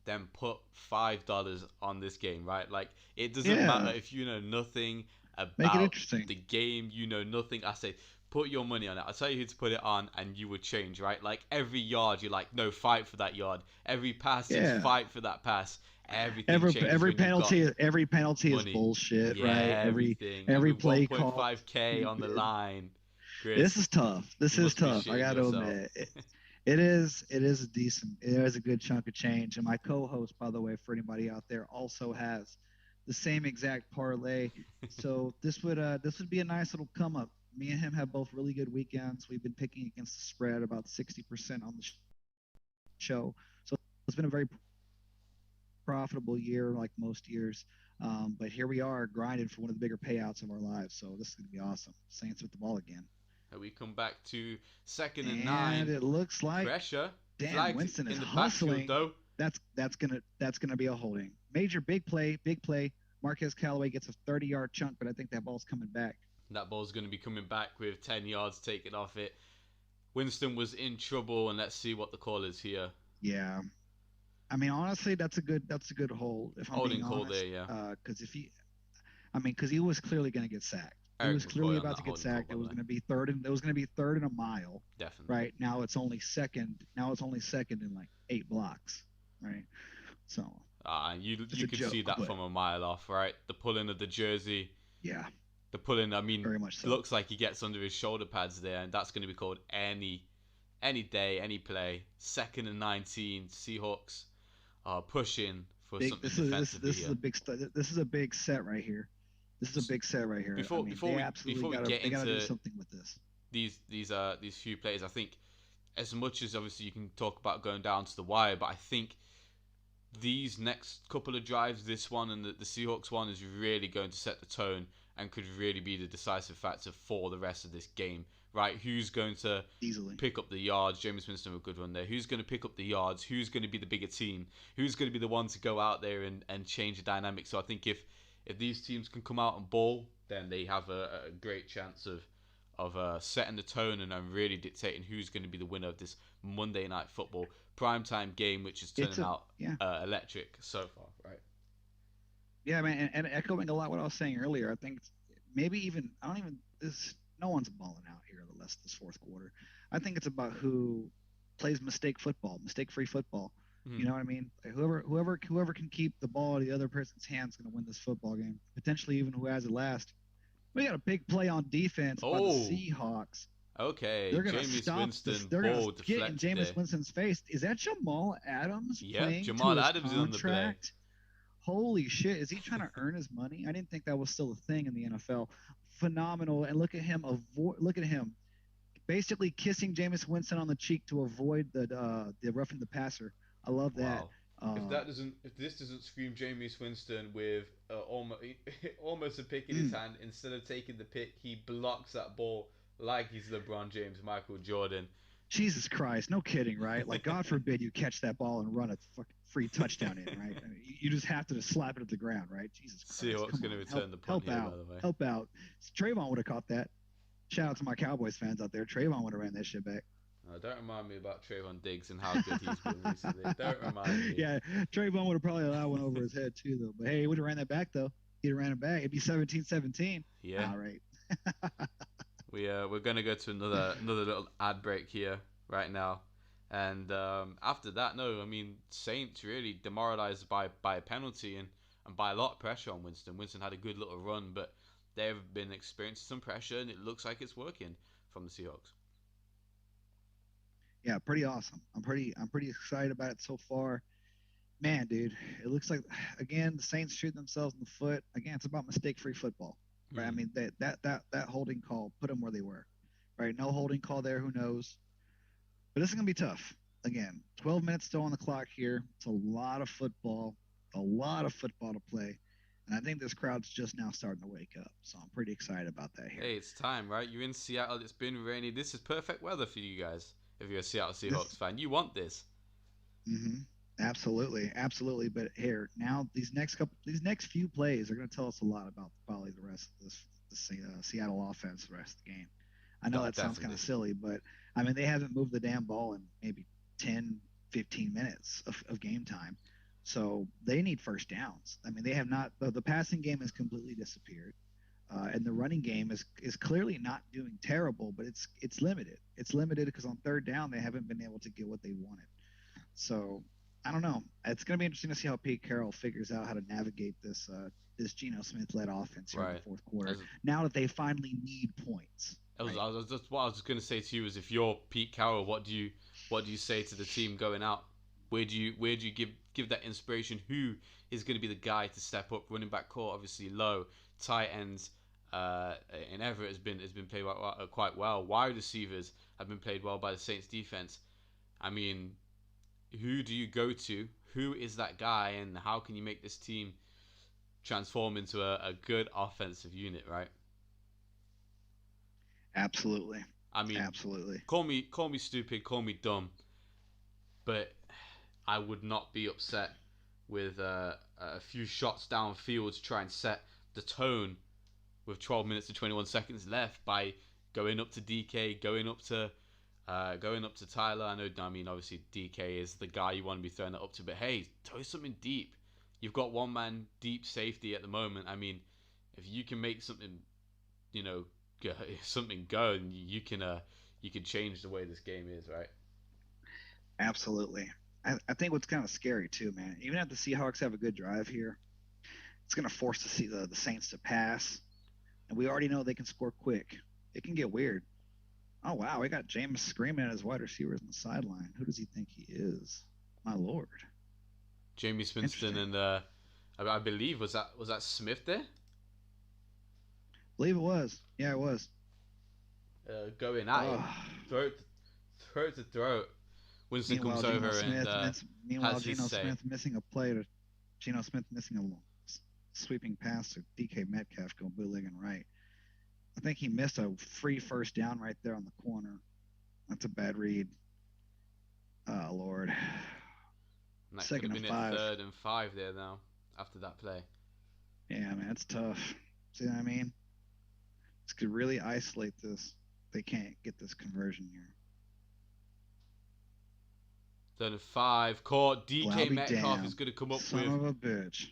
then put $5 on this game, right? Like, it doesn't matter Yeah, if you know nothing make it about interesting. the game, you know nothing. I say, put your money on it. I'll tell you who to put it on, and you would change, right? Like, every yard, you're like, no, fight for that yard. Every pass is Yeah. fight for that pass. Everything every changes every when you've got penalty every penalty is money. bullshit, right? Yeah, Every everything. And every with play call is 1.5k on the stupid. line, This Chris, is tough. This you is must be tough. I shitting got to yourself. admit. It is a decent. It is a good chunk of change. And my co-host, by the way, for anybody out there, also has the same exact parlay. So this would be a nice little come up. Me and him have both really good weekends. We've been picking against the spread about 60% on the show. So it's been a very profitable year, like most years. But here we are, grinding for one of the bigger payouts of our lives. So this is going to be awesome. Saints with the ball again, And we come back to 2nd and 9. and it looks like Pressure. damn Flags Winston is in the backfield, hustling. though. That's gonna be a holding. Major big play, big play. Marquez Callaway gets a 30-yard chunk, but I think that ball's coming back. That ball's going to be coming back with 10 yards taken off it. Winston was in trouble, and let's see what the call is here. Yeah, I mean honestly, that's a good hold if I'm being Holding call there, honest. yeah. Because he was clearly going to get sacked. He Eric was clearly McCoy on about that to get holding call, sacked. by It the was way. going to be third and it was going to be third and a mile. Definitely. Right now it's only second. Now it's only second in like 8 blocks. Right. So it's You a could see joke, that but from a mile off, right? The pulling of the jersey. yeah, The pulling, I mean, very much so. looks like he gets under his shoulder pads there, and that's going to be called any day, any play. 2nd and 19, Seahawks are pushing for Big. something This defensively this is here. a big this is a big set right here. This is a big set right here. I Before mean, before they we absolutely before we gotta get they gotta do into something with this. these few players, I think as much as obviously you can talk about going down to the wire, but I think these next couple of drives, this one and the Seahawks one, is really going to set the tone and could really be the decisive factor for the rest of this game. Right? Who's going to Easily. pick up the yards? James Winston with a good one there. Who's going to pick up the yards? Who's going to be the bigger team? Who's going to be the one to go out there and change the dynamic? So I think if these teams can come out and ball, then they have a great chance of setting the tone and really dictating who's going to be the winner of this Monday Night Football primetime game, which is It's turning a out yeah. electric so far, right? Yeah, man, and echoing a lot what I was saying earlier, I think maybe even I don't even this no one's balling out here the rest of this fourth quarter. I think it's about who plays mistake-free football. You Mm-hmm. know what I mean? Like, whoever can keep the ball in the other person's hands is going to win this football game. Potentially even who has it last. We got a big play on defense by the Oh, Seahawks. Okay, They're gonna Jameis stop this. Winston They're gonna ball get in deflected Jameis there. Winston's face. Is that Jamal Adams Yep, playing to Jamal his Adams is on the play. contract? Holy shit! Is he trying to earn his money? I didn't think that was still a thing in the NFL. Phenomenal. And look at him. Look at him. Basically kissing Jameis Winston on the cheek to avoid the roughing the passer. I love that. Wow. If this doesn't scream Jameis Winston with almost almost a pick in his hand, instead of taking the pick, he blocks that ball like he's LeBron James, Michael Jordan. Jesus Christ, no kidding, right? Like, God forbid you catch that ball and run a fucking free touchdown in, right? I mean, you just have to just slap it at the ground, right? Jesus Christ. Seahawks going to return the punt help here, out, by the way. Help out. Trayvon would have caught that. Shout out to my Cowboys fans out there. Trayvon would have ran that shit back. Don't remind me about Trayvon Diggs and how good he's been recently. Don't remind me. Yeah, Trayvon would have probably allowed one over his head too, though. But hey, he would have ran that back, though. He'd have ran it back. It'd be 17-17. Yeah. All right. We're going to go to another little ad break here right now. And after that, no, I mean, Saints really demoralized by a penalty and by a lot of pressure on Winston. Winston had a good little run, but they've been experiencing some pressure, and it looks like it's working from the Seahawks. Yeah, pretty awesome. I'm pretty excited about it so far. Man, dude, it looks like, again, the Saints shoot themselves in the foot. Again, it's about mistake-free football, right? I mean, that holding call put them where they were, right? No holding call there. Who knows? But this is gonna be tough. Again, 12 minutes still on the clock here. It's a lot of football to play. And I think this crowd's just now starting to wake up. So I'm pretty excited about that here. Hey, it's time, right? You're in Seattle. It's been rainy. This is perfect weather for you guys. If you're a Seattle Seahawks fan, you want this. Absolutely. But here now, these next few plays are going to tell us a lot about probably the rest of the Seattle offense, the rest of the game. I know that sounds kind of silly, but I mean, they haven't moved the damn ball in maybe 10, 15 minutes of game time. So they need first downs. I mean, they have not. The passing game has completely disappeared. And the running game is clearly not doing terrible, but it's limited. It's limited because on third down they haven't been able to get what they wanted. So I don't know. It's going to be interesting to see how Pete Carroll figures out how to navigate this Geno Smith-led offense here in the fourth quarter. Now that they finally need points. What I was going to say to you is, if you're Pete Carroll, what do you say to the team going out? Where do you give that inspiration? Who is going to be the guy to step up? Running back core obviously low, tight ends. In Everett has been played quite well. Wide receivers have been played well by the Saints defense. I mean, who do you go to? Who is that guy, and how can you make this team transform into a good offensive unit, right? Absolutely. I mean, absolutely. Call me stupid, call me dumb, but I would not be upset with a few shots downfield to try and set the tone with 12 minutes and 21 seconds left by going up to DK, going up to Tyler. I mean, obviously DK is the guy you want to be throwing that up to, but hey, throw something deep. You've got one man deep safety at the moment. I mean, if you can make something, something go, and you can change the way this game is, right? Absolutely. I think what's kind of scary too, man. Even if the Seahawks have a good drive here, it's going to force the Saints to pass. And we already know they can score quick. It can get weird. Oh, wow. We got James screaming at his wide receivers on the sideline. Who does he think he is? My Lord. Jameis Winston and I believe, was that Smith there? I believe it was. Yeah, it was. Going at him. Throat to throat. Winston comes over and meanwhile, has Geno his say. Smith missing a play to Geno Smith missing a sweeping pass to DK Metcalf going bootlegging right. I think he missed a free first down right there on the corner. That's a bad read. Oh, Lord. And that Second could have been 3rd and 5 there now after that play. Yeah, man, it's tough. See what I mean? This could really isolate this. They can't get this conversion here. 3rd and 5. Caught. DK Metcalf is going to come up Son of a bitch.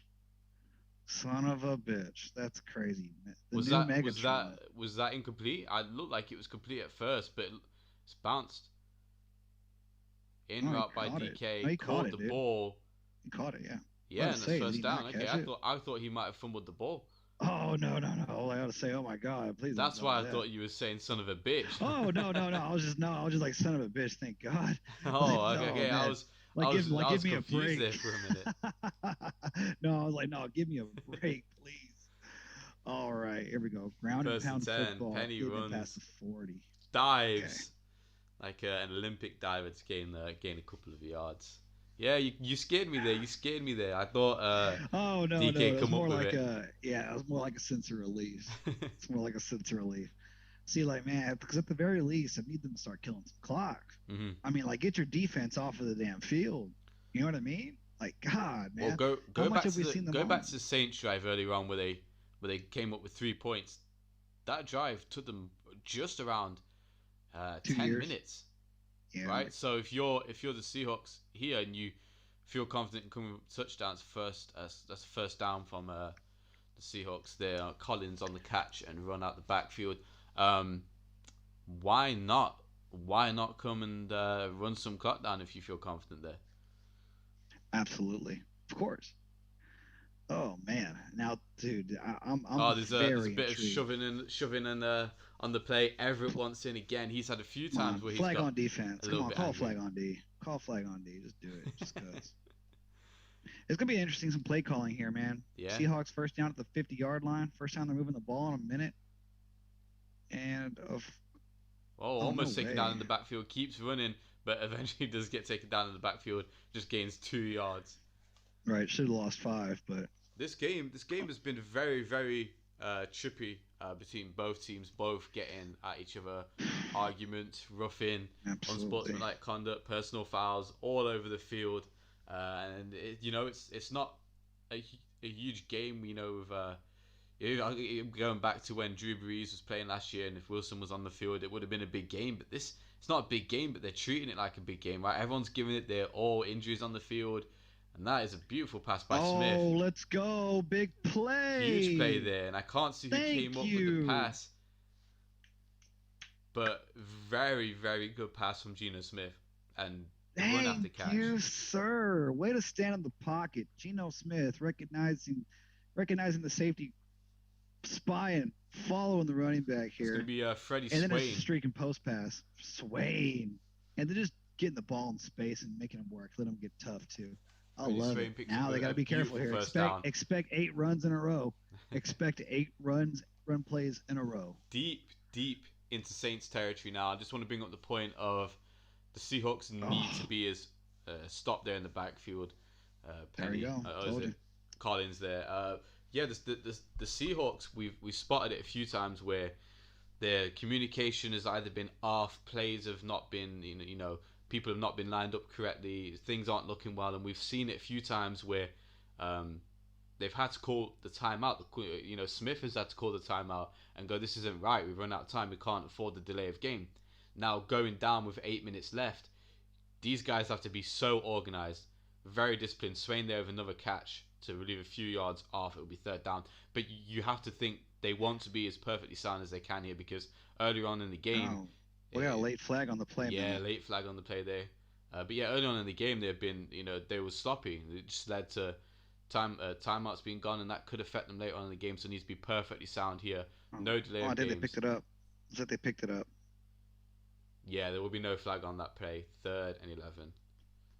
That's crazy. Was that incomplete? I looked like it was complete at first, but it's bounced. Route by DK. He caught the ball. He caught it, yeah. Yeah, and that's first down. Okay, I thought he might have fumbled the ball. Oh no, no, no! All I gotta say, oh my God, please don't That's tell me why I that. thought you were saying son of a bitch. Oh no, no, no! I was just like son of a bitch. Thank God. Like Oh, okay, no, okay. man. I Give was me a confused break. there for a minute. No, I was like, no, give me a break, please. All right, here we go. Ground and First and pound 10, football, Penny getting it past the runs, 40. Okay. dives like an Olympic diver to gain a couple of yards. Yeah, you scared me there. You scared me there. I thought Oh no, no, DK it was come up more with like it. a yeah, it was more like a sense of relief. It's more like a sense of relief. See, like man, because at the very least, I need them to start killing some clock. hmm I mean, like get your defense off of the damn field. You know what I mean? Like God, Well, man, how much have we seen them go back to on? the Saints drive earlier on where they came up with 3 points. That drive took them just around 2 years? 10 minutes, Yeah, right? So if you're the Seahawks here and you feel confident in coming with touchdowns first, that's first down from the Seahawks. There, Collins on the catch and run out the backfield. Um, why not? Why not come and run some clock down if you feel confident there? absolutely, of course. Oh man, now, dude, I'm Oh, there's a very bit of intrigued. shoving and on the play. Everett wants in again. He's had a few Come times on, where he's flag got on a defense. Come little on, bit call angry. flag on D. Call flag on D. Just do it, just cause. It's gonna be interesting some play calling here, man. Yeah. Seahawks first down at the 50-yard line. First time they're moving the ball in a minute, and Oh, oh no almost taken down in way. the backfield. Keeps running, but eventually does get taken down in the backfield. Just gains 2 yards. Right, should have lost 5, but This game has been very trippy between both teams, both getting at each other, arguments, roughing, absolutely. unsportsmanlike conduct, personal fouls all over the field, and it's not a huge game. Of going back to when Drew Brees was playing last year, and if Wilson was on the field, it would have been a big game. But it's not a big game, but they're treating it like a big game, right? Everyone's giving it their all. Injuries on the field, and that is a beautiful pass by Oh, Smith. let's go. Big Huge play play. there, and I can't see who came Thank up with the you. pass, but very good pass from Geno Smith, and the run after Thank catch. you, sir. Way to stand in the pocket. Geno Smith recognizing the safety spy and following the running back It's going to here. be Freddie And then it's a Swain. streak and post pass. Swain. And they're just getting the ball in space and making them work. Let them get tough too. I Freddie love it. Swain picks up Now they got a to be careful beautiful here. first down. Expect 8 runs in a row. Expect 8 run plays in a row. Deep into Saints territory now. I just want to bring up the point of the Seahawks need to Oh, be as stop there in the backfield. there we Penny, go. is Told you. it Collins there? Yeah, the Seahawks we've spotted it a few times where their communication has either been off, plays have not been people have not been lined up correctly, things aren't looking well, and we've seen it a few times where they've had to call the timeout. Smith has had to call the timeout and go, this isn't right, we've run out of time, we can't afford the delay of game. Now going down with 8 minutes left, these guys have to be so organised, very disciplined. Swain there with another catch to relieve a few yards off, it will be third down. But you have to think they want to be as perfectly sound as they can here, because earlier on in the game, Oh, we got a late flag on the play, yeah, man. late flag on the play there. But yeah, early on in the game, they've been, they were sloppy. It just led to timeouts being gone, and that could affect them later on in the game. So it needs to be perfectly sound here. Oh, No delay oh, I of did. They picked games. it up. I said they picked it up Yeah, there will be no flag on that play. 3rd and 11.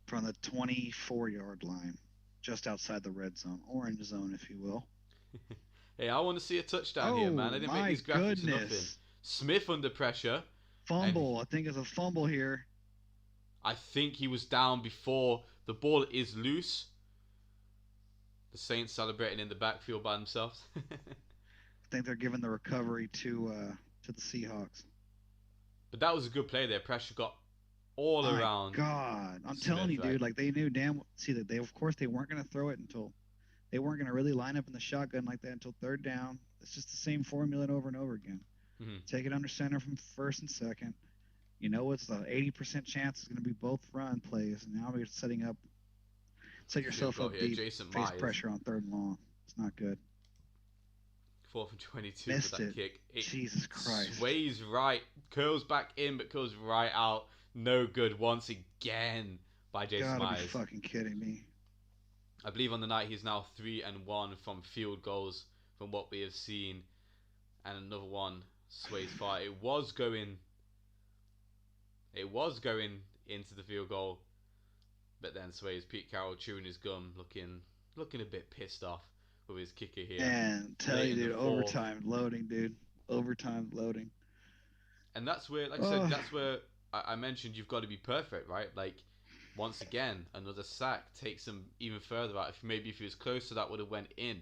from the 24-yard line, just outside the red zone, orange zone, if you will. Hey, I want to see a touchdown here, man. Oh I didn't make my these graphics for nothing. goodness! Smith under pressure, and Fumble. I think it's a fumble here. I think he was down before the ball is loose. The Saints celebrating in the backfield by themselves. I think they're giving the recovery to the Seahawks. But that was a good play there. Pressure got all My around God, I'm telling Smith, you, right? dude. Like they knew damn. See that they, of course, they weren't going to throw it until they weren't going to really line up in the shotgun like that until third down. It's just the same formula over and over again. Mm-hmm. Take it under center from first and second. You know it's the 80% chance it's going to be both run plays, and now we're set Field yourself goal up here. deep, Jason face Myers, pressure on third and long. It's not good. 4th and 22 for Missed that it. kick. It Jesus Christ. sways right, curls back in, but curls right out. No good once again by Jason Gotta be Myers. fucking kidding me. I believe on the night he's now 3-1 from field goals from what we have seen, and another one sways far. It was going into the field goal, but then sways. Pete Carroll chewing his gum, looking a bit pissed off with his kicker here. And tell Late you, in the dude, fourth. overtime loading, dude. Overtime loading. And that's where, like I said, Oh, that's where I mentioned you've got to be perfect, right? Like, once again, another sack takes him even further out. If he was closer, that would have went in.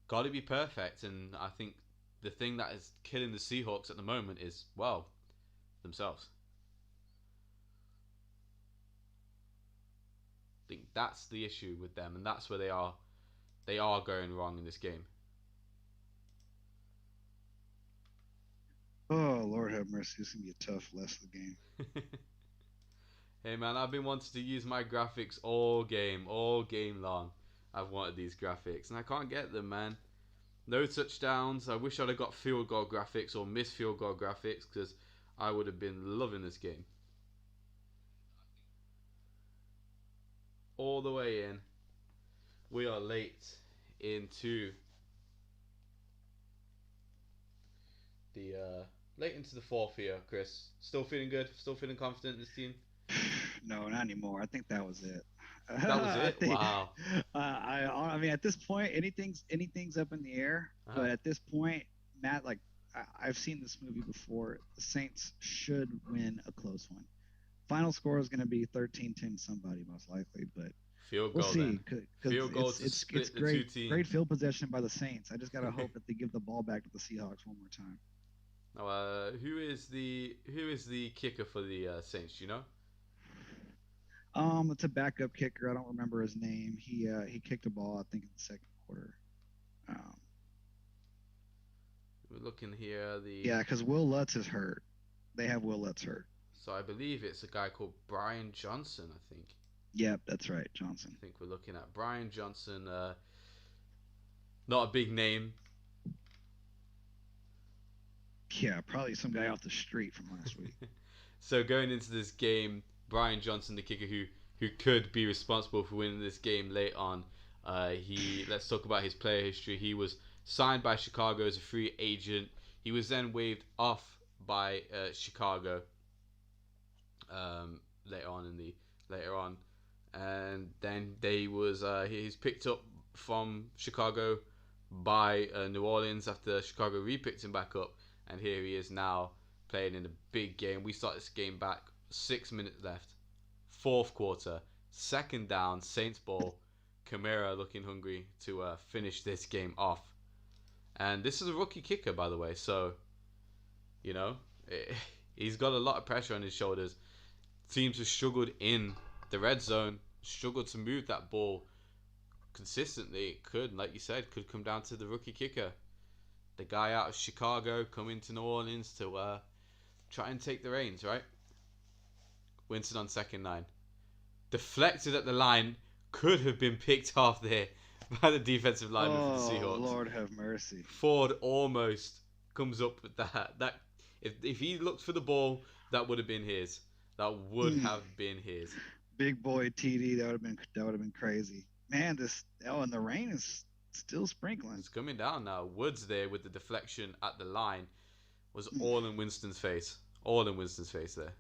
Got to be perfect, and I think the thing that is killing the Seahawks at the moment is, well, themselves. I think that's the issue with them, and that's where they are. They are going wrong in this game. oh, Lord have mercy. This is gonna be a tough rest of the game. Hey man, I've been wanting to use my graphics all game long. I've wanted these graphics, and I can't get them, man. No touchdowns. I wish I'd have got field goal graphics or missed field goal graphics because I would have been loving this game. All the way in. We are into the late into the fourth here, Chris. Still feeling good. Still feeling confident in this team. No, not anymore. I think that was it. That was I it. think Wow. I mean, at this point, anything's up in the air. Uh-huh. But at this point, Matt, like I've seen this movie before. The Saints should win a close one. Final score is going to be 13-10 somebody most likely, but Field we'll goal see then. because Field goal to it's split the two great teams. field possession by the Saints. I just got to hope that they give the ball back to the Seahawks one more time. Now, who is the kicker for the Saints? Do you know? It's a backup kicker. I don't remember his name. He kicked a ball, I think, in the second quarter. Um, We're looking here. yeah, because Will Lutz is hurt. They have Will Lutz hurt. So I believe it's a guy called Brian Johnson. I think. Yep, that's right, I Johnson. think we're looking at Brian Johnson. Not a big name. Yeah, probably some guy off the street from last week. So going into this game, Brian Johnson, the kicker who could be responsible for winning this game late on. Let's talk about his player history. He was signed by Chicago as a free agent. He was then waived off by Chicago later on, and then he's picked up from Chicago by New Orleans after Chicago re-picked him back up, and here he is now playing in a big game. We start this game back, 6 minutes left, fourth quarter, second down, Saints ball. Kamara looking hungry to finish this game off, and this is a rookie kicker, by the way. So, you know, he's got a lot of pressure on his shoulders. Teams have struggled in the red zone, struggled to move that ball consistently. It could, like you said, could come down to the rookie kicker, the guy out of Chicago coming to New Orleans to try and take the reins, right? Winston on 2nd 9. Deflected at the line, could have been picked off there by the defensive lineman for the Seahawks. Lord have mercy. Ford almost comes up with that. If he looked for the ball, that would have been his. That would have been his. Big boy TD, that would have been crazy. Man, and the rain is still sprinkling. It's coming down now. Woods there with the deflection at the line was all in Winston's face. All in Winston's face there.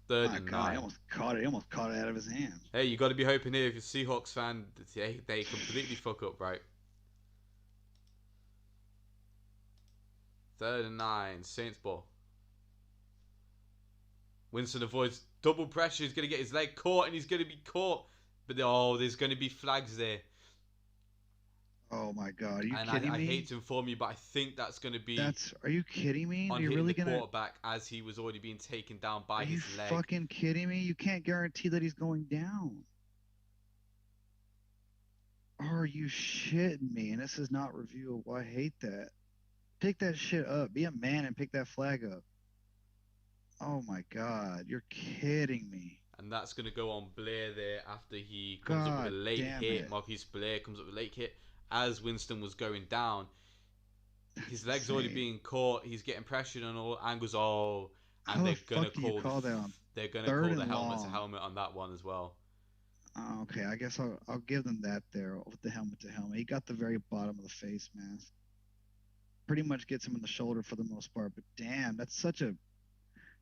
Third My and God, 9. he almost caught it out of his hand. Hey, you got to be hoping here if you're a Seahawks fan, they completely fuck up, right? 3rd and 9, Saints ball. Winston avoids double pressure. He's going to get his leg caught, and he's going to be caught. But there's going to be flags there. Oh my God, are you And kidding I me? hate to inform you, but I think that's going to be Are you kidding me? on You're hitting really the gonna? quarterback as he was already being taken down by Are you his leg. fucking kidding me? You can't guarantee that he's going down. Are you shitting me? And this is not reviewable. I hate that. Pick that shit up. Be a man and pick that flag up. Oh my God, you're kidding me. And that's going to go on Blair there after he comes up with a God late damn hit. it. Marquise Blair comes up with a late hit as Winston was going down. His leg's already Insane. being caught. He's getting pressured on all angles. How And the they're gonna fuck do you call that on they're gonna third call the and helmet to long? helmet on that one as well. Okay, I guess I'll give them that there with the helmet to helmet. He got the very bottom of the face mask. pretty much gets him in the shoulder for the most part. But damn, that's such a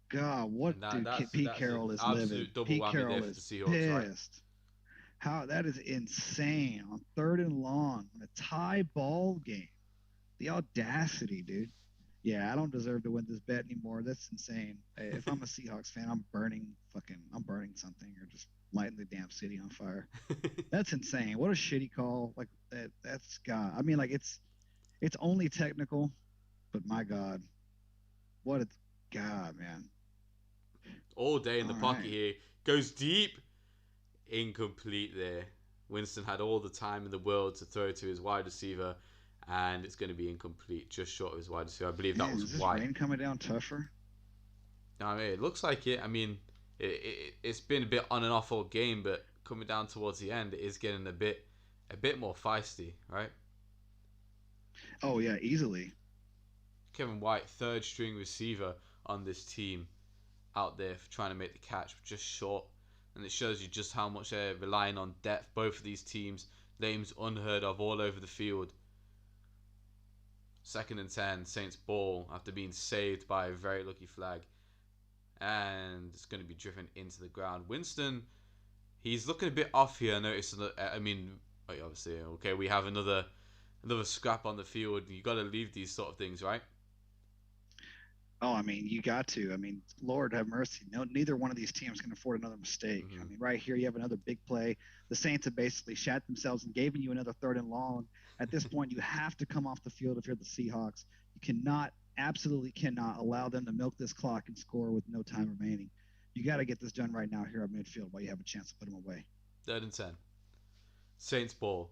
God. And What dude? Pete that's an Carroll is absolute livid. double Pete whammy there Carroll for the is Seahawks, right? pissed. How that is insane on 3rd and long on a tie ball game. The audacity, dude. Yeah, I don't deserve to win this bet anymore. That's insane. If I'm a Seahawks fan, I'm burning something or just lighting the damn city on fire. That's insane. What a shitty call. Like that's God. I mean, like it's only technical, but my God, what a God, man. All day in the All pocket right. here. Goes deep. Incomplete there. Winston had all the time in the world to throw to his wide receiver, and it's going to be incomplete, just short of his wide receiver. I believe that Man, was is this White. rain coming down tougher? I mean, it looks like it. I mean, it's been a bit on and off all game, but coming down towards the end, it is getting a bit more feisty, right? Oh yeah, easily. Kevin White, third string receiver on this team, out there for trying to make the catch, just short. And it shows you just how much they're relying on depth. Both of these teams, names unheard of all over the field. 2nd and 10, Saints ball after being saved by a very lucky flag. And it's going to be driven into the ground. Winston, he's looking a bit off here. I noticed. I mean, obviously, okay, we have another scrap on the field. You got to leave these sort of things, right? Oh, I mean, you got to. I mean, Lord have mercy. No, neither one of these teams can afford another mistake. I Mm-hmm. mean, right here you have another big play. The Saints have basically shat themselves and given you another 3rd and long. At this point, you have to come off the field if you're the Seahawks. You cannot, absolutely cannot allow them to milk this clock and score with no time remaining. You got to get this done right now here at midfield while you have a chance to put them away. 3rd and 10, Saints ball,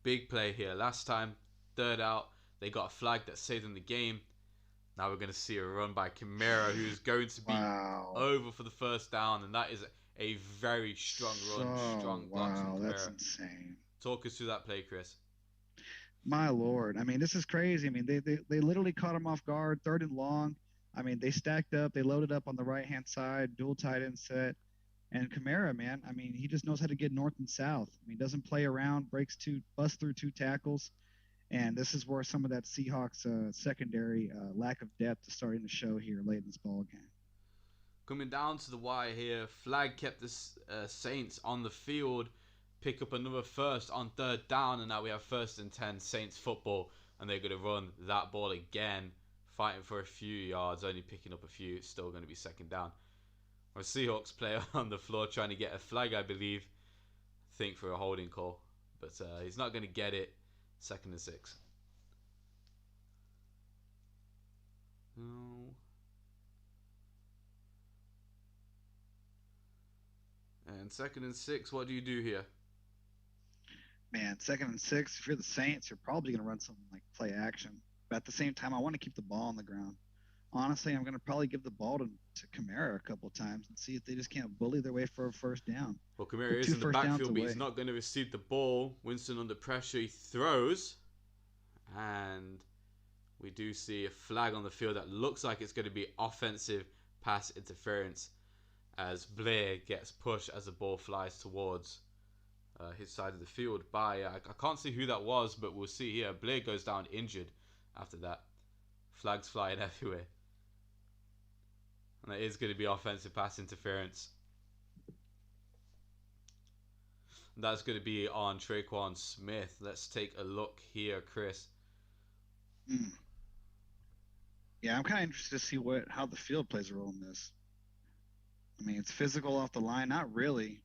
big play here. Last time, third out, they got a flag that saved them the game. Now we're going to see a run by Kamara, who's going to be Wow. over for the first down, and that is a very strong run, strong blocks from Wow, that's Kamara. insane. Talk us through that play, Chris. My Lord. I mean, this is crazy. I mean, they literally caught him off guard, 3rd and long. I mean, they stacked up, they loaded up on the right hand side, dual tight end set. And Kamara, man, I mean, he just knows how to get north and south. I mean, doesn't play around, busts through 2 tackles. And this is where some of that Seahawks secondary lack of depth is starting to show here late in this ball game. Coming down to the wire here, flag kept the Saints on the field. Pick up another first on 3rd down, and now we have 1st and 10 Saints football, and they're going to run that ball again, fighting for a few yards, only picking up a few. It's still going to be 2nd down. A Seahawks player on the floor trying to get a flag, I believe. Think for a holding call, but he's not going to get it. 2nd and 6. No. And 2nd and 6, what do you do here? Man, 2nd and 6, if you're the Saints, you're probably going to run something like play action. But at the same time, I want to keep the ball on the ground. Honestly, I'm going to probably give the ball to Kamara a couple of times and see if they just can't bully their way for a first down. Well, Kamara Put is two in the first downs backfield, but he's away. not going to receive the ball. Winston under pressure, he throws. And we do see a flag on the field that looks like it's going to be offensive pass interference as Blair gets pushed as the ball flies towards his side of the field by, I can't see who that was, but we'll see here. Blair goes down injured after that. Flags flying everywhere. And it is going to be offensive pass interference. And that's going to be on Traquan Smith. Let's take a look here, Chris. Mm. Yeah, I'm kind of interested to see how the field plays a role in this. I mean, it's physical off the line, not really.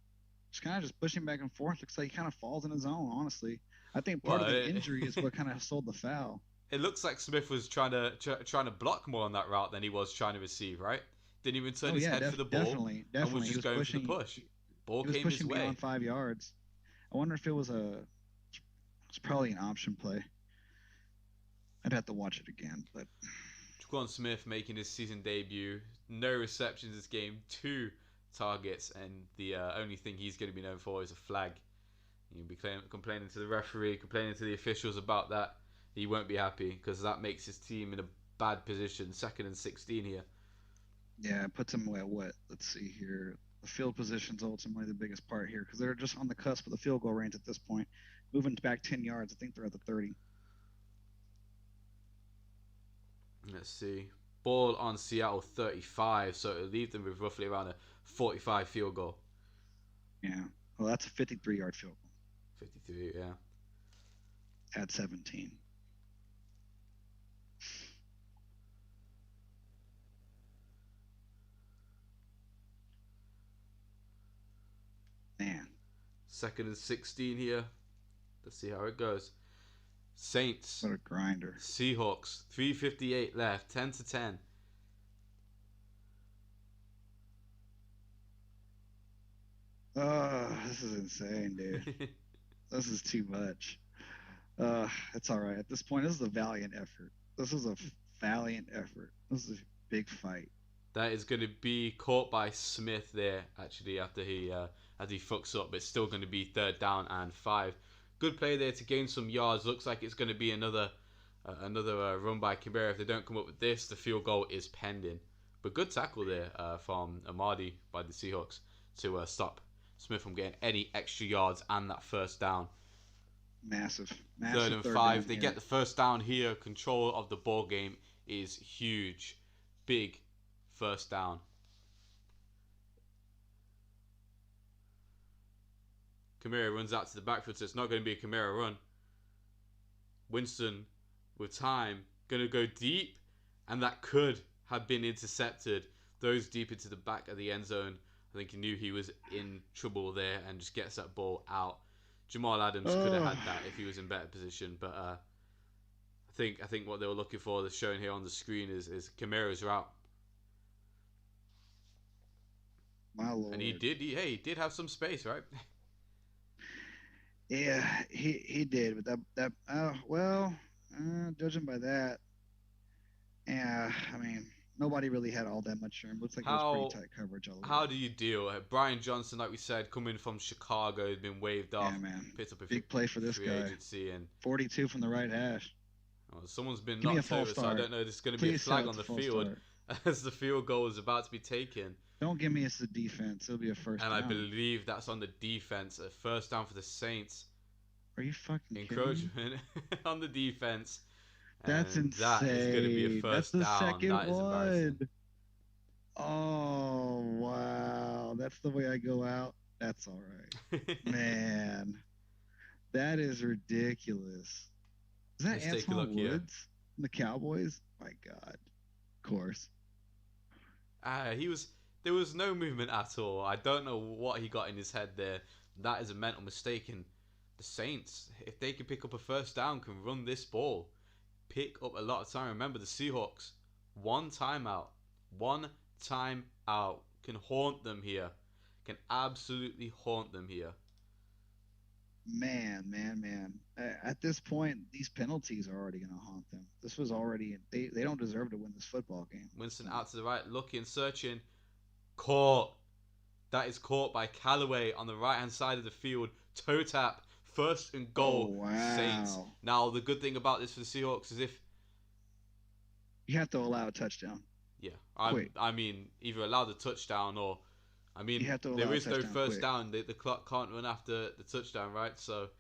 Just kind of just pushing back and forth. Looks like he kind of falls in his own, honestly. I think part Well, of the injury is what kind of sold the foul. it looks like Smith was trying to block more on that route than he was trying to receive, right? Didn't even turn Oh his yeah, head for the ball definitely, and was definitely. just going for the push. Ball He was came his pushing beyond way. 5 yards. I wonder if it's probably an option play. I'd have to watch it again, but Traquan Smith making his season debut. No receptions this game, 2 targets, and the only thing he's going to be known for is a flag. You'll be complaining to the referee, complaining to the officials about that. He won't be happy because that makes his team in a bad position. 2nd and 16 here. yeah, it puts them at what? Let's see here. The field position's ultimately the biggest part here because they're just on the cusp of the field goal range at this point. Moving back 10 yards, I think they're at the 30. Let's see. Ball on Seattle 35, so it'll leave them with roughly around a 45 field goal. Yeah. Well, that's a 53-yard field goal 53, yeah. at 17. Man, 2nd and 16 here. Let's see how it goes. Saints, what a grinder. Seahawks, 3:58 left, 10-10. Oh, this is insane, dude. This is too much. It's all right. At this point, this is a valiant effort. This is a valiant effort. This is a big fight. That is going to be caught by Smith there, actually, after he fucks up, but it's still going to be 3rd down and 5. Good play there to gain some yards. Looks like it's going to be another run by Kamara. If they don't come up with this, the field goal is pending. But good tackle there from Amadi by the Seahawks to stop Smith from getting any extra yards and that 1st down. Massive 3rd and 5. They get the 1st down here. Control of the ball game is huge. Big 1st down. Kamara runs out to the backfield, so it's not going to be a Kamara run. Winston, with time, going to go deep, and that could have been intercepted. Throws deep into the back of the end zone. I think he knew he was in trouble there and just gets that ball out. Jamal Adams could have had that if he was in better position, but I think what they were looking for, that's shown here on the screen, is Kamara's route. My lord. And he did have some space, right? Yeah, he did, but judging by that, yeah, I mean, nobody really had all that much room. Looks like it was pretty tight coverage all the way. How do you deal? Brian Johnson, like we said, coming from Chicago, had been waived off. Yeah, man. Picked up a big play for this guy. Agency and 42 from the right hash. Well, someone's been Give me a knocked false over, so I start. don't know if there's going to be a Please flag tell on the it's a false field start. as the field goal is about to be taken. Don't give me a defense. It'll be a 1st down. And I believe that's on the defense. A 1st down for the Saints. Are you fucking encroachment on the defense? That's insane. That is going to be a 1st down. That's the second that is one. Oh, wow. That's the way I go out. That's all right. Man, that is ridiculous. Is that Let's take a look Woods from the Cowboys? My God. Of course. There was no movement at all. I don't know what he got in his head there. That is a mental mistake. And the Saints, if they can pick up a 1st down, can run this ball, pick up a lot of time. Remember, the Seahawks, one timeout can haunt them here. Can absolutely haunt them here. Man. At this point, these penalties are already going to haunt them. This was already, they don't deserve to win this football game. Winston out to the right, looking, searching. Caught. That is caught by Callaway on the right-hand side of the field. Toe tap. 1st and goal. Oh, wow. Saints. Now, the good thing about this for the Seahawks is if... You have to allow a touchdown. Yeah. I mean, either allow the touchdown or... I mean, there is no 1st down. The clock can't run after the touchdown, right? So,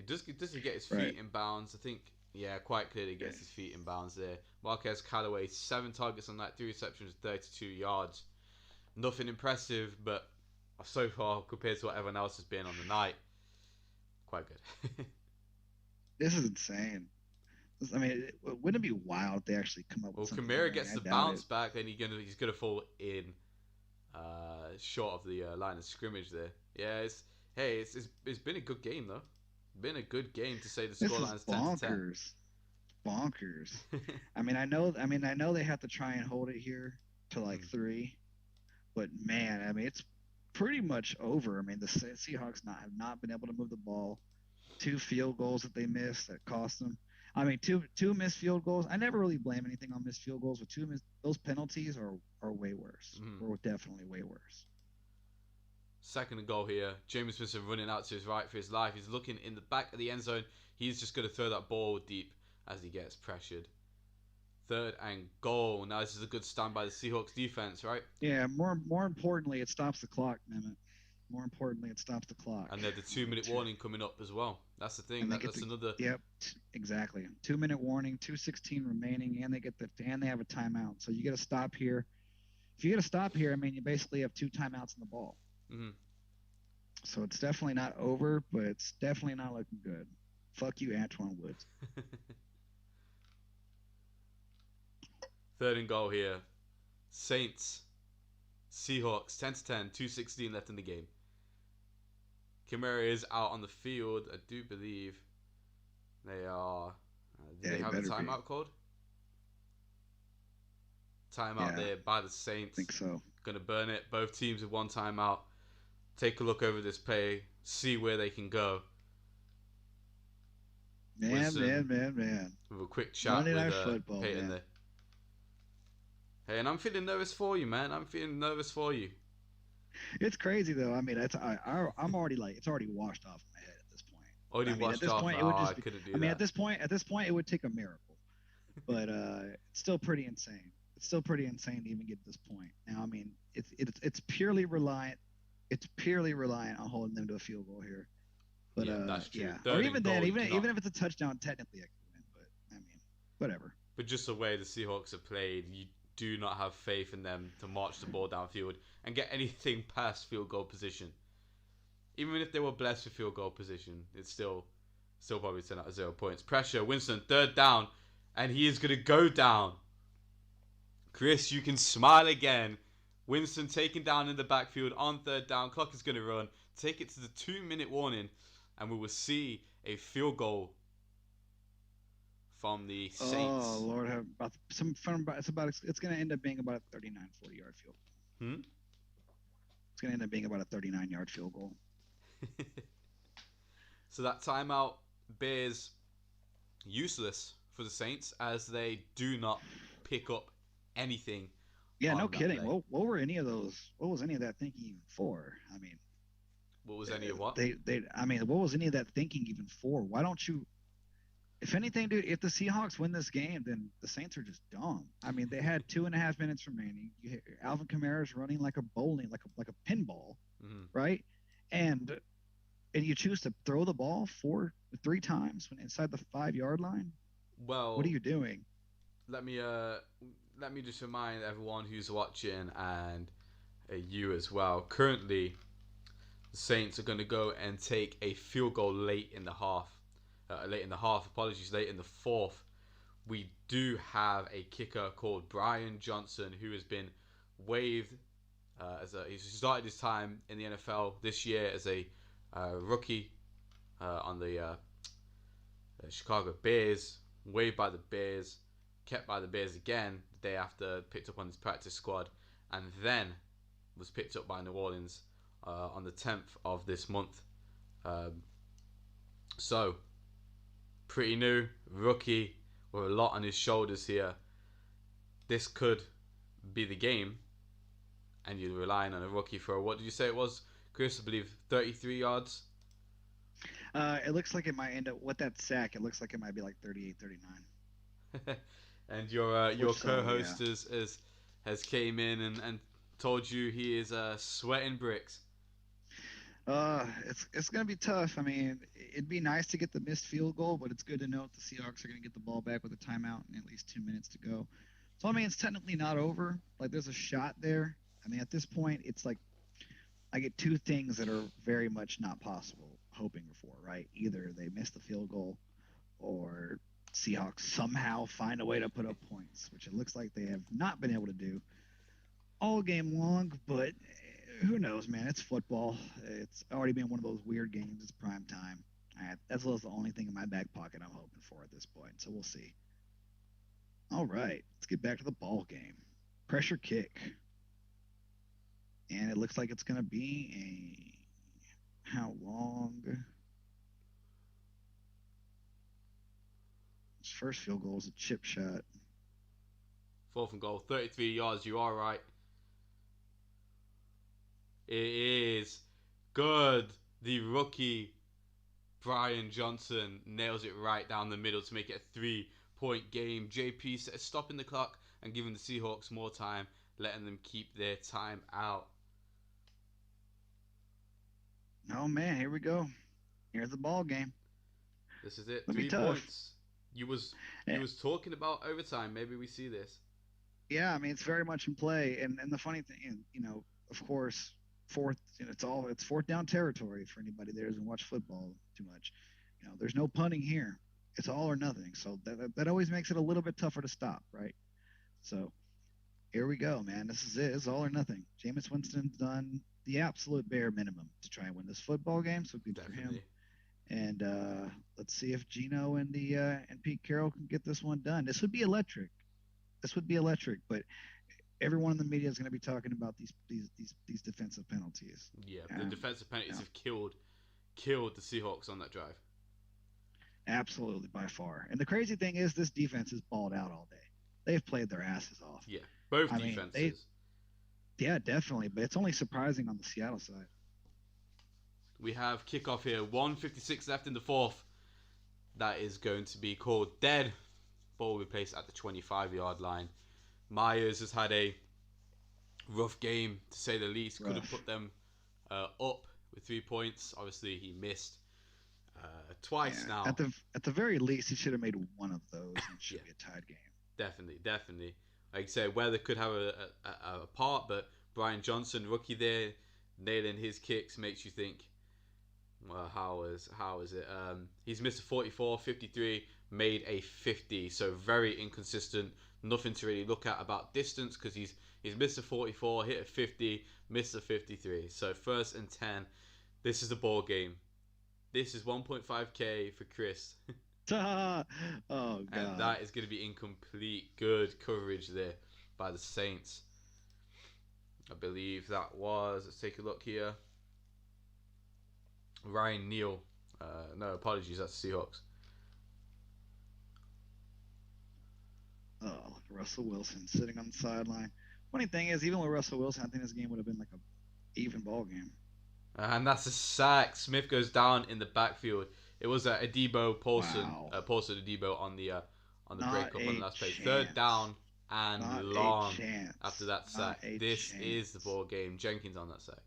does he get his feet in bounds? I think, yeah, quite clearly gets his feet in bounds there. Marquez Callaway, 7 targets on that, 3 receptions, 32 yards. Nothing impressive, but so far, compared to what everyone else has been on the night, quite good. This is insane. I mean, wouldn't it be wild if they actually come up with something? Well, Kamara gets the bounce back, then he's gonna fall in short of the line of scrimmage there. Yeah, it's been a good game though. Been a good game to say the scoreline's 10-10. Bonkers. I mean, I know they have to try and hold it here to like 3, but man, I mean, it's pretty much over. I mean, the Seahawks have not been able to move the ball. 2 field goals that they missed that cost them. I mean, two missed field goals. I never really blame anything on missed field goals, but those penalties are way worse. Or definitely way worse. 2nd and goal here. James Winston running out to his right for his life. He's looking in the back of the end zone. He's just going to throw that ball deep as he gets pressured. 3rd and goal. Now this is a good stand by the Seahawks defense, right? Yeah. More importantly, it stops the clock, Mehmet. More importantly, it stops the clock. And there's the 2-minute warning coming up as well. That's the thing. That's another. Yep, exactly. 2-minute warning, 2:16 remaining, and they have a timeout. So you get to stop here. If you get to stop here, I mean, you basically have 2 timeouts in the ball. Mm-hmm. So it's definitely not over, but it's definitely not looking good. Fuck you, Antoine Woods. 3rd and goal here. Saints, Seahawks, 10-10, 2:16 left in the game. Kamara is out on the field. I do believe they are. Do they have a timeout called? Timeout there by the Saints. I think so. Going to burn it. Both teams with 1 timeout. Take a look over this play. See where they can go. Man. With a quick chat Monday with Night Football, Peyton man. there. Hey, and I'm feeling nervous for you, man. I'm feeling nervous for you. It's crazy though. I mean, I'm already it's already washed off my head at this point. Washed off. I couldn't do that. At this point, it would take a miracle. But it's still pretty insane. It's still pretty insane to even get to this point. Now, I mean, it's purely reliant. It's purely reliant on holding them to a field goal here. But that's true. Yeah. Or even then, even if it's a touchdown, technically I could win. But I mean, whatever. But just the way the Seahawks have played, you do not have faith in them to march the ball downfield and get anything past field goal position. Even if they were blessed with field goal position, it's still probably 10 out of 0 points. Pressure, Winston, 3rd down, and he is going to go down. Chris, you can smile again. Winston taken down in the backfield on 3rd down. Clock is going to run. Take it to the 2-minute warning, and we will see a field goal from the Saints. Oh Lord, it's going to end up being about a 39-40 yard field goal. It's going to end up being about a 39-yard field goal. So that timeout bears useless for the Saints as they do not pick up anything. Yeah, no kidding. What were any of those? What was any of that thinking even for? I mean, what was any of what? What was any of that thinking even for? Why don't you? If anything, dude, if the Seahawks win this game, then the Saints are just dumb. I mean, they had 2.5 minutes remaining. Alvin Kamara is running like a like a pinball, right? And you choose to throw the ball 3 times when inside the 5-yard line. Well, what are you doing? Let me just remind everyone who's watching and you as well. Currently, the Saints are going to go and take a field goal late in the half. Late in the 4th. We do have a kicker called Brian Johnson who has been waived. He's started his time in the NFL this year as a rookie on the Chicago Bears. Waived by the Bears. Kept by the Bears again the day after, picked up on his practice squad, and then was picked up by New Orleans on the 10th of this month. So, pretty new, rookie, with a lot on his shoulders here. This could be the game, and you're relying on a rookie for, what did you say it was, Chris? I believe 33 yards? It looks like it might end up, with that sack, it looks like it might be like 38, 39. And your co-host has came in and told you he is sweating bricks. It's gonna be tough. I mean, it'd be nice to get the missed field goal, but it's good to know the Seahawks are gonna get the ball back with a timeout and at least 2 minutes to go. So I mean, it's technically not over. Like, there's a shot there. I mean, at this point, it's like I get 2 things that are very much not possible. Hoping for, right? Either they miss the field goal, or Seahawks somehow find a way to put up points, which it looks like they have not been able to do all game long. But who knows, man? It's football. It's already been one of those weird games. It's prime time. That's the only thing in my back pocket I'm hoping for at this point. So we'll see. All right, let's get back to the ball game. Pressure kick, and it looks like it's going to be how long? His first field goal is a chip shot. 4th and goal, 33 yards. You are right. It is good. The rookie Brian Johnson nails it right down the middle to make it a 3-point game. JP stopping the clock and giving the Seahawks more time, letting them keep their time out. Oh man, here we go. Here's the ball game. This is it. It'll be Three tough. points. You Eh, was talking about overtime. Maybe we see this. Yeah, I mean it's very much in play, and the funny thing, of course, it's fourth down territory for anybody that doesn't watch football too much. There's no punting here. It's all or nothing. So that always makes it a little bit tougher to stop, right? So here we go, man. This is it. It's all or nothing. Jameis Winston's done the absolute bare minimum to try and win this football game. So good for him. Definitely. And let's see if Gino and Pete Carroll can get this one done. This would be electric. This would be electric. But everyone in the media is going to be talking about these defensive penalties. Yeah, the defensive penalties Yeah, have killed the Seahawks on that drive. absolutely by far. And the crazy thing is, this defense is balled out all day. They've played their asses off. Yeah, both I mean, defenses. yeah, definitely. But it's only surprising on the Seattle side. We have kickoff here. 1:56 left in the fourth. That is going to be called dead. Ball will be placed at the 25-yard line. Myers has had a rough game, to say the least. Could have put them up with 3 points. Obviously, he missed twice now. At the very least, he should have made one of those, and it should Yeah. be a tied game. Definitely. Like I said, weather could have a part, but Brian Johnson, rookie there, nailing his kicks makes you think, well, how is it? He's missed a 44, 53, made a 50, so very inconsistent. Nothing to really look at about distance because he's missed a 44, hit a 50, missed a 53. So 1st and 10. This is the ball game. This is 1.5k for Chris. Oh God! And that is going to be incomplete. Good coverage there by the Saints. I believe that was. Let's take a look here. Ryan Neal. No, apologies. That's the Seahawks. Oh, Russell Wilson sitting on the sideline. Funny thing is, even with Russell Wilson, I think this game would have been like a even ball game. And that's a sack. Smith goes down in the backfield. It was Adebo Paulson. Wow! Paulson Adebo on the Not breakup on the a last play. Third chance. down and Not a long after chance. that Not sack. a This is the chance. ball game. Jenkins on that sack.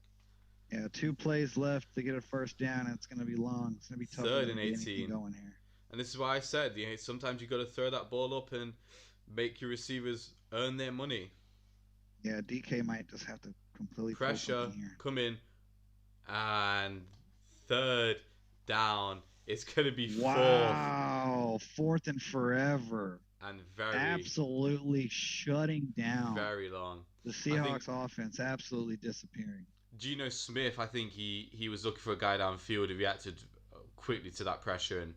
Yeah, 2 plays left to get a first down, and it's going to be long. It's going to be tough for Third them and to get anything 18. going here. And this is why I said, sometimes you got to throw that ball up and make your receivers earn their money. Yeah, DK might just have to completely pull Pressure, something here. come in, and third down. It's going to be fourth Wow! Fourth and forever. and very, Absolutely shutting down very long. the I think Seahawks offense. Absolutely disappearing. Geno Smith, I think he was looking for a guy downfield. He reacted quickly to that pressure and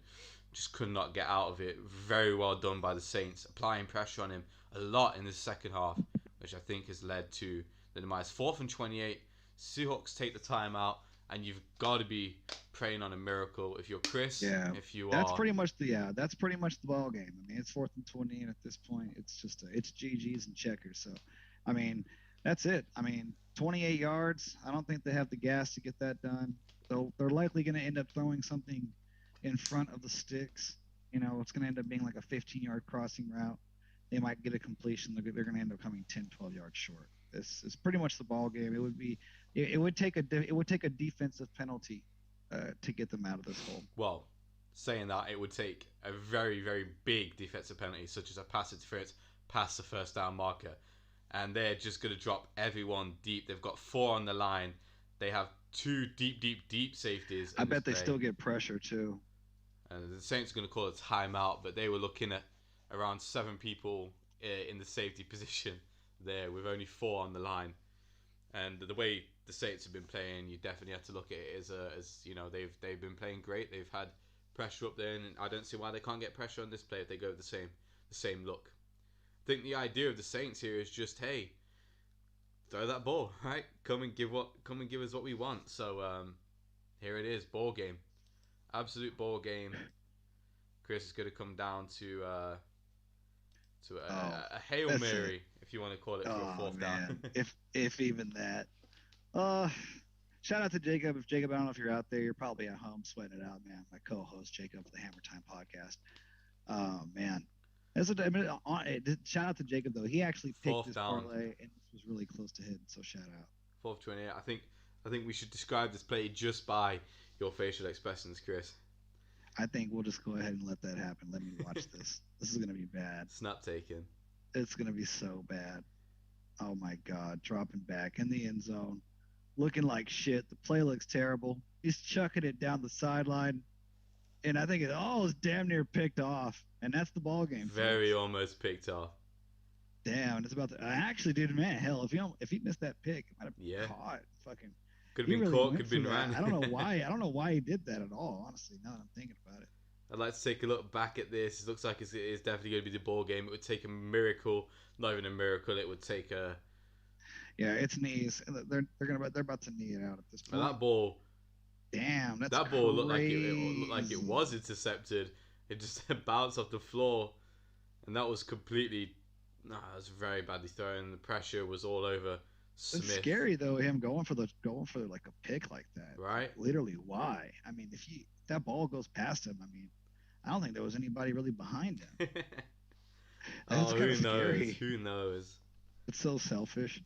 just could not get out of it. Very well done by the Saints, applying pressure on him a lot in the second half, which I think has led to the demise. 4th and 28. Seahawks take the timeout, and you've got to be praying on a miracle. If you're Chris, Yeah, if you that's are, pretty much the ball game. I mean, it's 4th and 20, and at this point, it's just it's GGs and checkers. So, I mean, that's it. I mean, 28 yards. I don't think they have the gas to get that done. They're likely going to end up throwing something in front of the sticks. It's going to end up being like a 15-yard crossing route. They might get a completion. They're going to end up coming 10, 12 yards short. This is pretty much the ball game. It would take a defensive penalty to get them out of this hole. well, saying that, it would take a very, very big defensive penalty, such as a pass interference past the first down marker. And they're just going to drop everyone deep. They've got 4 on the line. They have 2 deep safeties. I bet they still get pressure too. And the Saints are going to call a timeout, but they were looking at around 7 people in the safety position there with only 4 on the line. And the way the Saints have been playing, you definitely have to look at it as they've been playing great. They've had pressure up there, and I don't see why they can't get pressure on this play if they go with the same look. I think the idea of the Saints here is just, hey, throw that ball, right? Come and give us what we want. So here it is, ball game, absolute ball game. Chris is going to come down to a Hail Mary, if you want to call it, for a 4th down. if even that. Shout out to Jacob. If Jacob, I don't know if you're out there, you're probably at home sweating it out, man. My co-host Jacob of the Hammer Time podcast. Oh man. Shout out to Jacob though. He actually picked 4th this down. parlay and this was really close to hitting. So shout out. 4th 28. I think I think we should describe this play just by your facial expressions, Chris. I think we'll just go ahead and let that happen. Let me watch this. This is going to be bad. Snap taken. It's going to be so bad. Oh my God. Dropping back in the end zone. Looking like shit. The play looks terrible. He's chucking it down the sideline. And I think it's damn near picked off. And that's the ball game. Very almost picked off. Damn, it's about to. I actually, dude, man, hell, if he missed that pick, it might have caught. Fucking. Could have been caught, could have been ran. I don't know why. I don't know why he did that at all. Honestly, now that I'm thinking about it. I'd like to take a look back at this. It looks like it is definitely going to be the ball game. It would take a miracle, not even a miracle. It would take a. Yeah, it's knees. They're about to knee it out at this point. And that ball. Damn, that ball looked like it was intercepted. It just bounced off the floor, and that was completely. That was very badly thrown. The pressure was all over Smith. It's scary though, him going for like a pick like that. Right. Literally, why? I mean, if that ball goes past him, I mean, I don't think there was anybody really behind him. That's who knows? Scary. Who knows? It's so selfish.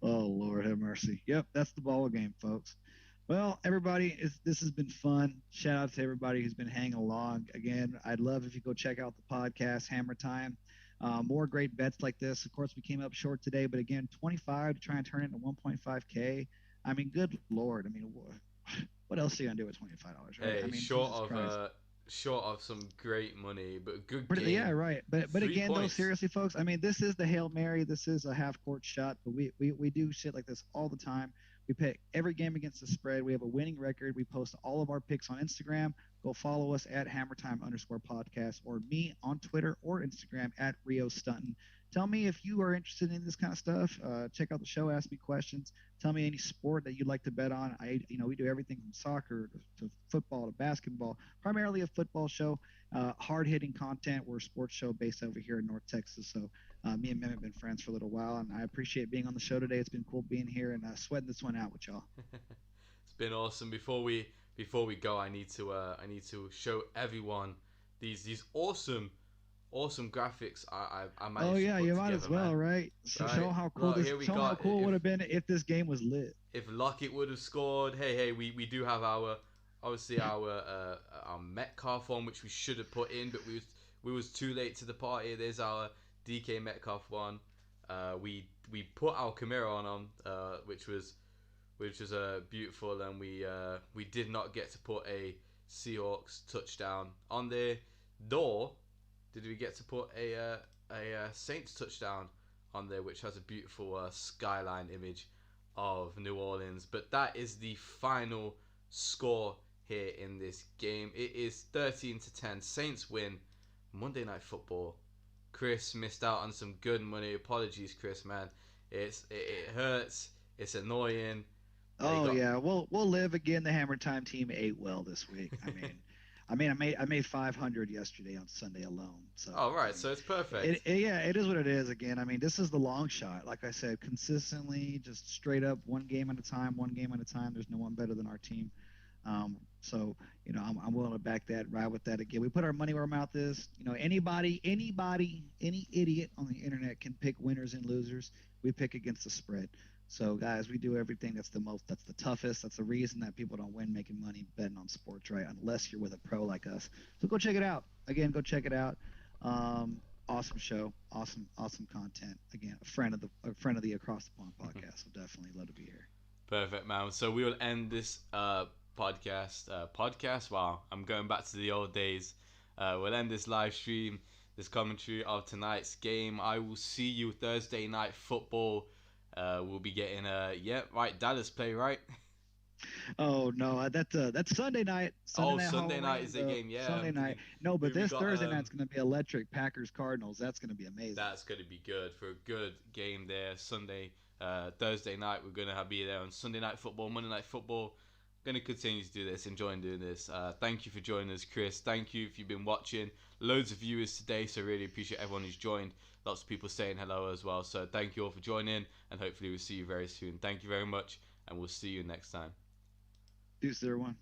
Oh, Lord have mercy. Yep, that's the ball game, folks. Well, everybody, this has been fun. Shout out to everybody who's been hanging along. Again, I'd love if you go check out the podcast, Hammer Time. More great bets like this. Of course, we came up short today, but again, 25 to try and turn it into 1.5K. I mean, good Lord. I mean, what else are you going to do with $25, right? Hey, I mean, short of some great money, but good game. Yeah, right. But again, points. though, seriously, folks, I mean, this is the Hail Mary. This is a half-court shot, but we do shit like this all the time. We pick every game against the spread. We have a winning record. We post all of our picks on Instagram. Go follow us at HammerTime_podcast or me on Twitter or Instagram at Rio Stunton. Tell me if you are interested in this kind of stuff. Check out the show. Ask me questions. Tell me any sport that you'd like to bet on. We do everything from soccer to football to basketball. Primarily a football show. Hard-hitting content. We're a sports show based over here in North Texas. So me and Mim have been friends for a little while, and I appreciate being on the show today. It's been cool being here and sweating this one out with y'all. It's been awesome. Before we go, I need to show everyone these awesome graphics. I managed. Oh yeah, to put you might as well, man. right? So show how cool how cool it would have been if this game was lit. If Lockett would have scored, hey, we do have our Metcalf one, which we should have put in, but we was too late to the party. There's our DK Metcalf one. We put our Kamara on, which was beautiful, and we did not get to put a Seahawks touchdown on there. Nor did we get to put a Saints touchdown on there, which has a beautiful skyline image of New Orleans. But that is the final score here in this game. It is 13-10. Saints win. Monday Night Football. Chris missed out on some good money. Apologies, Chris, man. It hurts. It's annoying. Yeah, we'll live again. The Hammer Time team ate well this week. I made 500 yesterday on Sunday alone. So right, so it's perfect. It is what it is. Again, I mean, this is the long shot. Like I said, consistently, just straight up, one game at a time. There's no one better than our team. So I'm willing to back that, ride with that. Again, we put our money where our mouth is. Any idiot on the internet can pick winners and losers. We pick against the spread. So guys, we do everything that's the toughest. That's the reason that people don't win making money betting on sports, right? Unless you're with a pro like us. So go check it out. Again, go check it out. Awesome show, awesome content. Again, a friend of the Across the Pond podcast. So definitely love to be here. Perfect, man. So we will end this podcast. Wow, I'm going back to the old days. We'll end this live stream, this commentary of tonight's game. I will see you Thursday Night Football. We'll be getting Dallas play, right? Oh no, that's Sunday night. Sunday night is the game. Yeah, Sunday night. No, but this Thursday night's going to be electric. Packers Cardinals. That's going to be amazing. That's going to be good for a good game there. Thursday night we're going to be there on Sunday Night Football, Monday Night Football. Going to continue to do this, enjoying doing this. Thank you for joining us, Chris. Thank you if you've been watching. Loads of viewers today, so really appreciate everyone who's joined. Lots of people saying hello as well, so thank you all for joining, and hopefully we'll see you very soon. Thank you very much, and we'll see you next time. Deuce, everyone.